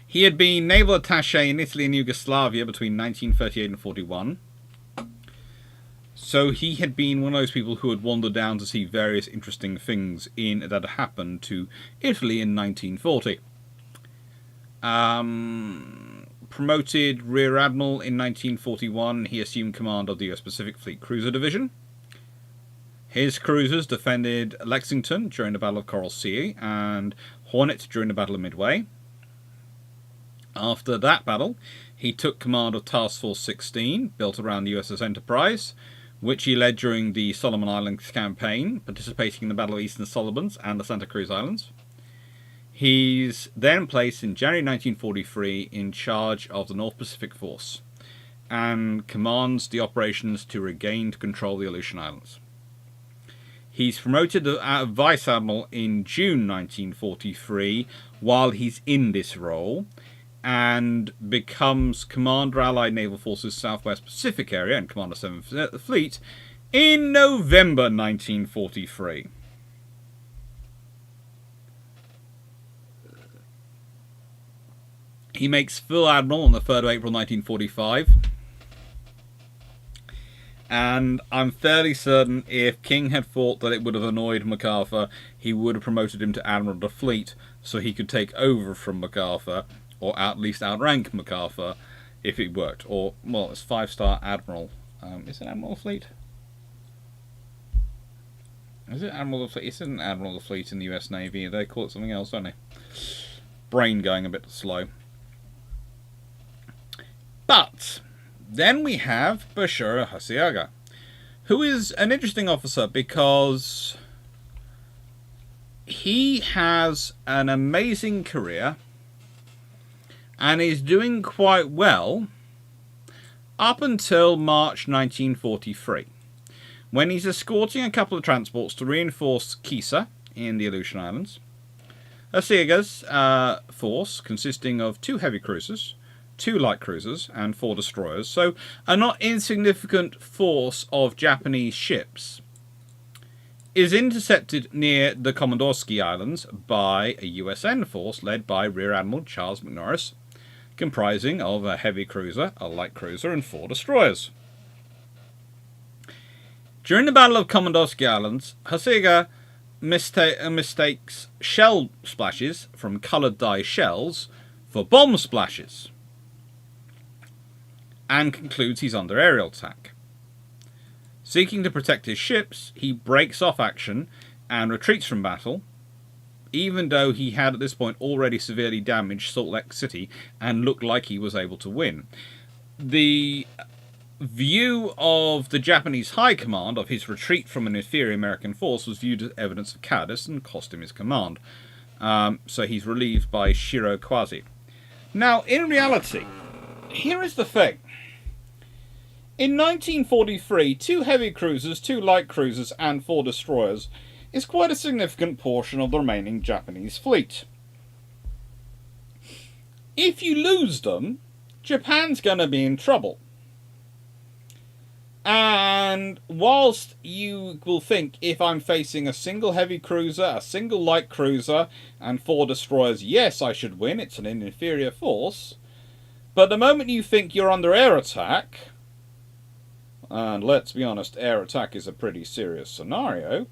[SPEAKER 1] He had been naval attaché in Italy and Yugoslavia between 1938 and 41. So he had been one of those people who had wandered down to see various interesting things that had happened to Italy in 1940. Promoted Rear Admiral in 1941, he assumed command of the US Pacific Fleet Cruiser Division. His cruisers defended Lexington during the Battle of Coral Sea and Hornet during the Battle of Midway. After that battle, he took command of Task Force 16, built around the USS Enterprise, which he led during the Solomon Islands campaign, participating in the Battle of Eastern Solomons and the Santa Cruz Islands. He's then placed in January 1943 in charge of the North Pacific Force and commands the operations to regain control of the Aleutian Islands. He's promoted to Vice Admiral in June 1943 while he's in this role, and becomes Commander Allied Naval Forces Southwest Pacific Area and Commander 7th Fleet in November 1943. He makes full admiral on the 3rd of April 1945. And I'm fairly certain if King had thought that it would have annoyed MacArthur, he would have promoted him to Admiral of the Fleet so he could take over from MacArthur, or at least outrank MacArthur if it worked. Or, well, it's 5-star Admiral. Is it Admiral of the Fleet? Is it Admiral of the Fleet? It's an Admiral of the Fleet in the US Navy. They call it something else, don't they? Brain going a bit slow. But then we have Bashar Hasiaga, who is an interesting officer because he has an amazing career and is doing quite well up until March 1943, when he's escorting a couple of transports to reinforce Kisa in the Aleutian Islands. Hasiaga's force, consisting of 2 heavy cruisers, 2 light cruisers, and 4 destroyers, so a not insignificant force of Japanese ships, is intercepted near the Komodorsky Islands by a USN force led by Rear Admiral Charles McNorris, comprising of a heavy cruiser, a light cruiser, and 4 destroyers. During the Battle of Komodorsky Islands, Hasiaga mistakes shell splashes from coloured dye shells for bomb splashes, and concludes he's under aerial attack. Seeking to protect his ships, he breaks off action and retreats from battle, even though he had at this point already severely damaged Salt Lake City and looked like he was able to win. The view of the Japanese High Command of his retreat from an inferior American force was viewed as evidence of cowardice and cost him his command. So he's relieved by Shiro Kwasi. Now, in reality, here is the thing. In 1943, 2 heavy cruisers, 2 light cruisers, and 4 destroyers is quite a significant portion of the remaining Japanese fleet. If you lose them, Japan's going to be in trouble. And whilst you will think, if I'm facing a single heavy cruiser, a single light cruiser, and 4 destroyers, yes, I should win, it's an inferior force. But the moment you think you're under air attack, and let's be honest, air attack is a pretty serious scenario,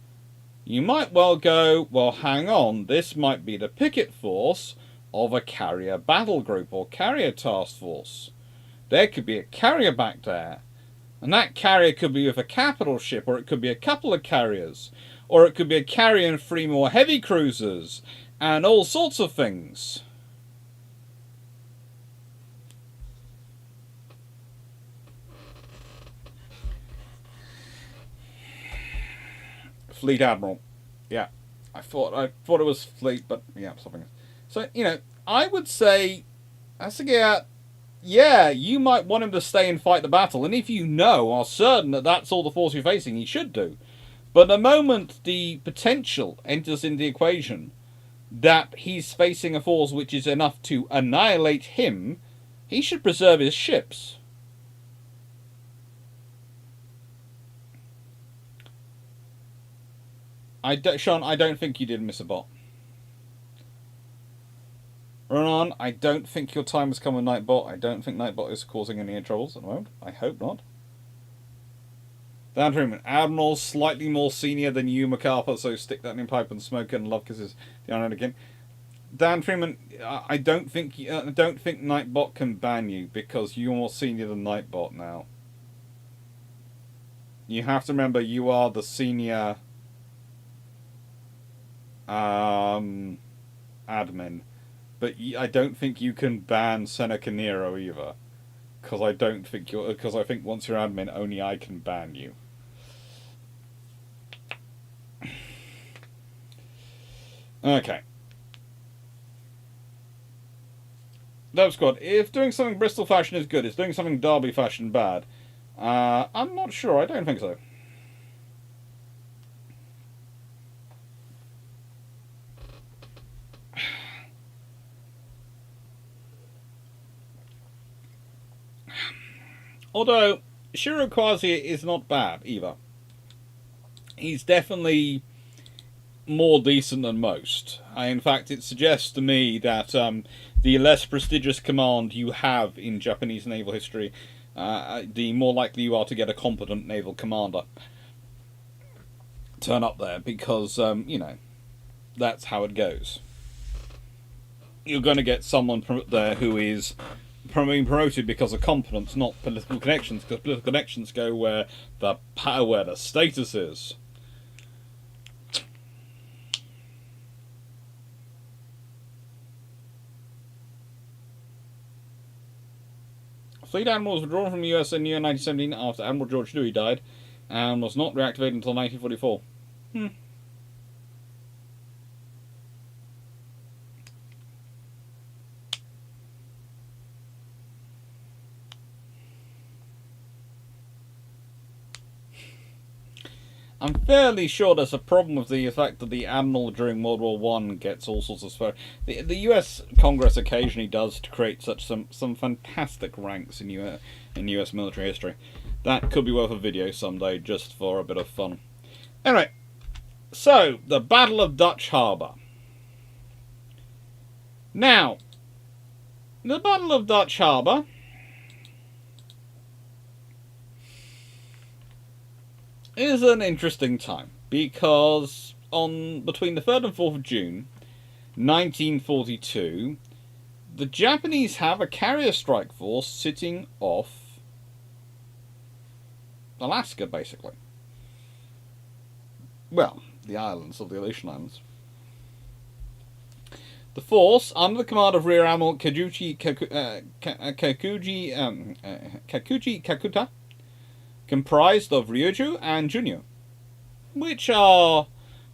[SPEAKER 1] You might well go, well, hang on, this might be the picket force of a carrier battle group or carrier task force. There could be a carrier back there. And that carrier could be with a capital ship, or it could be a couple of carriers, or it could be a carrier and 3 more heavy cruisers, and all sorts of things. Fleet Admiral. Yeah. I thought it was Fleet, but yeah, something. So, I would say, yeah, you might want him to stay and fight the battle, and if you are certain that that's all the force you're facing, he should do. But the moment the potential enters in the equation that he's facing a force which is enough to annihilate him, he should preserve his ships. Sean, I don't think you did miss a bot. Run on. I don't think your time has come with Nightbot. I don't think Nightbot is causing any troubles at the moment. I hope not. Down Truman. Admiral, slightly more senior than you, MacArthur, so stick that in pipe and smoke and love kisses. The honor again. Dan Freeman, I don't think Nightbot can ban you because you're more senior than Nightbot now. You have to remember you are the senior admin, but I don't think you can ban Seneca Nero either, because I think once you're admin, only I can ban you. Okay. Dub Squad, if doing something Bristol fashion is good, is doing something Derby fashion bad? I'm not sure. I don't think so. Although, Shirokazu is not bad either. He's definitely more decent than most. In fact, it suggests to me that the less prestigious command you have in Japanese naval history, the more likely you are to get a competent naval commander turn up there, because, that's how it goes. You're going to get someone there who is being promoted because of competence, not political connections, because political connections go where the power, where the status is. Fleet Admiral was withdrawn from the US in the year 1917 after Admiral George Dewey died, and was not reactivated until 1944. I'm fairly sure there's a problem with the fact that the Admiral during World War I gets all sorts of spare. The US Congress occasionally does to create some fantastic ranks in US military history. That could be worth a video someday, just for a bit of fun. Anyway, so, the Battle of Dutch Harbour. Now, the Battle of Dutch Harbour is an interesting time, because between the 3rd and 4th of June 1942, the Japanese have a carrier strike force sitting off Alaska, basically. Well, the islands of the Aleutian Islands. The force, under the command of Rear Admiral Kakuji Kakuta, comprised of Ryuju and Junyo, which are,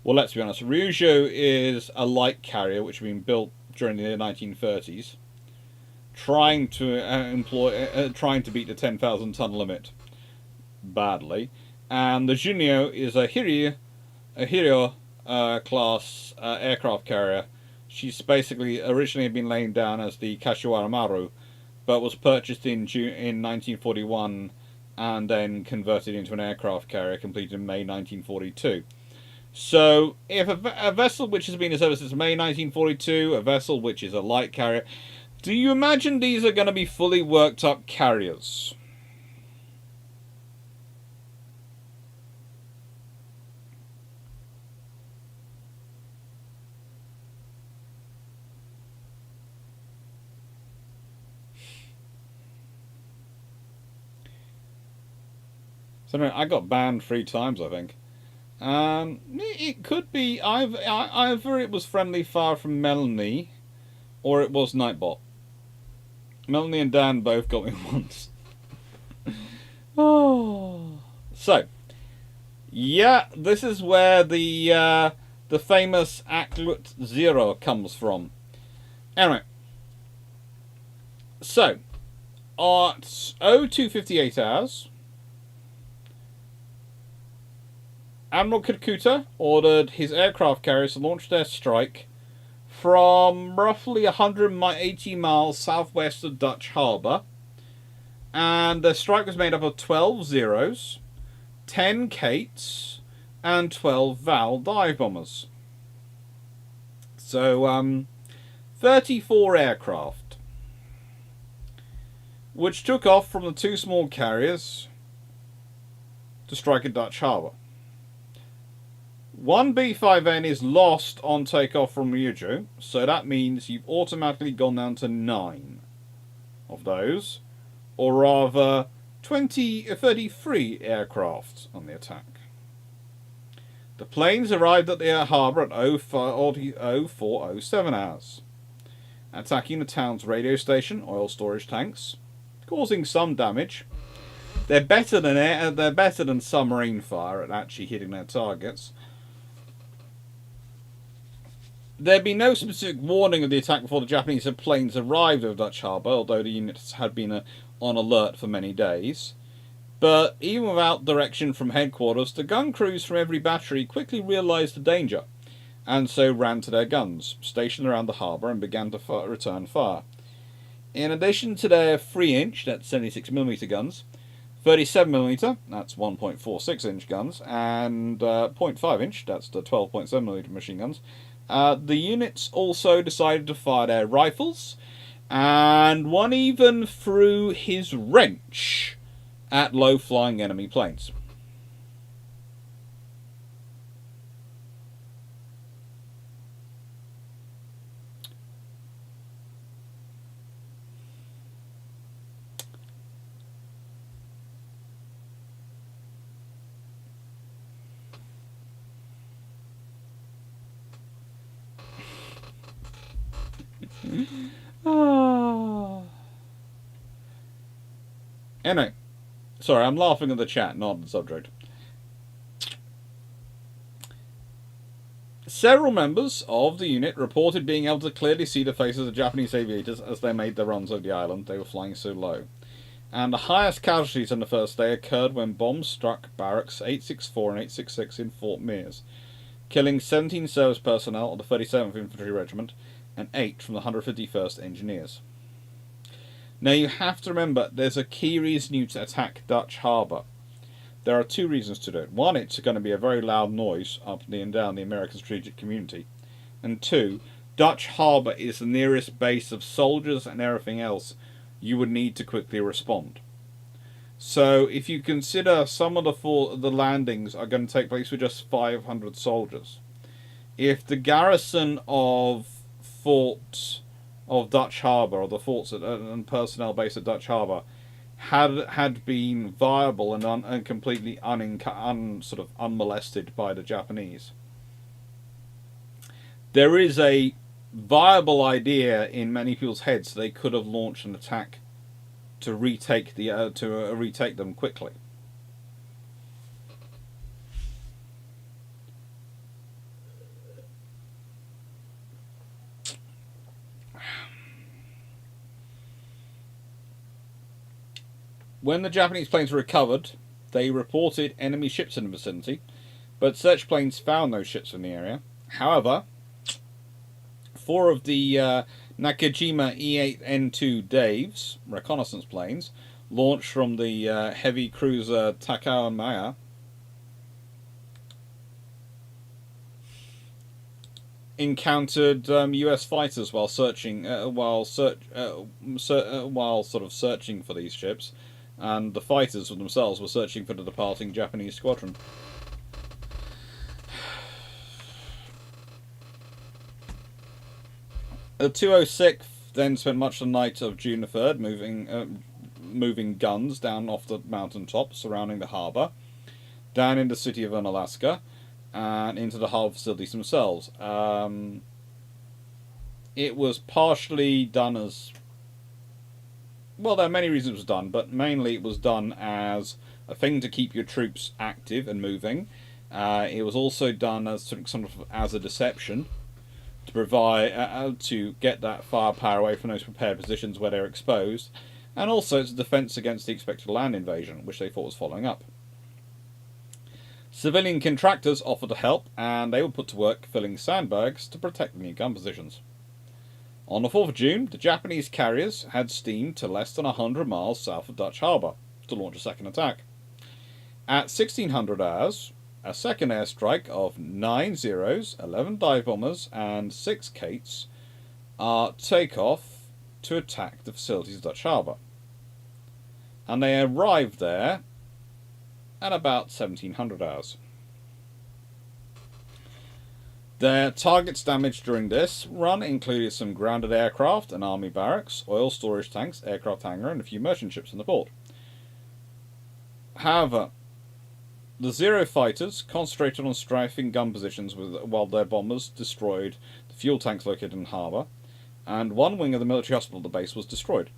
[SPEAKER 1] well, let's be honest, Ryuju is a light carrier which had been built during the 1930s, trying to beat the 10,000 ton limit badly, and the Junyo is a Hiryo class aircraft carrier. She's basically originally been laid down as the Kashiwara Maru, but was purchased in 1941 and then converted into an aircraft carrier, completed in May 1942. So, if a vessel which has been in service since May 1942, a vessel which is a light carrier, do you imagine these are going to be fully worked up carriers? So anyway, I got banned 3 times, I think. It could be either it was friendly fire from Melanie, or it was Nightbot. Melanie and Dan both got me once. Oh. So, yeah, this is where the famous Aklut Zero comes from. Anyway, so at 02:58 hours, Admiral Kirkuta ordered his aircraft carriers to launch their strike from roughly 180 miles southwest of Dutch Harbour, and the strike was made up of 12 Zeros, 10 Kates, and 12 Val dive bombers. So, 34 aircraft, which took off from the 2 small carriers to strike at Dutch Harbour. 1 B-5N is lost on takeoff from Ryuju, so that means you've automatically gone down to 9 of those, or rather 33 aircraft on the attack. The planes arrived at the harbour at 04:07 hours, attacking the town's radio station, oil storage tanks, causing some damage. They're better than submarine fire at actually hitting their targets. There'd been no specific warning of the attack before the Japanese planes arrived at Dutch Harbour, although the units had been on alert for many days. But even without direction from headquarters, the gun crews from every battery quickly realised the danger, and so ran to their guns, stationed around the harbour, and began to return fire. In addition to their 3-inch, that's 76mm guns, 37mm, that's 1.46-inch guns, and 0.5-inch, that's the 12.7mm machine guns, the units also decided to fire their rifles, and one even threw his wrench at low-flying enemy planes. Anyway, sorry, I'm laughing at the chat, not the subject. Several members of the unit reported being able to clearly see the faces of Japanese aviators as they made their runs over the island. They were flying so low. And the highest casualties on the first day occurred when bombs struck barracks 864 and 866 in Fort Mears, killing 17 service personnel of the 37th Infantry Regiment and 8 from the 151st Engineers. Now you have to remember, there's a key reason you to attack Dutch Harbour. There are 2 reasons to do it. 1, it's going to be a very loud noise up and down the American strategic community. And 2, Dutch Harbour is the nearest base of soldiers and everything else you would need to quickly respond. So if you consider some of the landings are going to take place with just 500 soldiers, if the garrison of Dutch Harbour, or the forts and personnel base at Dutch Harbour, had been viable and completely unmolested by the Japanese, there is a viable idea in many people's heads they could have launched an attack to retake them quickly. When the Japanese planes were recovered, they reported enemy ships in the vicinity, but search planes found no ships in the area. However, 4 of the Nakajima E8N2 Daves reconnaissance planes, launched from the heavy cruiser Takaomaya, encountered U.S. fighters while searching for these ships, and the fighters themselves were searching for the departing Japanese squadron. The 206th then spent much of the night of June the 3rd moving guns down off the mountain top surrounding the harbour, down in the city of Unalaska and into the hull facilities themselves. It was partially done as... Well, there are many reasons it was done, but mainly it was done as a thing to keep your troops active and moving. It was also done as sort of as a deception to provide to get that firepower away from those prepared positions where they're exposed, and also as a defence against the expected land invasion, which they thought was following up. Civilian contractors offered to help, and they were put to work filling sandbags to protect the new gun positions. On the 4th of June, the Japanese carriers had steamed to less than 100 miles south of Dutch Harbour to launch a second attack. At 1600 hours, a second airstrike of 9 Zeros, 11 dive bombers, and 6 Kates take off to attack the facilities of Dutch Harbour. And they arrived there at about 1700 hours. Their targets damaged during this run included some grounded aircraft, an army barracks, oil storage tanks, aircraft hangar, and a few merchant ships in the port. However, the Zero fighters concentrated on strafing gun positions while their bombers destroyed the fuel tanks located in the harbour, and one wing of the military hospital at the base was destroyed.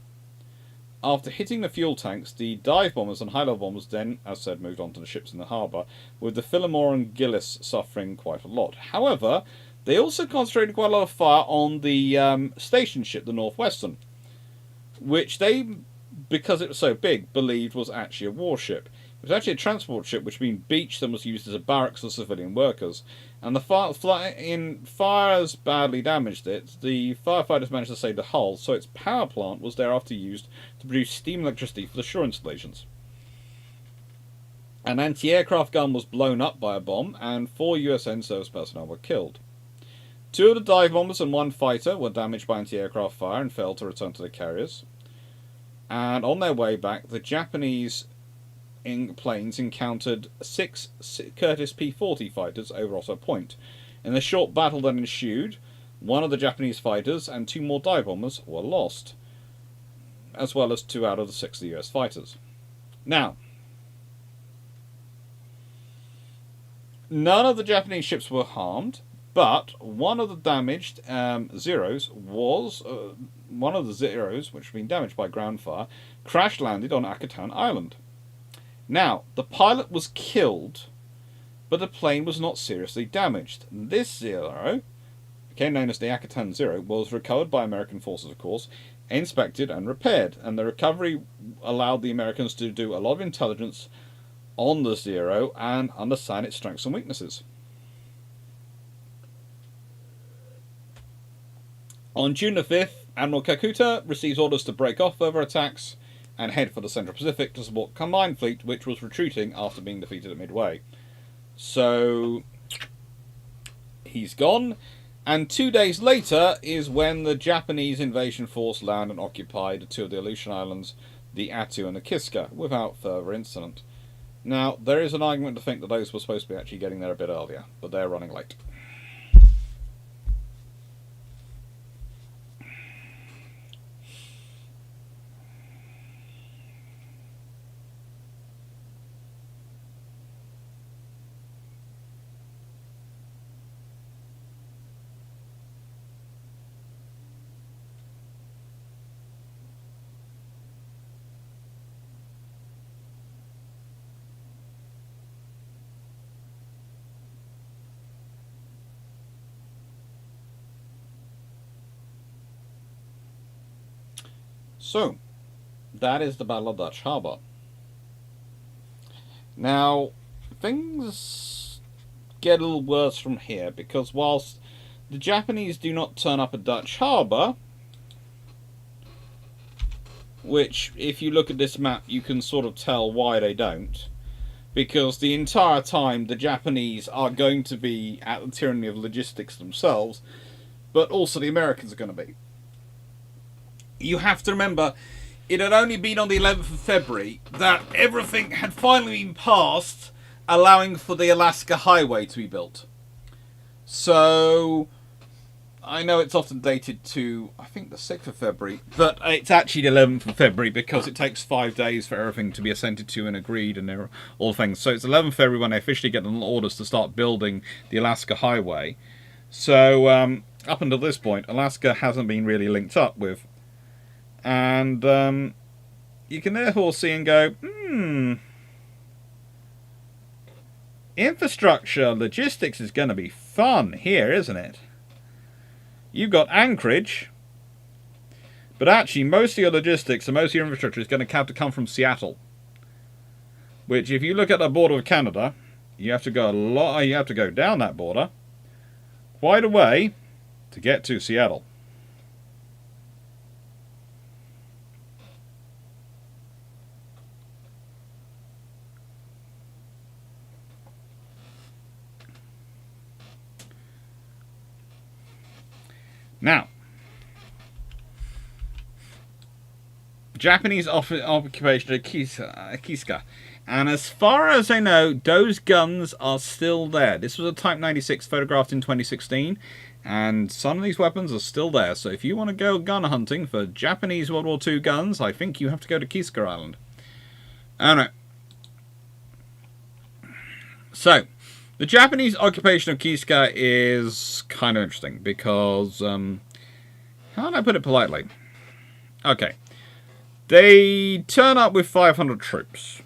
[SPEAKER 1] After hitting the fuel tanks, the dive bombers and high-level bombers then, as said, moved on to the ships in the harbour, with the Phillimore and Gillis suffering quite a lot. However, they also concentrated quite a lot of fire on the station ship, the Northwestern, which they, because it was so big, believed was actually a warship. It was actually a transport ship which had been beached and was used as a barracks for civilian workers. And the fires badly damaged it. The firefighters managed to save the hull, so its power plant was thereafter used to produce steam electricity for the shore installations. An anti-aircraft gun was blown up by a bomb, and 4 USN service personnel were killed. 2 of the dive bombers and 1 fighter were damaged by anti-aircraft fire and failed to return to the carriers. And on their way back, the Japanese planes encountered 6 Curtiss P-40 fighters over Otter Point. In the short battle that ensued, 1 of the Japanese fighters and 2 more dive bombers were lost, as well as 2 out of the 6 of the US fighters. Now, none of the Japanese ships were harmed, but one of the damaged Zeros was one of the Zeros, which had been damaged by ground fire, crash landed on Akatan Island. Now, the pilot was killed, but the plane was not seriously damaged. This Zero, became known as the Akatan Zero, was recovered by American forces, of course, inspected and repaired, and the recovery allowed the Americans to do a lot of intelligence on the Zero and understand its strengths and weaknesses. On June the 5th, Admiral Kakuta receives orders to break off further attacks and head for the Central Pacific to support Combined Fleet, which was retreating after being defeated at Midway. So, he's gone, and 2 days later is when the Japanese invasion force land and occupied 2 of the Aleutian Islands, the Attu and the Kiska, without further incident. Now, there is an argument to think that those were supposed to be actually getting there a bit earlier, but they're running late. So, that is the Battle of Dutch Harbour. Now, things get a little worse from here, because whilst the Japanese do not turn up at Dutch Harbour, which, if you look at this map, you can sort of tell why they don't, because the entire time the Japanese are going to be at the tyranny of logistics themselves, but also the Americans are going to be. You have to remember, it had only been on the 11th of February that everything had finally been passed, allowing for the Alaska Highway to be built. So, I know it's often dated to, I think, the 6th of February, but it's actually the 11th of February because it takes 5 days for everything to be assented to and agreed and all things. So it's 11th February when they officially get the orders to start building the Alaska Highway. So up until this point, Alaska hasn't been really linked up with. And you can therefore see and go, infrastructure, logistics is going to be fun here, isn't it? You've got Anchorage, but actually most of your logistics and most of your infrastructure is going to have to come from Seattle. Which, if you look at the border of Canada, you have to go you have to go down that border quite a way to get to Seattle. Now, Japanese occupation of Kiska. And as far as I know, those guns are still there. This was a Type 96 photographed in 2016. And some of these weapons are still there. So if you want to go gun hunting for Japanese World War II guns, I think you have to go to Kiska Island. I don't know. So, the Japanese occupation of Kiska is kind of interesting because, how do I put it politely? Okay. They turn up with 500 troops.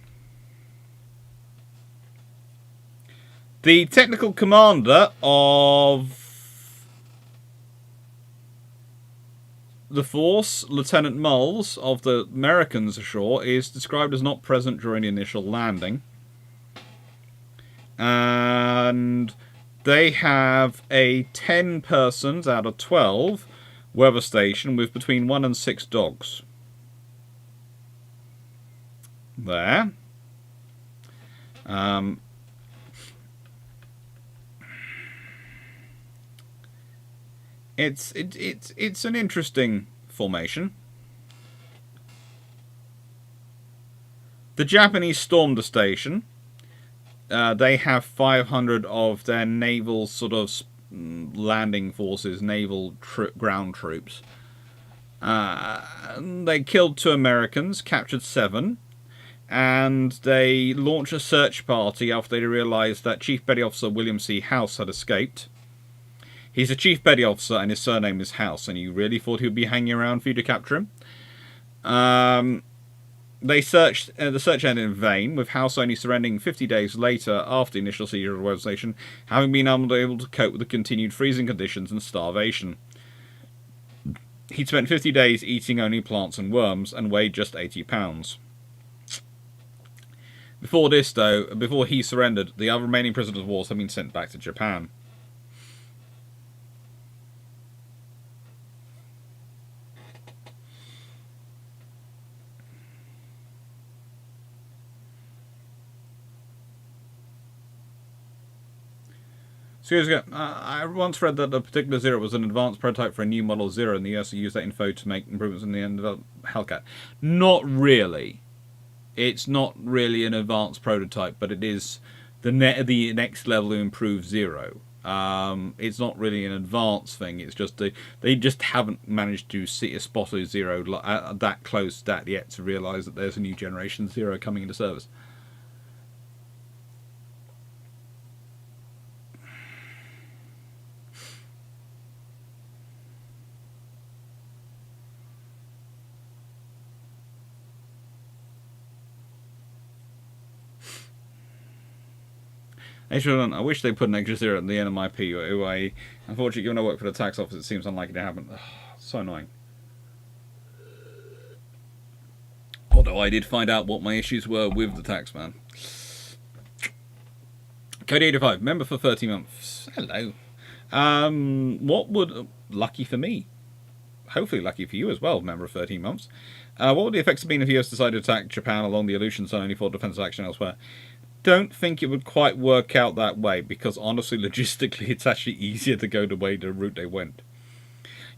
[SPEAKER 1] The technical commander of the force, Lieutenant Mulls, of the Americans ashore, is described as not present during the initial landing. And they have a 10 persons out of 12 weather station with between 1 and 6 dogs. There. It's an interesting formation. The Japanese stormed the station. They have 500 of their naval sort of landing forces, naval ground troops. They killed 2 Americans, captured 7, and they launched a search party after they realized that Chief Petty Officer William C. House had escaped. He's a Chief Petty Officer and his surname is House, and you really thought he would be hanging around for you to capture him? They searched, the search ended in vain, with House only surrendering 50 days later after the initial seizure of the weather station, having been unable to cope with the continued freezing conditions and starvation. He'd spent 50 days eating only plants and worms, and weighed just 80 pounds. Before this, though, before he surrendered, the other remaining prisoners of war had been sent back to Japan. So I once read that a particular Zero was an advanced prototype for a new model Zero, and the US used that info to make improvements in the end of Hellcat. Not really. It's not really an advanced prototype, but it is the next level to improve Zero. It's not really an advanced thing. It's just they just haven't managed to spot a Zero that close that yet to realise that there's a new generation Zero coming into service. I wish they put an extra 0 at the end of my PUA. Unfortunately, given I work for the tax office, it seems unlikely to happen. Ugh, so annoying. Although I did find out what my issues were with the tax man. Cody85, member for 30 months. Hello. What would... Lucky for me. Hopefully lucky for you as well, member of 13 months. What would the effects have been if the US decided to attack Japan along the Aleutian Zone only for defensive action elsewhere? Don't think it would quite work out that way, because honestly, logistically, it's actually easier to go the route they went.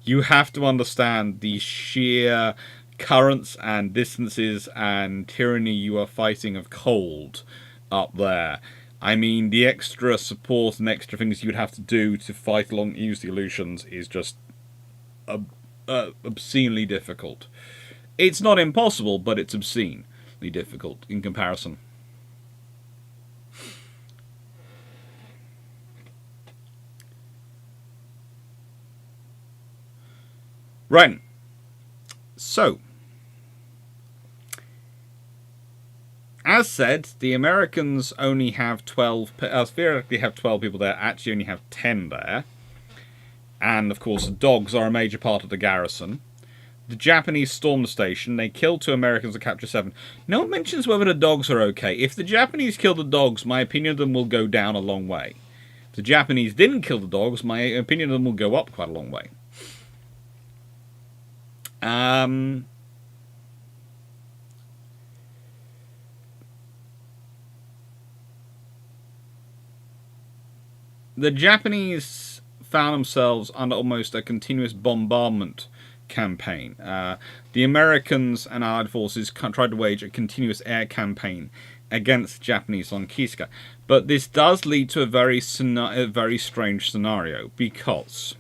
[SPEAKER 1] You have to understand the sheer currents and distances and tyranny you are fighting of cold up there. I mean, the extra support and extra things you'd have to do to fight along, use the illusions is just obscenely difficult. It's not impossible, but it's obscenely difficult in comparison. Right. So, as said, the Americans only have 12, theoretically have 12 people there, actually only have 10 there. And, of course, the dogs are a major part of the garrison. The Japanese storm the station. They kill 2 Americans and capture 7. No one mentions whether the dogs are okay. If the Japanese kill the dogs, my opinion of them will go down a long way. If the Japanese didn't kill the dogs, my opinion of them will go up quite a long way. The Japanese found themselves under almost a continuous bombardment campaign. The Americans and Allied forces tried to wage a continuous air campaign against the Japanese on Kiska. But this does lead to a very strange scenario, because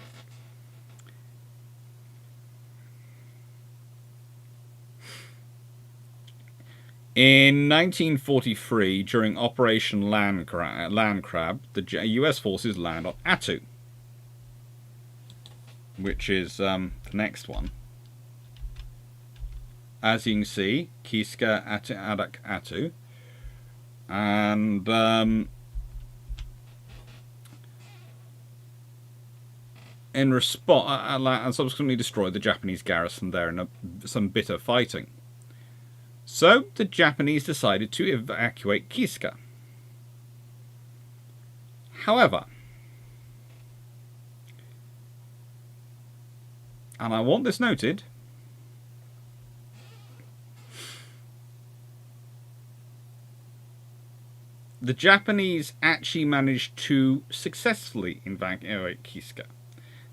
[SPEAKER 1] in 1943, during Operation Land Crab, the US forces land on Attu, which is the next one. As you can see, Kiska, Attu, Adak, Attu. And in response, and subsequently destroyed the Japanese garrison there in some bitter fighting. So the Japanese decided to evacuate Kiska. However, and I want this noted, the Japanese actually managed to successfully evacuate Kiska.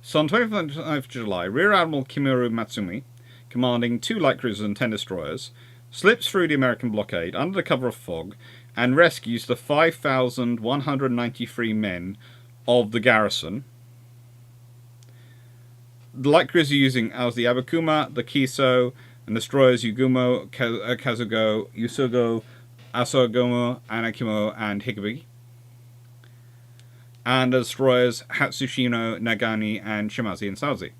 [SPEAKER 1] So on 25th of July, Rear Admiral Kimura Matsumi, commanding 2 light cruisers and 10 destroyers, slips through the American blockade under the cover of fog and rescues the 5,193 men of the garrison. The light cruisers using as the Abakuma, the Kiso, and destroyers Yugumo, Kazugo, Yusugo, Asogomo, Anakimo, and Higube. And the destroyers Hatsushino, Nagani, and Shimazi and Saozi.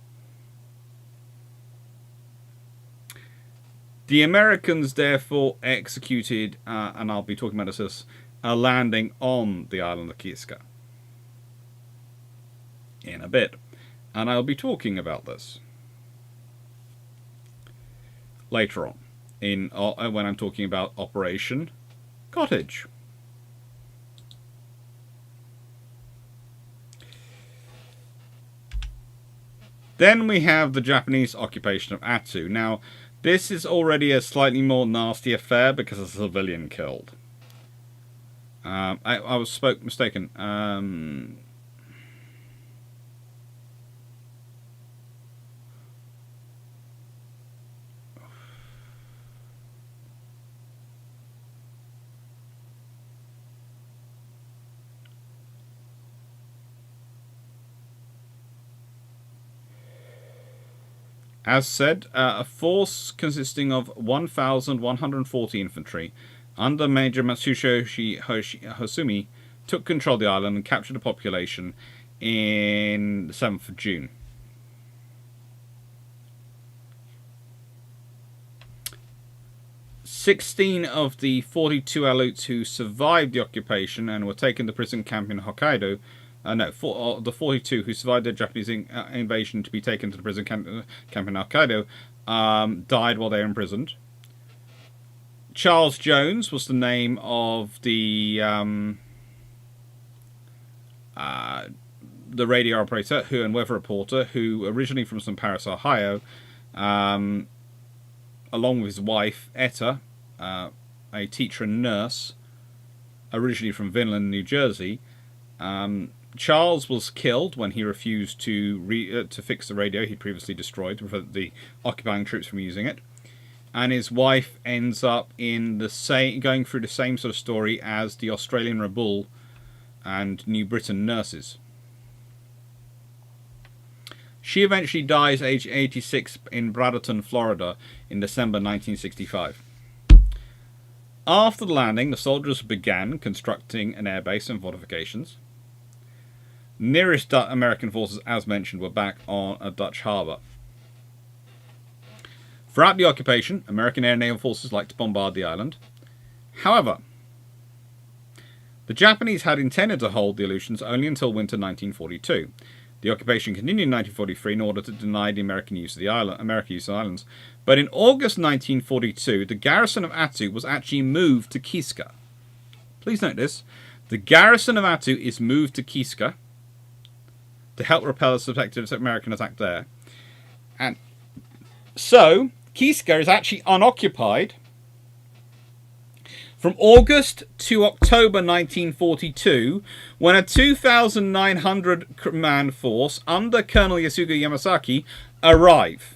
[SPEAKER 1] The Americans therefore executed, and I'll be talking about this, a landing on the island of Kiska in a bit. And I'll be talking about this later on, when I'm talking about Operation Cottage. Then we have the Japanese occupation of Attu. Now, this is already a slightly more nasty affair because a civilian killed. I was mistaken. As said, a force consisting of 1,140 infantry under Major Matsuyoshi Hosumi took control of the island and captured the population in the 7th of June. "16 of the 42 Aleuts who survived the occupation and were taken to prison camp in Hokkaido, the 42 who survived the Japanese invasion to be taken to the prison camp in Hokkaido died while they were imprisoned. Charles Jones was the name of the radio operator and weather reporter who originally from St. Paris, Ohio, along with his wife, Etta, a teacher and nurse, originally from Vinland, New Jersey. Charles was killed when he refused to fix the radio he'd previously destroyed to prevent the occupying troops from using it. and his wife ends up in the same, going through the same sort of story as the Australian Rabaul and New Britain nurses. She eventually dies aged 86 in Bradenton, Florida in December 1965. After the landing, the soldiers began constructing an airbase and fortifications. Nearest American forces, as mentioned, were back on a Dutch harbour. Throughout the occupation, American air and naval forces liked to bombard the island. However, the Japanese had intended to hold the Aleutians only until winter 1942. The occupation continued in 1943 in order to deny the American use of the islands. But in August 1942, the garrison of Attu was actually moved to Kiska. Please note this. The garrison of Attu is moved to Kiska to help repel a suspected American attack there. And so, Kiska is actually unoccupied from August to October 1942, when a 2,900-man force under Colonel Yasuga Yamasaki arrive.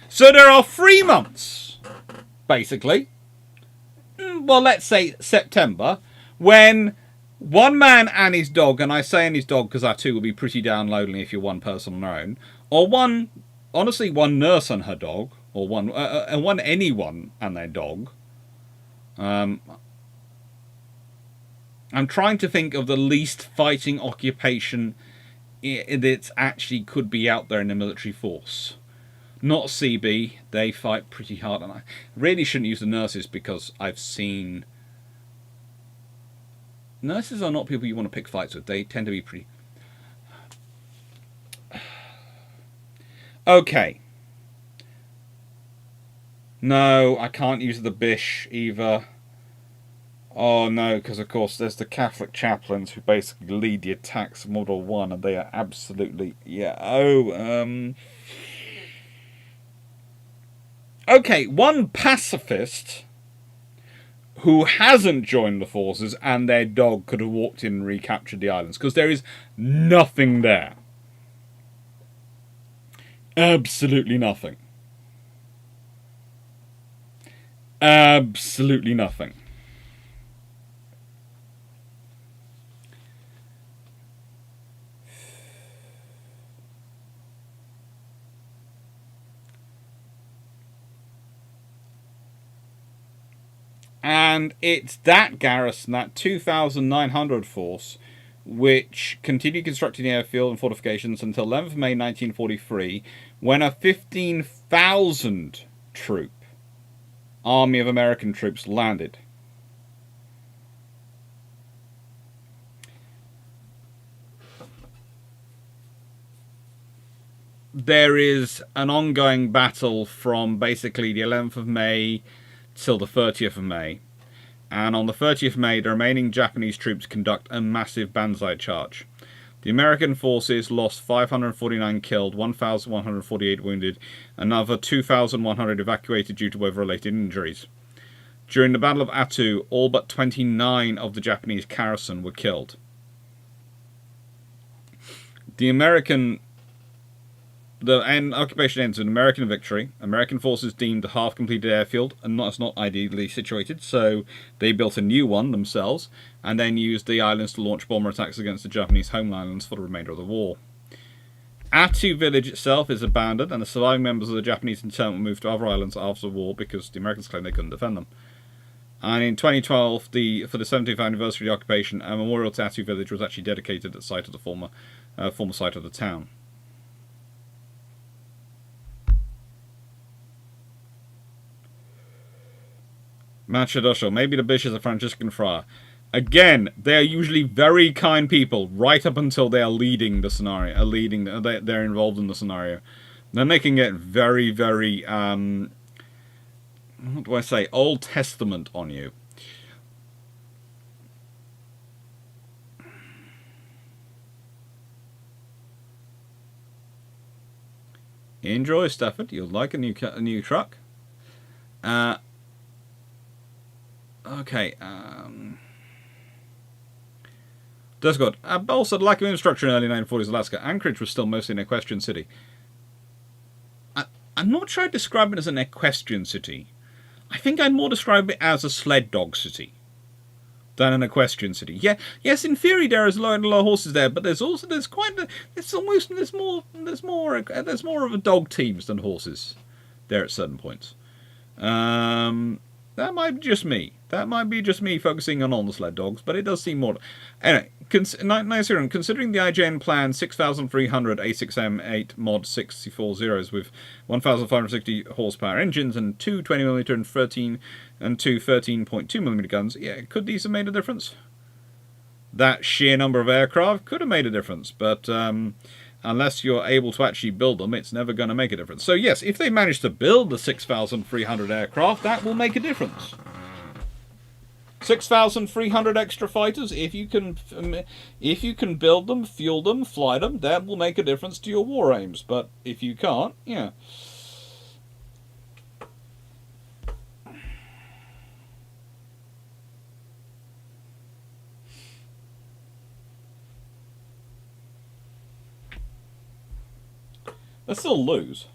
[SPEAKER 1] So there are 3 months, basically, well, let's say September, when one man and his dog, and I say and his dog because our two will be pretty down lonely if you're one person on their own, or one nurse and her dog, or anyone and their dog. I'm trying to think of the least fighting occupation that actually could be out there in the military force. Not CB, they fight pretty hard, and I really shouldn't use the nurses because I've seen... Nurses are not people you want to pick fights with. They tend to be pretty... Okay. No, I can't use the Bish either. Oh no, because of course there's the Catholic chaplains who basically lead the attacks of Model 1, and they are absolutely... Okay, one pacifist who hasn't joined the forces and their dog could have walked in and recaptured the islands, because there is nothing there. Absolutely nothing. Absolutely nothing. And it's that garrison, that 2,900 force, which continued constructing the airfield and fortifications until 11th of May 1943, when a 15,000 troop army of American troops landed. There is an ongoing battle from basically the 11th of May till the 30th of May. And on the 30th of May, the remaining Japanese troops conduct a massive banzai charge. The American forces lost 549 killed, 1,148 wounded, another 2,100 evacuated due to weather-related injuries. During the Battle of Attu, all but 29 of the Japanese garrison were killed. The occupation ends with an American victory. American forces deemed the half-completed airfield and not ideally situated, so they built a new one themselves, and then used the islands to launch bomber attacks against the Japanese homelands for the remainder of the war. Attu village itself is abandoned, and the surviving members of the Japanese internment moved to other islands after the war because the Americans claimed they couldn't defend them. And in 2012, for the 70th anniversary of the occupation, a memorial to Attu village was actually dedicated at the site of the former site of the town. Machadosho, maybe the Bish is a Franciscan friar. Again, they are usually very kind people right up until they are leading the scenario, they're involved in the scenario. Then they can get very, very, what do I say, Old Testament on you. Enjoy, Stafford. You'll like a new truck. Okay. Discord. Also, lack of infrastructure in early 1940s Alaska. Anchorage was still mostly an equestrian city. I'm not sure I'd describe it as an equestrian city. I think I'd more describe it as a sled dog city than an equestrian city. Yeah, yes, in theory there is a lot of horses there, but there's more of a dog teams than horses there at certain points. That might be just me. That might be just me focusing on the sled dogs, but it does seem more. Anyway, considering the IGN plan 6,300 A6M8 mod 64 zeros with 1,560 horsepower engines and two 20mm and two 13.2mm guns, yeah, could these have made a difference? That sheer number of aircraft could have made a difference, but unless you're able to actually build them, it's never going to make a difference. So yes, if they manage to build the 6,300 aircraft, that will make a difference. 6,300 extra fighters, if you can build them, fuel them, fly them, that will make a difference to your war aims. But if you can't, yeah. They still lose.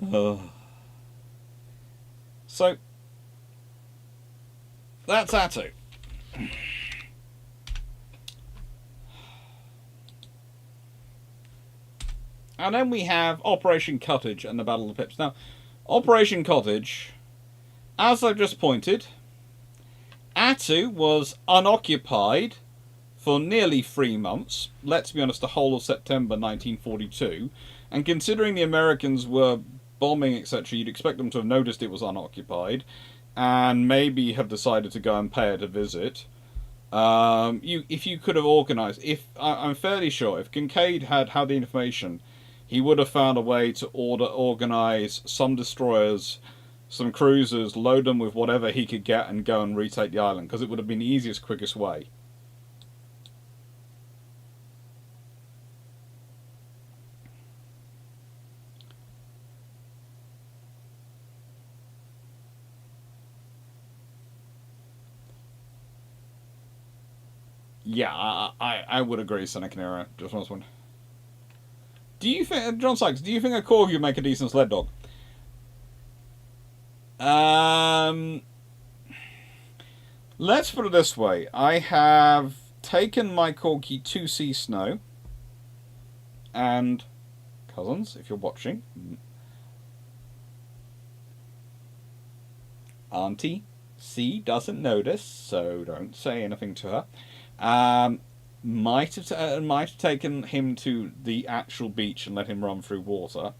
[SPEAKER 1] Oh. So that's Attu. And then we have Operation Cottage and the Battle of the Pips. Now, Operation Cottage, as I've just pointed, Attu was unoccupied for nearly 3 months, let's be honest, the whole of September 1942, and considering the Americans were bombing, etc., you'd expect them to have noticed it was unoccupied, and maybe have decided to go and pay it a visit. If you could have organised, I'm fairly sure, if Kincaid had the information, he would have found a way to organise some destroyers, some cruisers, load them with whatever he could get, and go and retake the island, because it would have been the easiest, quickest way. Yeah, I would agree, Seneca Nero. Just one. Do you think, John Sykes, do you think a Corgi would make a decent sled dog? Let's put it this way. I have taken my Corgi to see snow. And, cousins, if you're watching, Auntie C doesn't notice, so don't say anything to her. Might have taken him to the actual beach and let him run through water.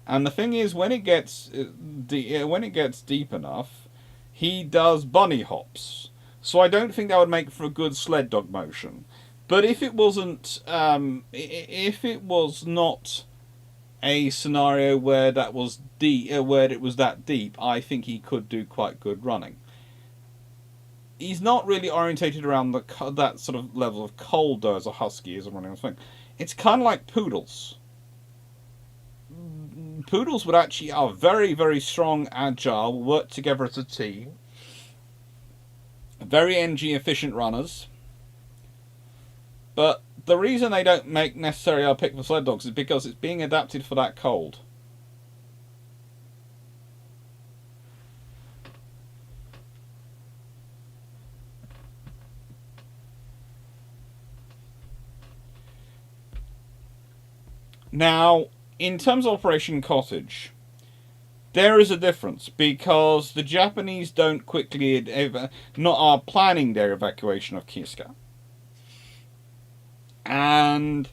[SPEAKER 1] And the thing is, when it gets deep enough, he does bunny hops. So I don't think that would make for a good sled dog motion. But if it wasn't, if it was not a scenario where that was deep, where it was that deep, I think he could do quite good running. He's not really orientated around that sort of level of cold, though, as a husky is a running thing. It's kind of like poodles. Poodles would actually are very, very strong, agile, work together as a team. Very energy efficient runners. But the reason they don't make necessarily our pick for sled dogs is because it's being adapted for that cold. Now, in terms of Operation Cottage, there is a difference because the Japanese don't are planning their evacuation of Kiska. And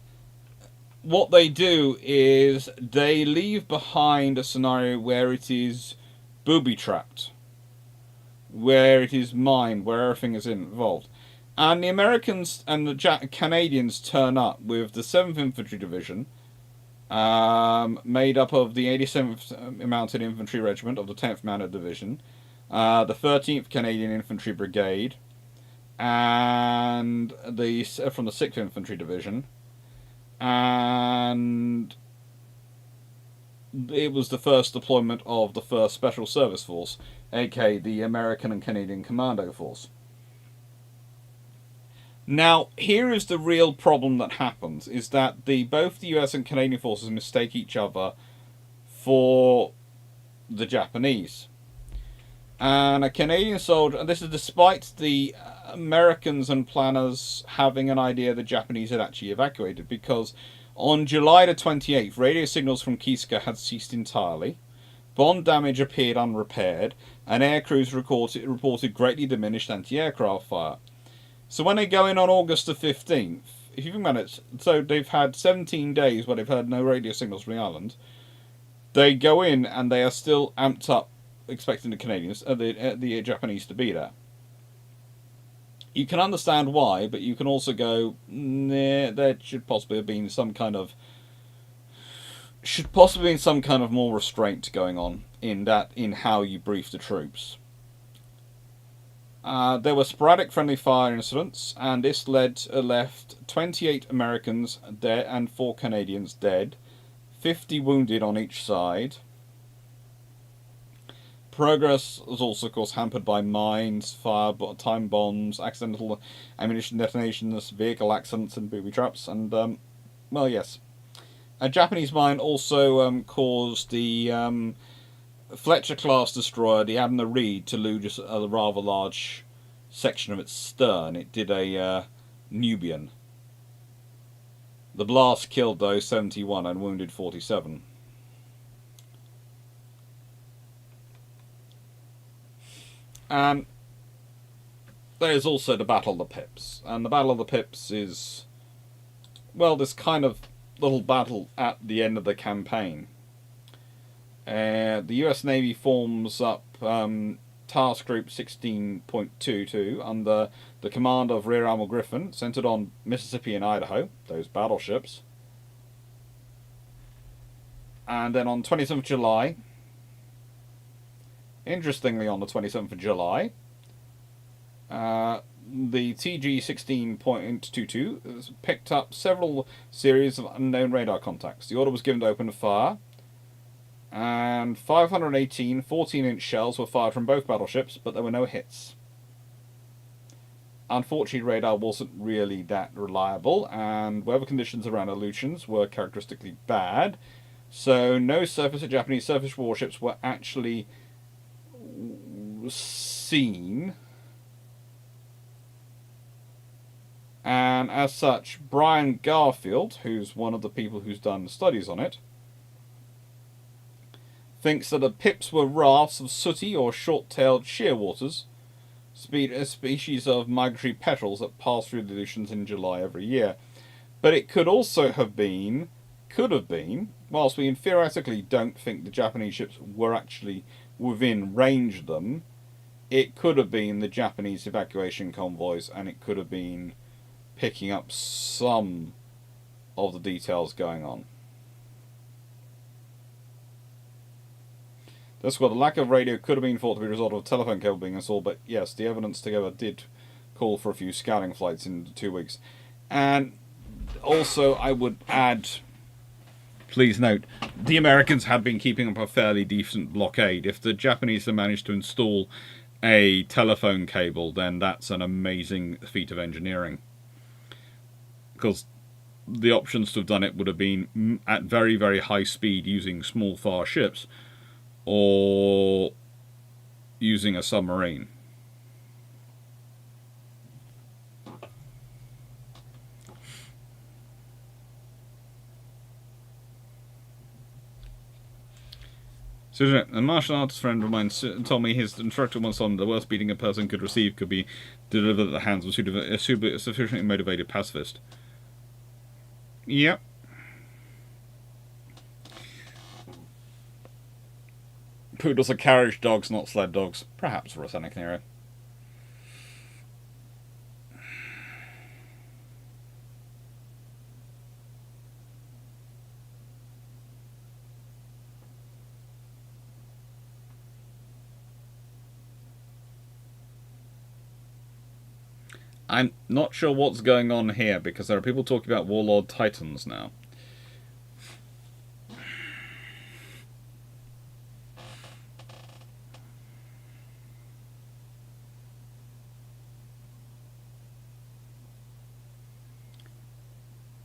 [SPEAKER 1] what they do is they leave behind a scenario where it is booby-trapped, where it is mined, where everything is involved. And the Americans and the Canadians turn up with the 7th Infantry Division, made up of the 87th Mounted Infantry Regiment of the 10th Mounted Division, the 13th Canadian Infantry Brigade, and from the 6th Infantry Division, and it was the first deployment of the 1st Special Service Force, aka the American and Canadian Commando Force. Now, here is the real problem that happens, is that both the US and Canadian forces mistake each other for the Japanese. And a Canadian soldier, and this is despite the Americans and planners having an idea the Japanese had actually evacuated, because on July the 28th, radio signals from Kiska had ceased entirely, bomb damage appeared unrepaired, and air crews reported greatly diminished anti-aircraft fire. So when they go in on August the 15th, if you think about it, so they've had 17 days where they've heard no radio signals from the island. They go in and they are still amped up, expecting the Canadians, the Japanese to be there. You can understand why, but you can also go, nah, there should possibly have been some kind of more restraint going on in how you brief the troops. There were sporadic friendly fire incidents, and this left 28 Americans dead and 4 Canadians dead, 50 wounded on each side. Progress was also, of course, hampered by mines, fire, time bombs, accidental ammunition detonations, vehicle accidents, and booby traps. And, well, yes. A Japanese mine also caused the Fletcher-class destroyer, the Admiral Reed, to lose a rather large section of its stern. It did a Nubian. The blast killed, though, 71 and wounded 47. And there's also the Battle of the Pips. And the Battle of the Pips is, well, this kind of little battle at the end of the campaign. The US Navy forms up Task Group 16.22 under the command of Rear Admiral Griffin, centered on Mississippi and Idaho, those battleships. And then on 27th July, interestingly on the 27th of July, the TG 16.22 picked up several series of unknown radar contacts. The order was given to open fire, and 518 14-inch shells were fired from both battleships, but there were no hits. Unfortunately, radar wasn't really that reliable, and weather conditions around Aleutians were characteristically bad, so no Japanese surface warships were actually seen. And as such, Brian Garfield, who's one of the people who's done studies on it, thinks that the pips were rafts of sooty or short-tailed shearwaters, a species of migratory petrels that pass through the Aleutians in July every year. But it could have been, whilst we theoretically don't think the Japanese ships were actually within range of them, it could have been the Japanese evacuation convoys, and it could have been picking up some of the details going on. That's why the lack of radio could have been thought to be a result of a telephone cable being installed, but yes, the evidence together did call for a few scouting flights in 2 weeks. And also, I would add, please note, the Americans had been keeping up a fairly decent blockade. If the Japanese had managed to install a telephone cable, then that's an amazing feat of engineering. Because the options to have done it would have been at very, very high speed using small, fast ships, or using a submarine. So, a martial artist friend of mine told me his instructor once told him the worst beating a person could receive could be delivered at the hands of a sufficiently motivated pacifist. Yep. Poodles are carriage dogs, not sled dogs. Perhaps for a Seneca hero. I'm not sure what's going on here, because there are people talking about Warlord Titans now.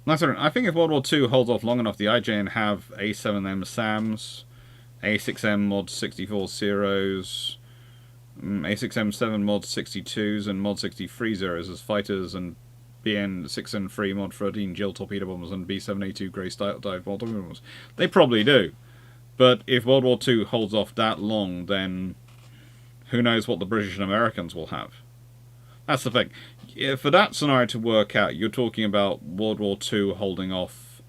[SPEAKER 1] That's right. I think if World War II holds off long enough, the IJN have A7M SAMs, A6M Mod 64 Zeros, A6M7 Mod 62s, and Mod 63 Zeros as fighters, and BN6N3 Mod 13 Jill torpedo bombers, and B7A2 Grey dive torpedo bombers. They probably do. But if World War II holds off that long, then who knows what the British and Americans will have. That's the thing. For that scenario to work out, you're talking about World War II holding off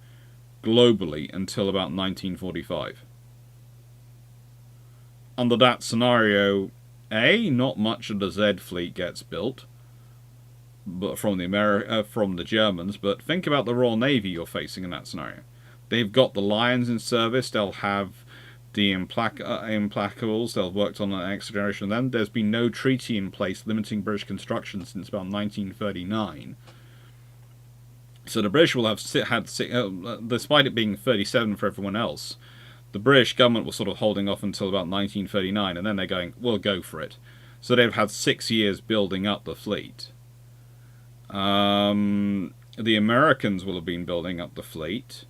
[SPEAKER 1] globally until about 1945. Under that scenario, not much of the Z fleet gets built, but from the Germans. But think about the Royal Navy you're facing in that scenario. They've got the Lions in service. They'll have the Implacables. They've worked on the next generation of them. There's been no treaty in place limiting British construction since about 1939. So the British will have had, despite it being 37 for everyone else, the British government was sort of holding off until about 1939, and then they're going, we'll go for it. So they've had 6 years building up the fleet. The Americans will have been building up the fleet.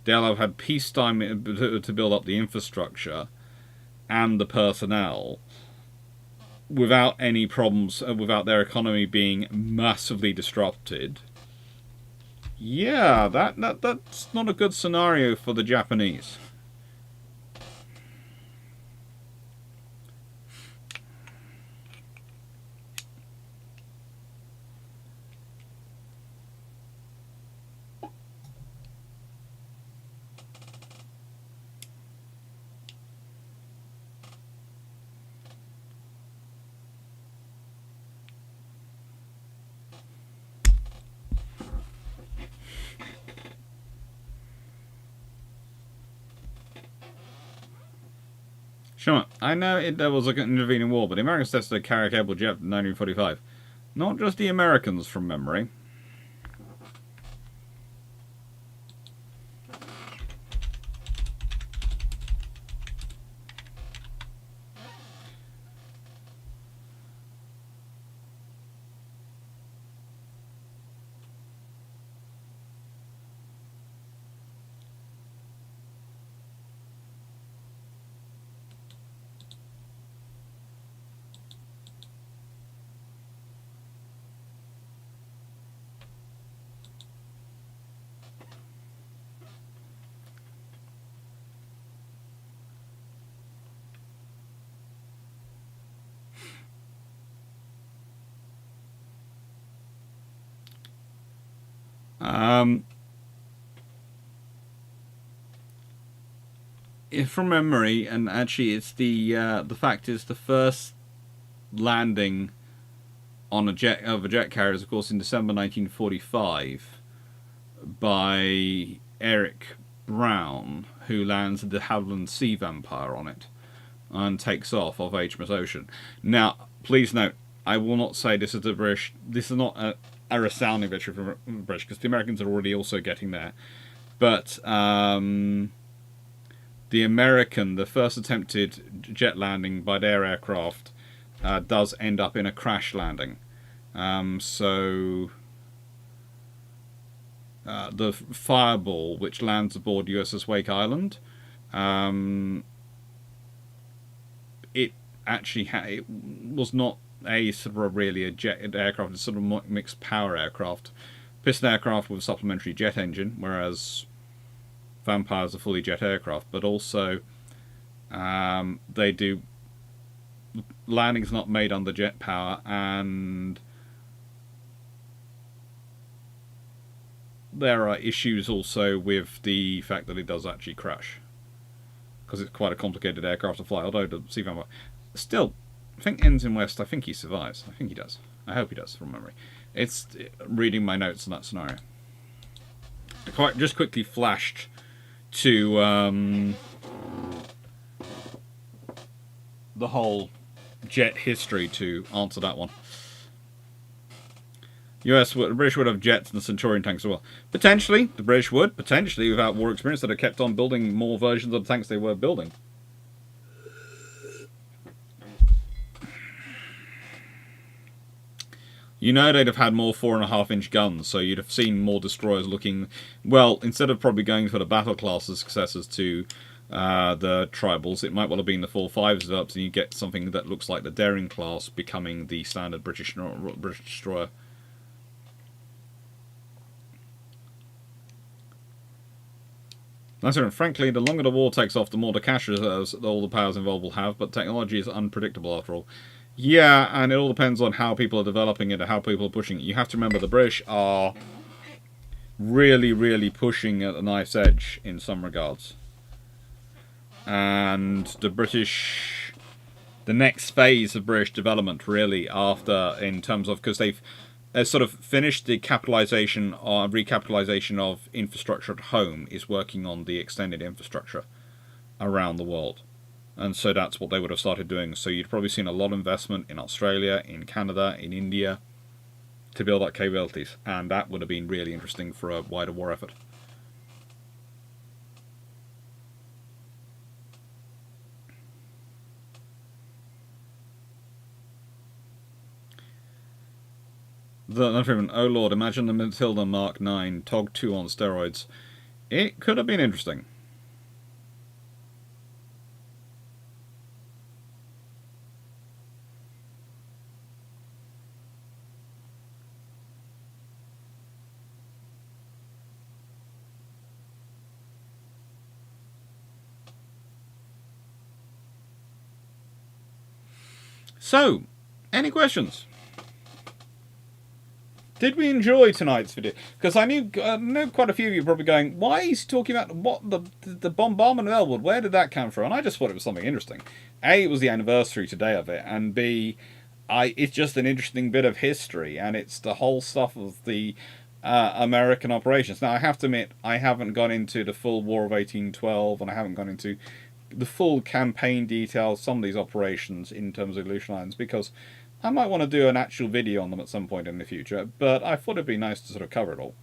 [SPEAKER 1] They'll have had peacetime to build up the infrastructure and the personnel without any problems, without their economy being massively disrupted. Yeah, that's not a good scenario for the Japanese. Sure, I know there was an intervening war, but the Americans tested a carrier cable jet in 1945. Not just the Americans, from memory. From memory, and actually, it's the fact is the first landing on a jet carrier is, of course, in December 1945 by Eric Brown, who lands the Havilland Sea Vampire on it and takes off HMS Ocean. Now, please note, I will not say this is the British. This is not a resounding victory for the British, because the Americans are already also getting there. But the first attempted jet landing by their aircraft does end up in a crash landing. So the Fireball, which lands aboard USS Wake Island, it actually it was not really a jet aircraft. It's sort of mixed power aircraft, piston aircraft with a supplementary jet engine, whereas Vampire's a fully jet aircraft. But also they do landings not made under jet power, and there are issues also with the fact that it does actually crash, because it's quite a complicated aircraft to fly. Although the Sea Vampire still, I think, ends in West. I think he survives. I think he does. I hope he does, from memory. It's reading my notes on that scenario. I just quickly flashed to the whole jet history to answer that one. The British would have jets and the Centurion tanks as well. Potentially, the British would. Potentially, without war experience, they'd have kept on building more versions of the tanks they were building. You know they'd have had more 4.5-inch guns, so you'd have seen more destroyers looking... Well, instead of probably going for the battle class as successors to the tribals, it might well have been the 4.5s developed, and you get something that looks like the Daring class becoming the standard British destroyer. And frankly, the longer the war takes off, the more the cash reserves that all the powers involved will have, but technology is unpredictable after all. Yeah, and it all depends on how people are developing it and how people are pushing it. You have to remember the British are really, really pushing at the knife's edge in some regards. And the next phase of British development, really, after, in terms of, because they've sort of finished the recapitalization of infrastructure at home, is working on the extended infrastructure around the world. And so that's what they would have started doing. So you'd probably seen a lot of investment in Australia, in Canada, in India, to build up capabilities. And that would have been really interesting for a wider war effort. Oh lord, imagine the Matilda Mark 9 TOG 2 on steroids. It could have been interesting. So, any questions? Did we enjoy tonight's video? Because I know quite a few of you are probably going, why is he talking about what the Bombardment of Ellwood? Where did that come from? And I just thought it was something interesting. A, it was the anniversary today of it, and B, it's just an interesting bit of history, and it's the whole stuff of the American operations. Now, I have to admit, I haven't gone into the full War of 1812, and I haven't gone into the full campaign details, some of these operations in terms of Aleutian Islands, because I might want to do an actual video on them at some point in the future, but I thought it'd be nice to sort of cover it all.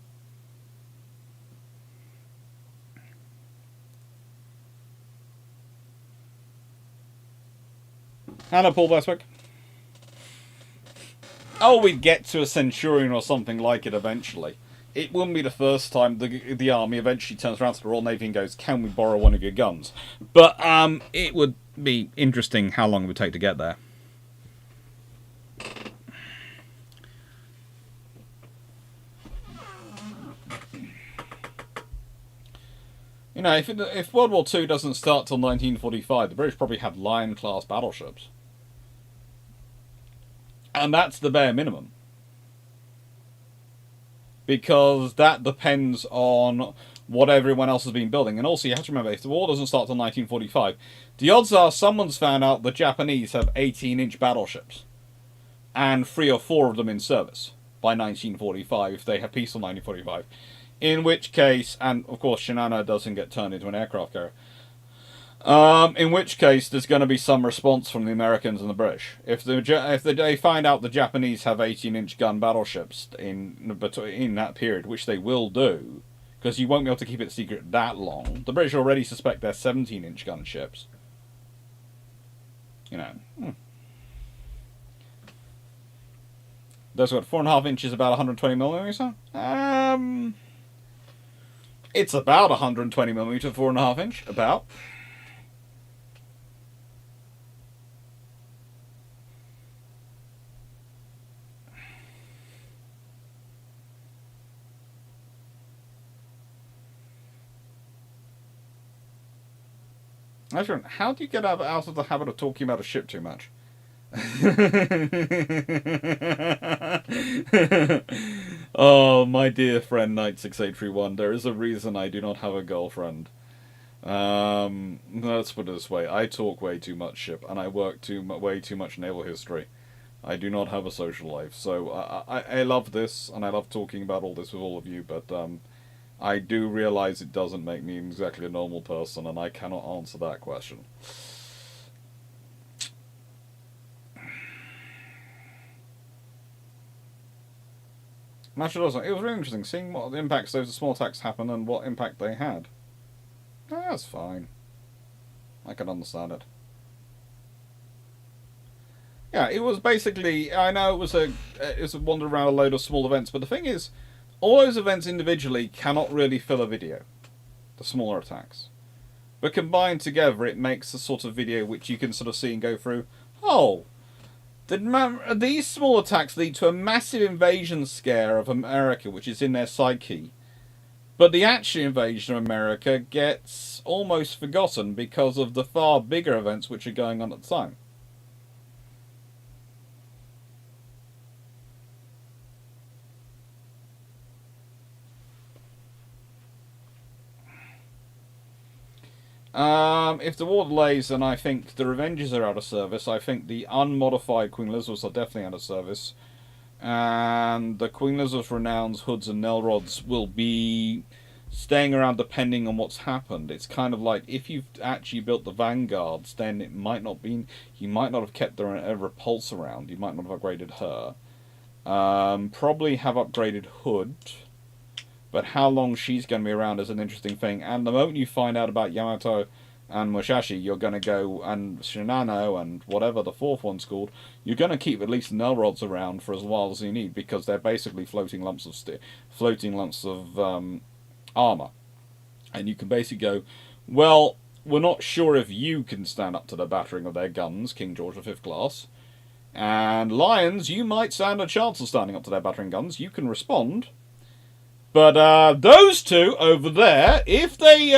[SPEAKER 1] Hello, Paul Westwick. Oh, we'd get to a Centurion or something like it eventually. It wouldn't be the first time the army eventually turns around to the Royal Navy and goes, can we borrow one of your guns? But it would be interesting how long it would take to get there. You know, if World War II doesn't start till 1945, the British probably had Lion-class battleships. And that's the bare minimum. Because that depends on what everyone else has been building. And also, you have to remember, if the war doesn't start till 1945, the odds are someone's found out the Japanese have 18-inch battleships. And 3 or 4 of them in service by 1945, if they have peace till 1945. In which case, and of course Shinano doesn't get turned into an aircraft carrier, in which case there's going to be some response from the Americans and the British. If they find out the Japanese have 18-inch gun battleships in that period, which they will do, because you won't be able to keep it secret that long. The British already suspect they're 17-inch gun ships. You know. Those what, 4.5 inches, about 120 millimeters? It's about 120 millimeter, 4.5 inch, about. How do you get out of the habit of talking about a ship too much? Oh, my dear friend Knight 6831, there is a reason I do not have a girlfriend. Let's put it this way, I talk way too much ship, and I work way too much naval history. I do not have a social life, so I love this, and I love talking about all this with all of you, but I do realize it doesn't make me exactly a normal person, and I cannot answer that question. Naturally, it was really interesting seeing what the impacts those small attacks happened and what impact they had. Oh, that's fine. I can understand it. Yeah, it was basically. I know it was a wander around a load of small events, but the thing is, all those events individually cannot really fill a video. The smaller attacks, but combined together, it makes a sort of video which you can sort of see and go through. Oh, these small attacks lead to a massive invasion scare of America, which is in their psyche. But the actual invasion of America gets almost forgotten because of the far bigger events which are going on at the time. If the war delays, then I think the Revengers are out of service. I think the unmodified Queen Elizabeths are definitely out of service. And the Queen Elizabeth Renowns, Hoods, and Nelrods will be staying around depending on what's happened. It's kind of like if you've actually built the Vanguards, then it might not be. You might not have kept the Repulse around. You might not have upgraded her. Probably have upgraded Hood. But how long she's going to be around is an interesting thing. And the moment you find out about Yamato and Musashi, you're going to go, and Shinano and whatever the fourth one's called, you're going to keep at least Nelrods around for as while as you need, because they're basically floating lumps of armor. And you can basically go, well, we're not sure if you can stand up to the battering of their guns, King George V class. And Lions, you might stand a chance of standing up to their battering guns. You can respond. But those two over there, if they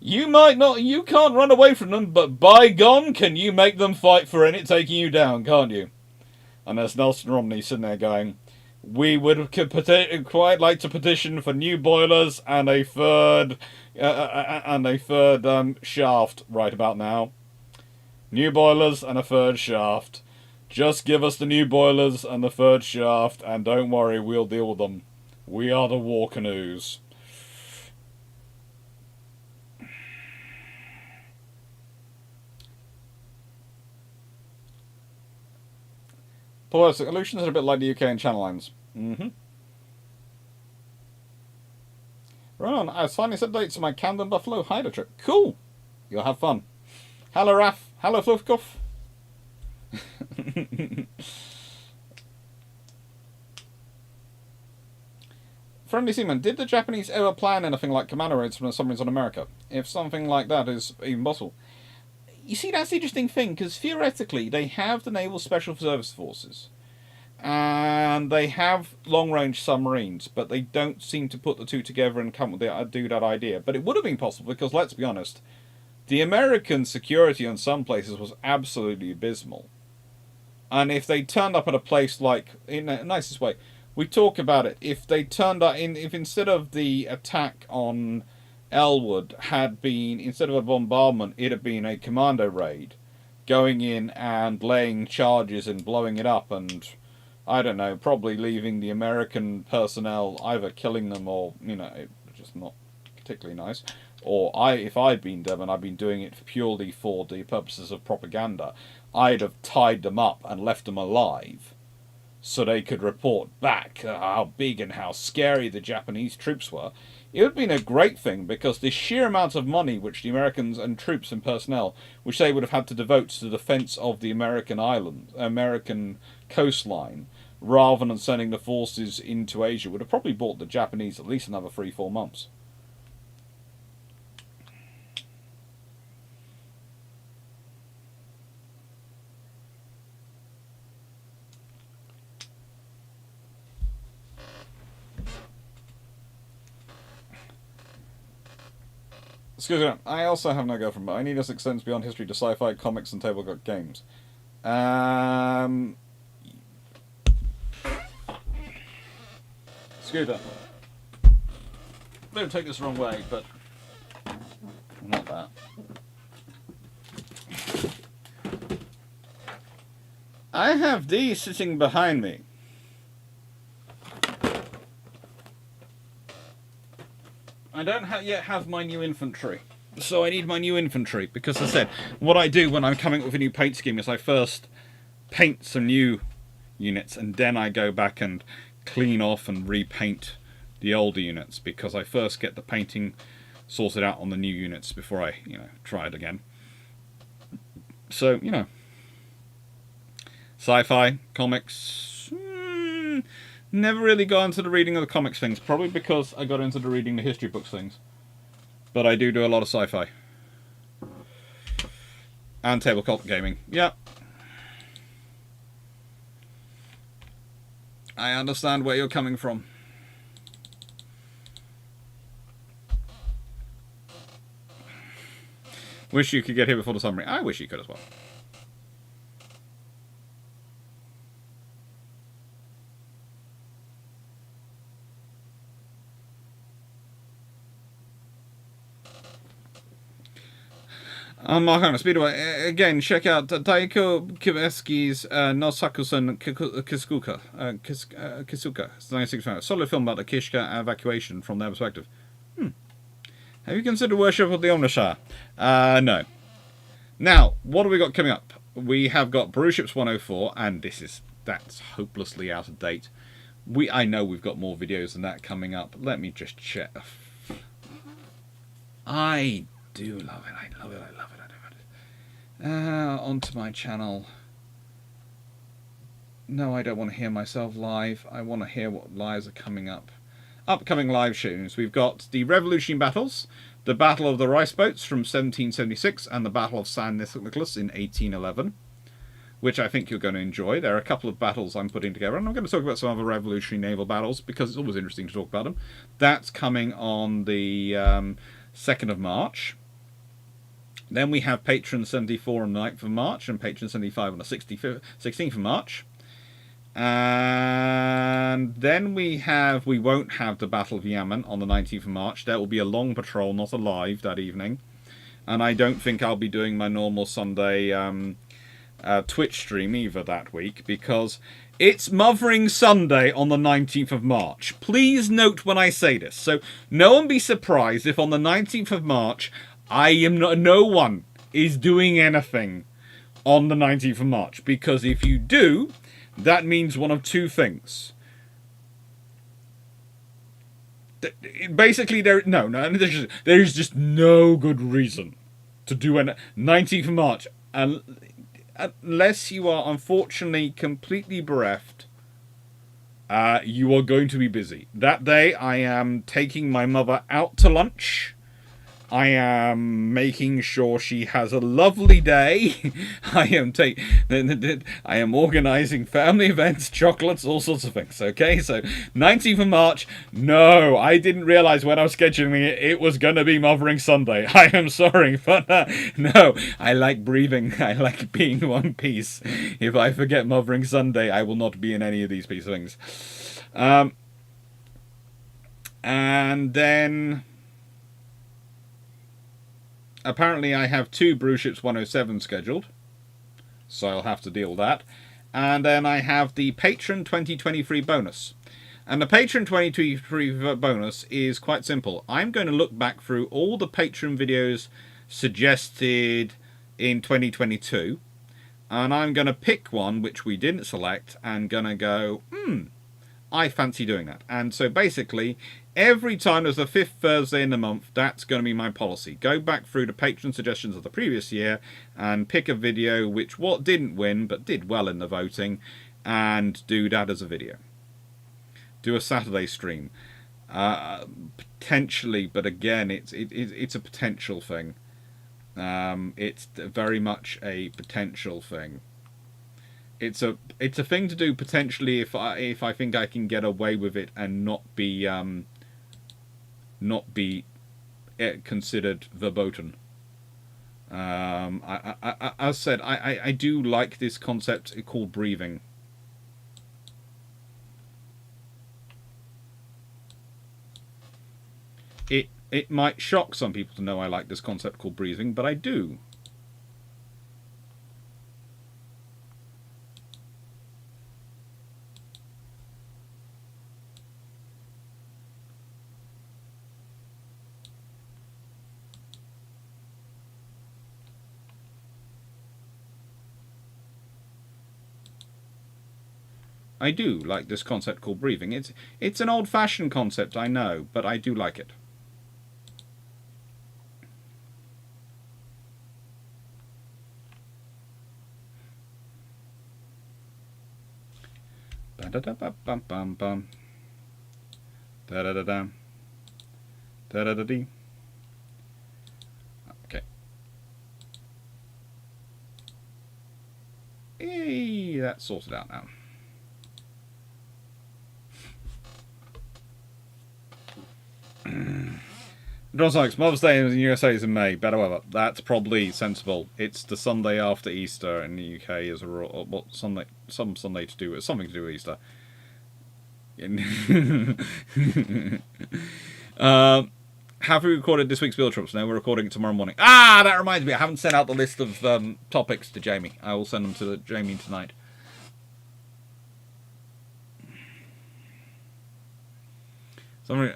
[SPEAKER 1] you can't run away from them, but by gone, can you make them fight for it taking you down, can't you? And there's Nelson Romney sitting there going, we would quite like to petition for new boilers and a third shaft right about now. New boilers and a third shaft. Just give us the new boilers and the third shaft, and don't worry, we'll deal with them. We are the war canoes. Plus, Aleutians are a bit like the UK and Channel Islands. Right on, I finally set dates for my Camden Buffalo Hider trip. Cool! You'll have fun. Hello, Raf. Hello, Fluffcoff. Friendly Seaman, did the Japanese ever plan anything like commando raids from the submarines on America? If something like that is even possible. You see, that's the interesting thing, because theoretically they have the Naval Special Service Forces. And they have long-range submarines, but they don't seem to put the two together and come with do that idea. But it would have been possible, because let's be honest, the American security in some places was absolutely abysmal. And if they turned up at a place like, in the nicest way, we talk about it. If they turned up if instead of the attack on Ellwood had been, instead of a bombardment, it had been a commando raid, going in and laying charges and blowing it up, and I don't know, probably leaving the American personnel either killing them or just not particularly nice. Or if I'd been them and I'd been doing it purely for the purposes of propaganda, I'd have tied them up and left them alive, so they could report back how big and how scary the Japanese troops were. It would have been a great thing, because the sheer amount of money which the Americans and troops and personnel, which they would have had to devote to the defence of the American coastline, rather than sending the forces into Asia, would have probably bought the Japanese at least another 3-4 months. Excuse me, I also have no girlfriend, but I need us extends beyond history to sci-fi, comics, and tabletop games. Scooter. Don't take this the wrong way, but not that. I have D sitting behind me. I don't yet have my new infantry. So I need my new infantry, because as I said, what I do when I'm coming up with a new paint scheme is I first paint some new units, and then I go back and clean off and repaint the older units, because I first get the painting sorted out on the new units before I, try it again. So, Sci-fi, comics. Never really got into the reading of the comics things. Probably because I got into the reading the history books things. But I do a lot of sci-fi. And tabletop gaming. Yeah. I understand where you're coming from. Wish you could get here before the summary. I wish you could as well. Mark on Speedway. Again, check out Taiko Kiveski's Nosaku-san Kisuka. Kisuka. It's 1965. Solid film about the Kishka evacuation from their perspective. Have you considered worship of the Omnisha? No. Now, what have we got coming up? We have got Brewships 104, and that's hopelessly out of date. I know we've got more videos than that coming up. Let me just check. I do love it. I love it. I love it. I love it. Onto my channel. No, I don't want to hear myself live. I want to hear what lives are coming up. Upcoming live streams. We've got the Revolutionary Battles, the Battle of the Rice Boats from 1776, and the Battle of San Nicholas in 1811, which I think you're going to enjoy. There are a couple of battles I'm putting together, and I'm going to talk about some other revolutionary naval battles, because it's always interesting to talk about them. That's coming on the 2nd of March. Then we have Patron 74 on the 9th of March, and Patron 75 on the 16th of March. And then we won't have the Battle of Yemen on the 19th of March. There will be a long patrol, not a live, that evening. And I don't think I'll be doing my normal Sunday Twitch stream either that week, because it's Mothering Sunday on the 19th of March. Please note when I say this. So no one be surprised if on the 19th of March no one is doing anything on the 19th of March. Because if you do, that means one of two things. Basically, there's just no good reason to do a 19th of March, unless you are unfortunately completely bereft. You are going to be busy. That day, I am taking my mother out to lunch. I am making sure she has a lovely day. I am organising family events, chocolates, all sorts of things. Okay, so 19th of March. No, I didn't realise when I was scheduling it was going to be Mothering Sunday. I am sorry, but no, I like breathing. I like being one piece. If I forget Mothering Sunday, I will not be in any of these piece of things. And then apparently I have 2 Brewships 107 scheduled, so I'll have to deal with that. And then I have the Patron 2023 bonus. And the Patron 2023 bonus is quite simple. I'm going to look back through all the Patron videos suggested in 2022, and I'm going to pick one which we didn't select and going to go, I fancy doing that. And so basically, every time there's a 5th Thursday in the month, that's going to be my policy. Go back through the Patron suggestions of the previous year and pick a video which didn't win but did well in the voting, and do that as a video. Do a Saturday stream. Potentially, but again, it's a potential thing. It's very much a potential thing. It's a thing to do potentially if I think I can get away with it and not be considered verboten. As I said, I do like this concept called breathing. It might shock some people to know I like this concept called breathing, but I do. I do like this concept called breathing. It's an old-fashioned concept, I know, but I do like it. Da da da bum bum bum. Da da da da. Da da da dee. Okay. Hey, that's sorted out now. John Sykes, Mother's Day in the USA is in May. Better weather. That's probably sensible. It's the Sunday after Easter in the UK. Is a what Sunday? Some Sunday to do with something to do with Easter. Have we recorded this week's field trips? No, we're recording it tomorrow morning. Ah, that reminds me. I haven't sent out the list of topics to Jamie. I will send them to Jamie tonight.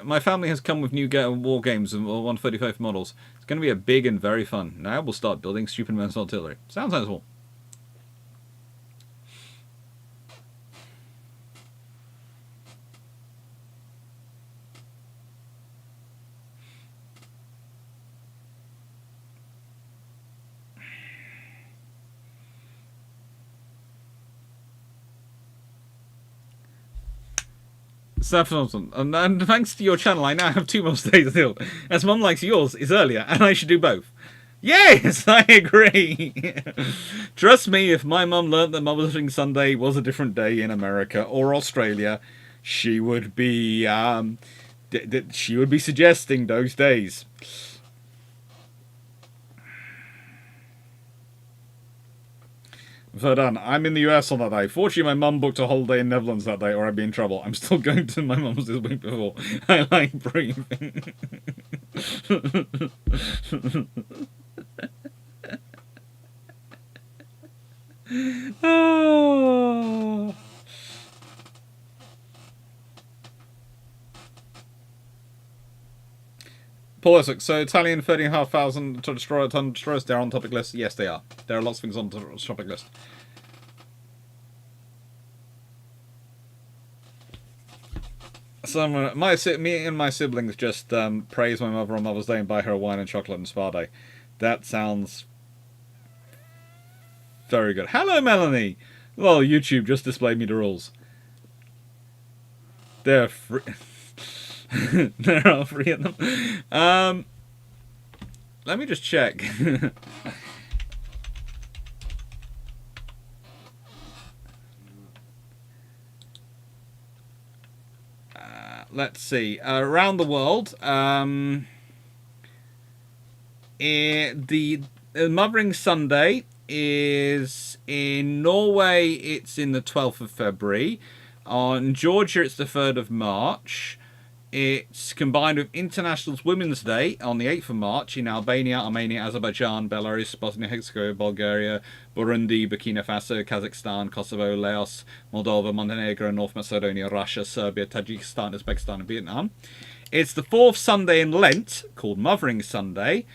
[SPEAKER 1] My family has come with new war games and 135 models. It's going to be a big and very fun. Now we'll start building stupid men's artillery. Sounds sensible. And thanks to your channel, I now have 2 more days still. As Mum likes yours is earlier, and I should do both. Yes, I agree. Trust me, if my mum learnt that Mother's Sunday was a different day in America or Australia, she would be suggesting those days. Verdun, I'm in the US on that day. Fortunately, my mum booked a holiday in Netherlands that day, or I'd be in trouble. I'm still going to my mum's this week before. I like breathing. Oh. Paul Essex, so Italian 30,500 to destroy a ton of destroyers, they're on the topic list? Yes, they are. There are lots of things on the topic list. So me and my siblings just praise my mother on Mother's Day and buy her a wine and chocolate and spa day. That sounds very good. Hello, Melanie! Well, YouTube just displayed me the rules. They're free. There are 3 of them. Let me just check. Let's see. Around the world, the Mothering Sunday is in Norway. It's in the 12th of February. On Georgia, it's the 3rd of March. It's combined with International Women's Day on the 8th of March in Albania, Armenia, Azerbaijan, Belarus, Bosnia-Herzegovina, Bulgaria, Burundi, Burkina Faso, Kazakhstan, Kosovo, Laos, Moldova, Montenegro, North Macedonia, Russia, Serbia, Tajikistan, Uzbekistan, and Vietnam. It's the 4th Sunday in Lent, called Mothering Sunday,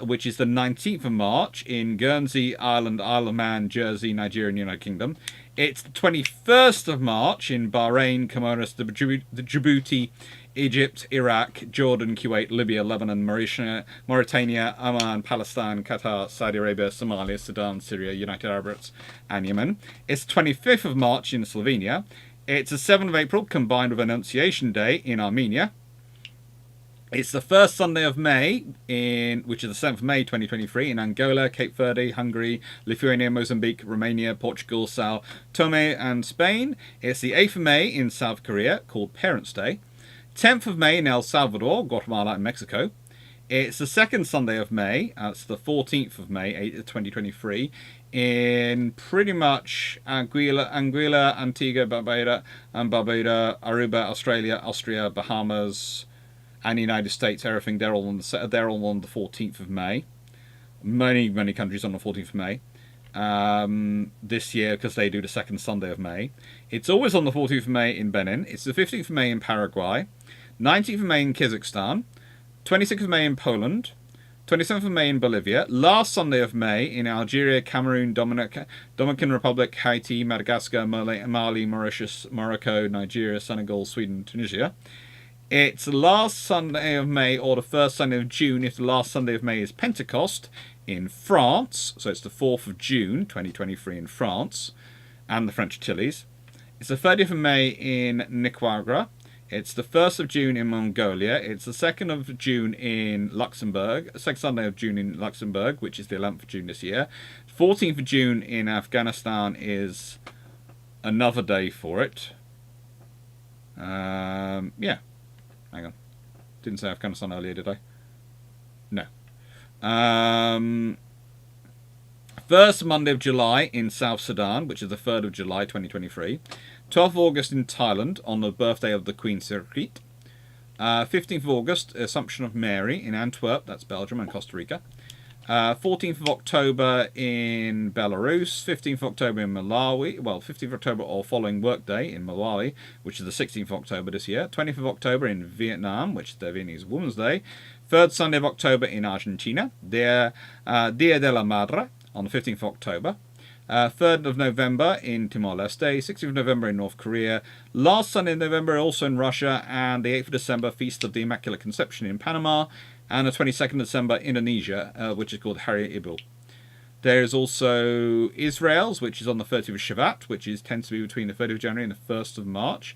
[SPEAKER 1] which is the 19th of March in Guernsey, Ireland, Isle of Man, Jersey, Nigeria, and United Kingdom. It's the 21st of March in Bahrain, Comoros, Djibouti, Egypt, Iraq, Jordan, Kuwait, Libya, Lebanon, Mauritania, Oman, Palestine, Qatar, Saudi Arabia, Somalia, Sudan, Syria, United Arab Emirates, and Yemen. It's the 25th of March in Slovenia. It's the 7th of April combined with Annunciation Day in Armenia. It's the 1st Sunday of May, which is the 7th of May 2023, in Angola, Cape Verde, Hungary, Lithuania, Mozambique, Romania, Portugal, Sao Tome and Spain. It's the 8th of May in South Korea, called Parents' Day. 10th of May in El Salvador, Guatemala, and Mexico. It's the 2nd Sunday of May, it's the 14th of May 2023, in pretty much Anguilla, Antigua, Barbuda, Aruba, Australia, Austria, Bahamas, and the United States. Everything, they're all on the 14th of May. Many countries on the 14th of May. This year, because they do the 2nd Sunday of May. It's always on the 14th of May in Benin. It's the 15th of May in Paraguay. 19th of May in Kazakhstan. 26th of May in Poland. 27th of May in Bolivia. Last Sunday of May in Algeria, Cameroon, Dominican Republic, Haiti, Madagascar, Mali, Mauritius, Morocco, Nigeria, Senegal, Sweden, Tunisia. It's the last Sunday of May or the 1st Sunday of June if the last Sunday of May is Pentecost in France. So it's the 4th of June 2023 in France and the French Antilles. It's the 30th of May in Nicaragua. It's the 1st of June in Mongolia. It's the 2nd of June in Luxembourg. Second Sunday of June in Luxembourg, which is the 11th of June this year. 14th of June in Afghanistan is another day for it. Yeah. Hang on. Didn't say Afghanistan earlier, did I? No. First Monday of July in South Sudan, which is the 3rd of July 2023. 12th of August in Thailand on the birthday of the Queen Sirikit. 15th of August, Assumption of Mary in Antwerp, that's Belgium and Costa Rica. 14th of October in Belarus, 15th of October in Malawi, well, 15th of October or following workday in Malawi, which is the 16th of October this year, 20th of October in Vietnam, which is the Vietnamese Women's Day, 3rd Sunday of October in Argentina, Dia de la Madre on the 15th of October, 3rd of November in Timor-Leste, 16th of November in North Korea, last Sunday in November also in Russia, and the 8th of December, Feast of the Immaculate Conception in Panama, and the 22nd of December, Indonesia, which is called Hari Ibu. There is also Israel's, which is on the 30th of Shavat, which tends to be between the 30th of January and the 1st of March.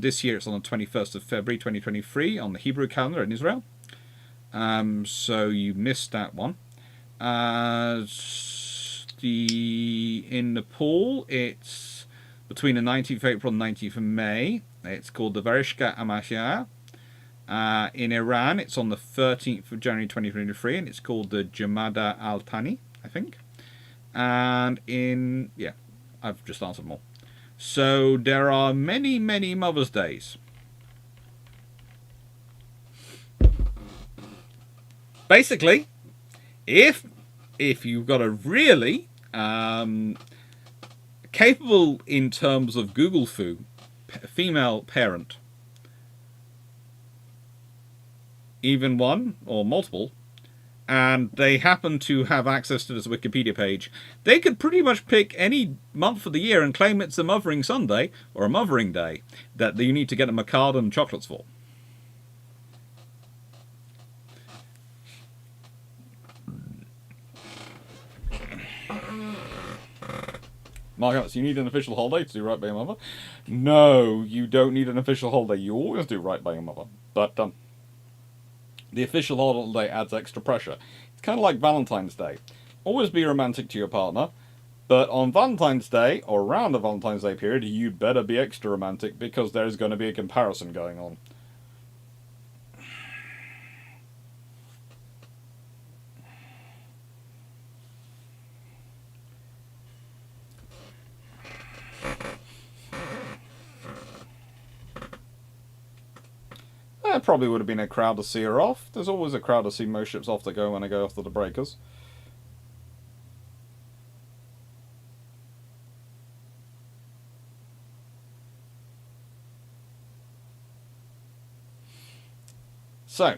[SPEAKER 1] This year it's on the 21st of February 2023 on the Hebrew calendar in Israel. So you missed that one. In Nepal, it's between the 19th of April and 19th of May. It's called the Varishka Amasya. In Iran, it's on the 13th of January 2023, and it's called the Jamada Al-Thani, I think. And I've just answered them all. So there are many, many Mother's Days. Basically, if you've got a really capable in terms of Google Foo female parent, even one or multiple, and they happen to have access to this Wikipedia page, they could pretty much pick any month of the year and claim it's a Mothering Sunday or a Mothering Day that you need to get them a card and chocolates for. Mark, you need an official holiday to do right by your mother? No, you don't need an official holiday. You always do right by your mother. But the official holiday adds extra pressure. It's kind of like Valentine's Day. Always be romantic to your partner, but on Valentine's Day, or around the Valentine's Day period, you better be extra romantic because there's going to be a comparison going on. There probably would have been a crowd to see her off. There's always a crowd to see most ships off that go when they go after the breakers. So,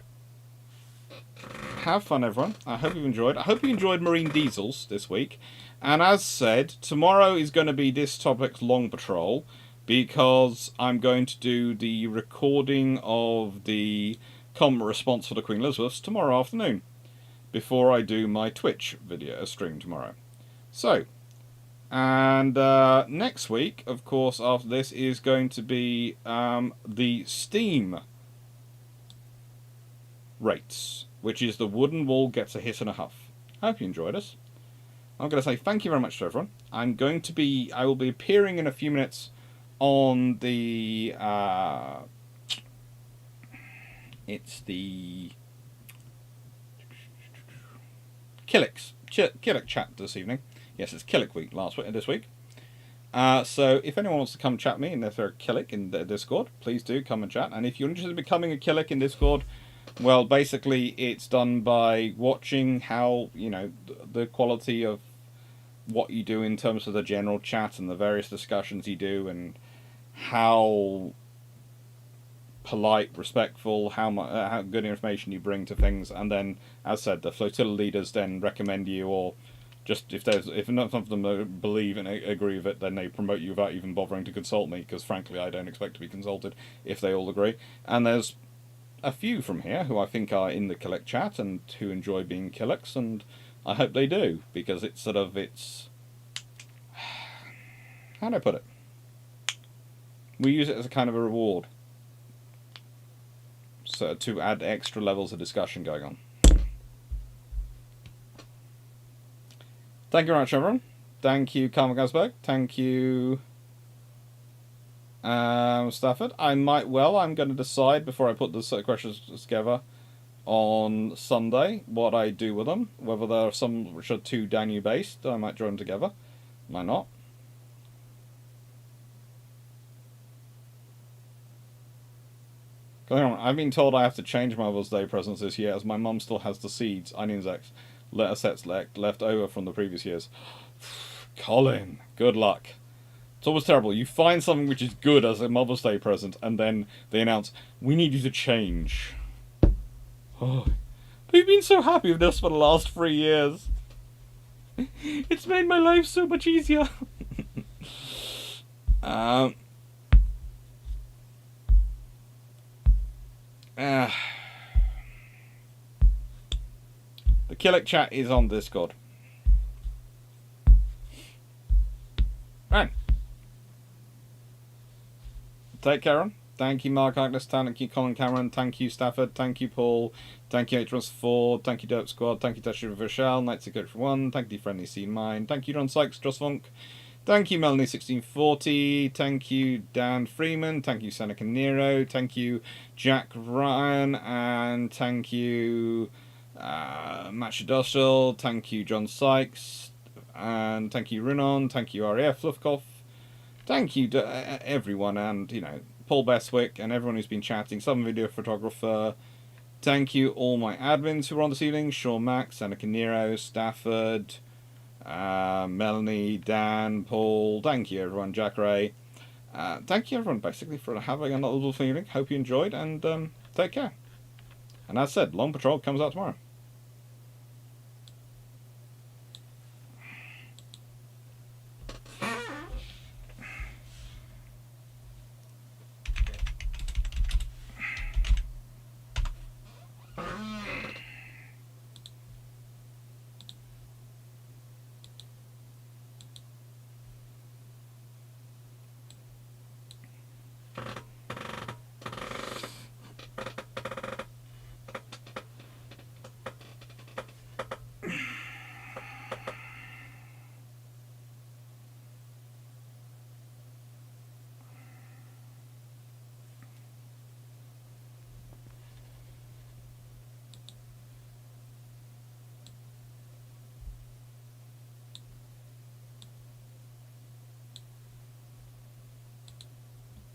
[SPEAKER 1] have fun everyone. I hope you've enjoyed. I hope you enjoyed Marine Diesels this week. And as said, tomorrow is going to be this topic's long patrol, because I'm going to do the recording of the comment response for the Queen Elizabeths tomorrow afternoon, before I do my Twitch video stream tomorrow. So, and next week, of course, after this is going to be the Steam rates, which is the wooden wall gets a hiss and a huff. I hope you enjoyed us. I'm going to say thank you very much to everyone. I will be appearing in a few minutes on the it's the Killick chat this evening. Yes, it's Killick week this week. So if anyone wants to come chat me, and if they're a Killick in the Discord, please do come and chat. And if you're interested in becoming a Killick in Discord, well, basically it's done by watching how, the quality of what you do in terms of the general chat and the various discussions you do, and how polite, respectful, how good information you bring to things. And then, as said, the flotilla leaders then recommend you, or just if none of them believe and agree with it, then they promote you without even bothering to consult me, because frankly I don't expect to be consulted if they all agree. And there's a few from here who I think are in the Killick chat and who enjoy being Killicks, and I hope they do, because it's how do I put it? We use it as a kind of a reward. So to add extra levels of discussion going on. Thank you very much, everyone. Thank you, Carmen Gasberg. Thank you, Stafford. I'm going to decide before I put the questions together on Sunday what I do with them. Whether there are some which are too Danu based, I might join them together. Might not. I've been told I have to change my Mother's Day presents this year as my mum still has the seeds, onions, letter sets left over from the previous years. Colin, good luck. It's always terrible. You find something which is good as a Mother's Day present, and then they announce, we need you to change. Oh, we've been so happy with this for the last 3 years. It's made my life so much easier. The Killick chat is on Discord. Right. Take care, on. Thank you, Mark Agnes. Thank you, Colin Cameron. Thank you, Stafford. Thank you, Paul. Thank you, H. Ford. Thank you, Dope Squad. Thank you, Tasha Rochelle. Knights of Coach for 1. Thank you, Friendly Scene Mine. Thank you, Don Sykes, Joss Funk. Thank you, Melanie1640. Thank you, Dan Freeman. Thank you, Seneca Nero. Thank you, Jack Ryan. And thank you, Machadostal. Thank you, John Sykes. And thank you, Runon. Thank you, RAF Fluffkoff. Thank you to everyone, and, you know, Paul Beswick and everyone who's been chatting. Some video photographer. Thank you, all my admins who were on this evening. Sean Max, Seneca Nero, Stafford, Melanie, Dan, Paul. Thank you, everyone. Jack Ray. Thank you, everyone, basically, for having a little feeling. Hope you enjoyed, and take care. And as said, Long Patrol comes out tomorrow.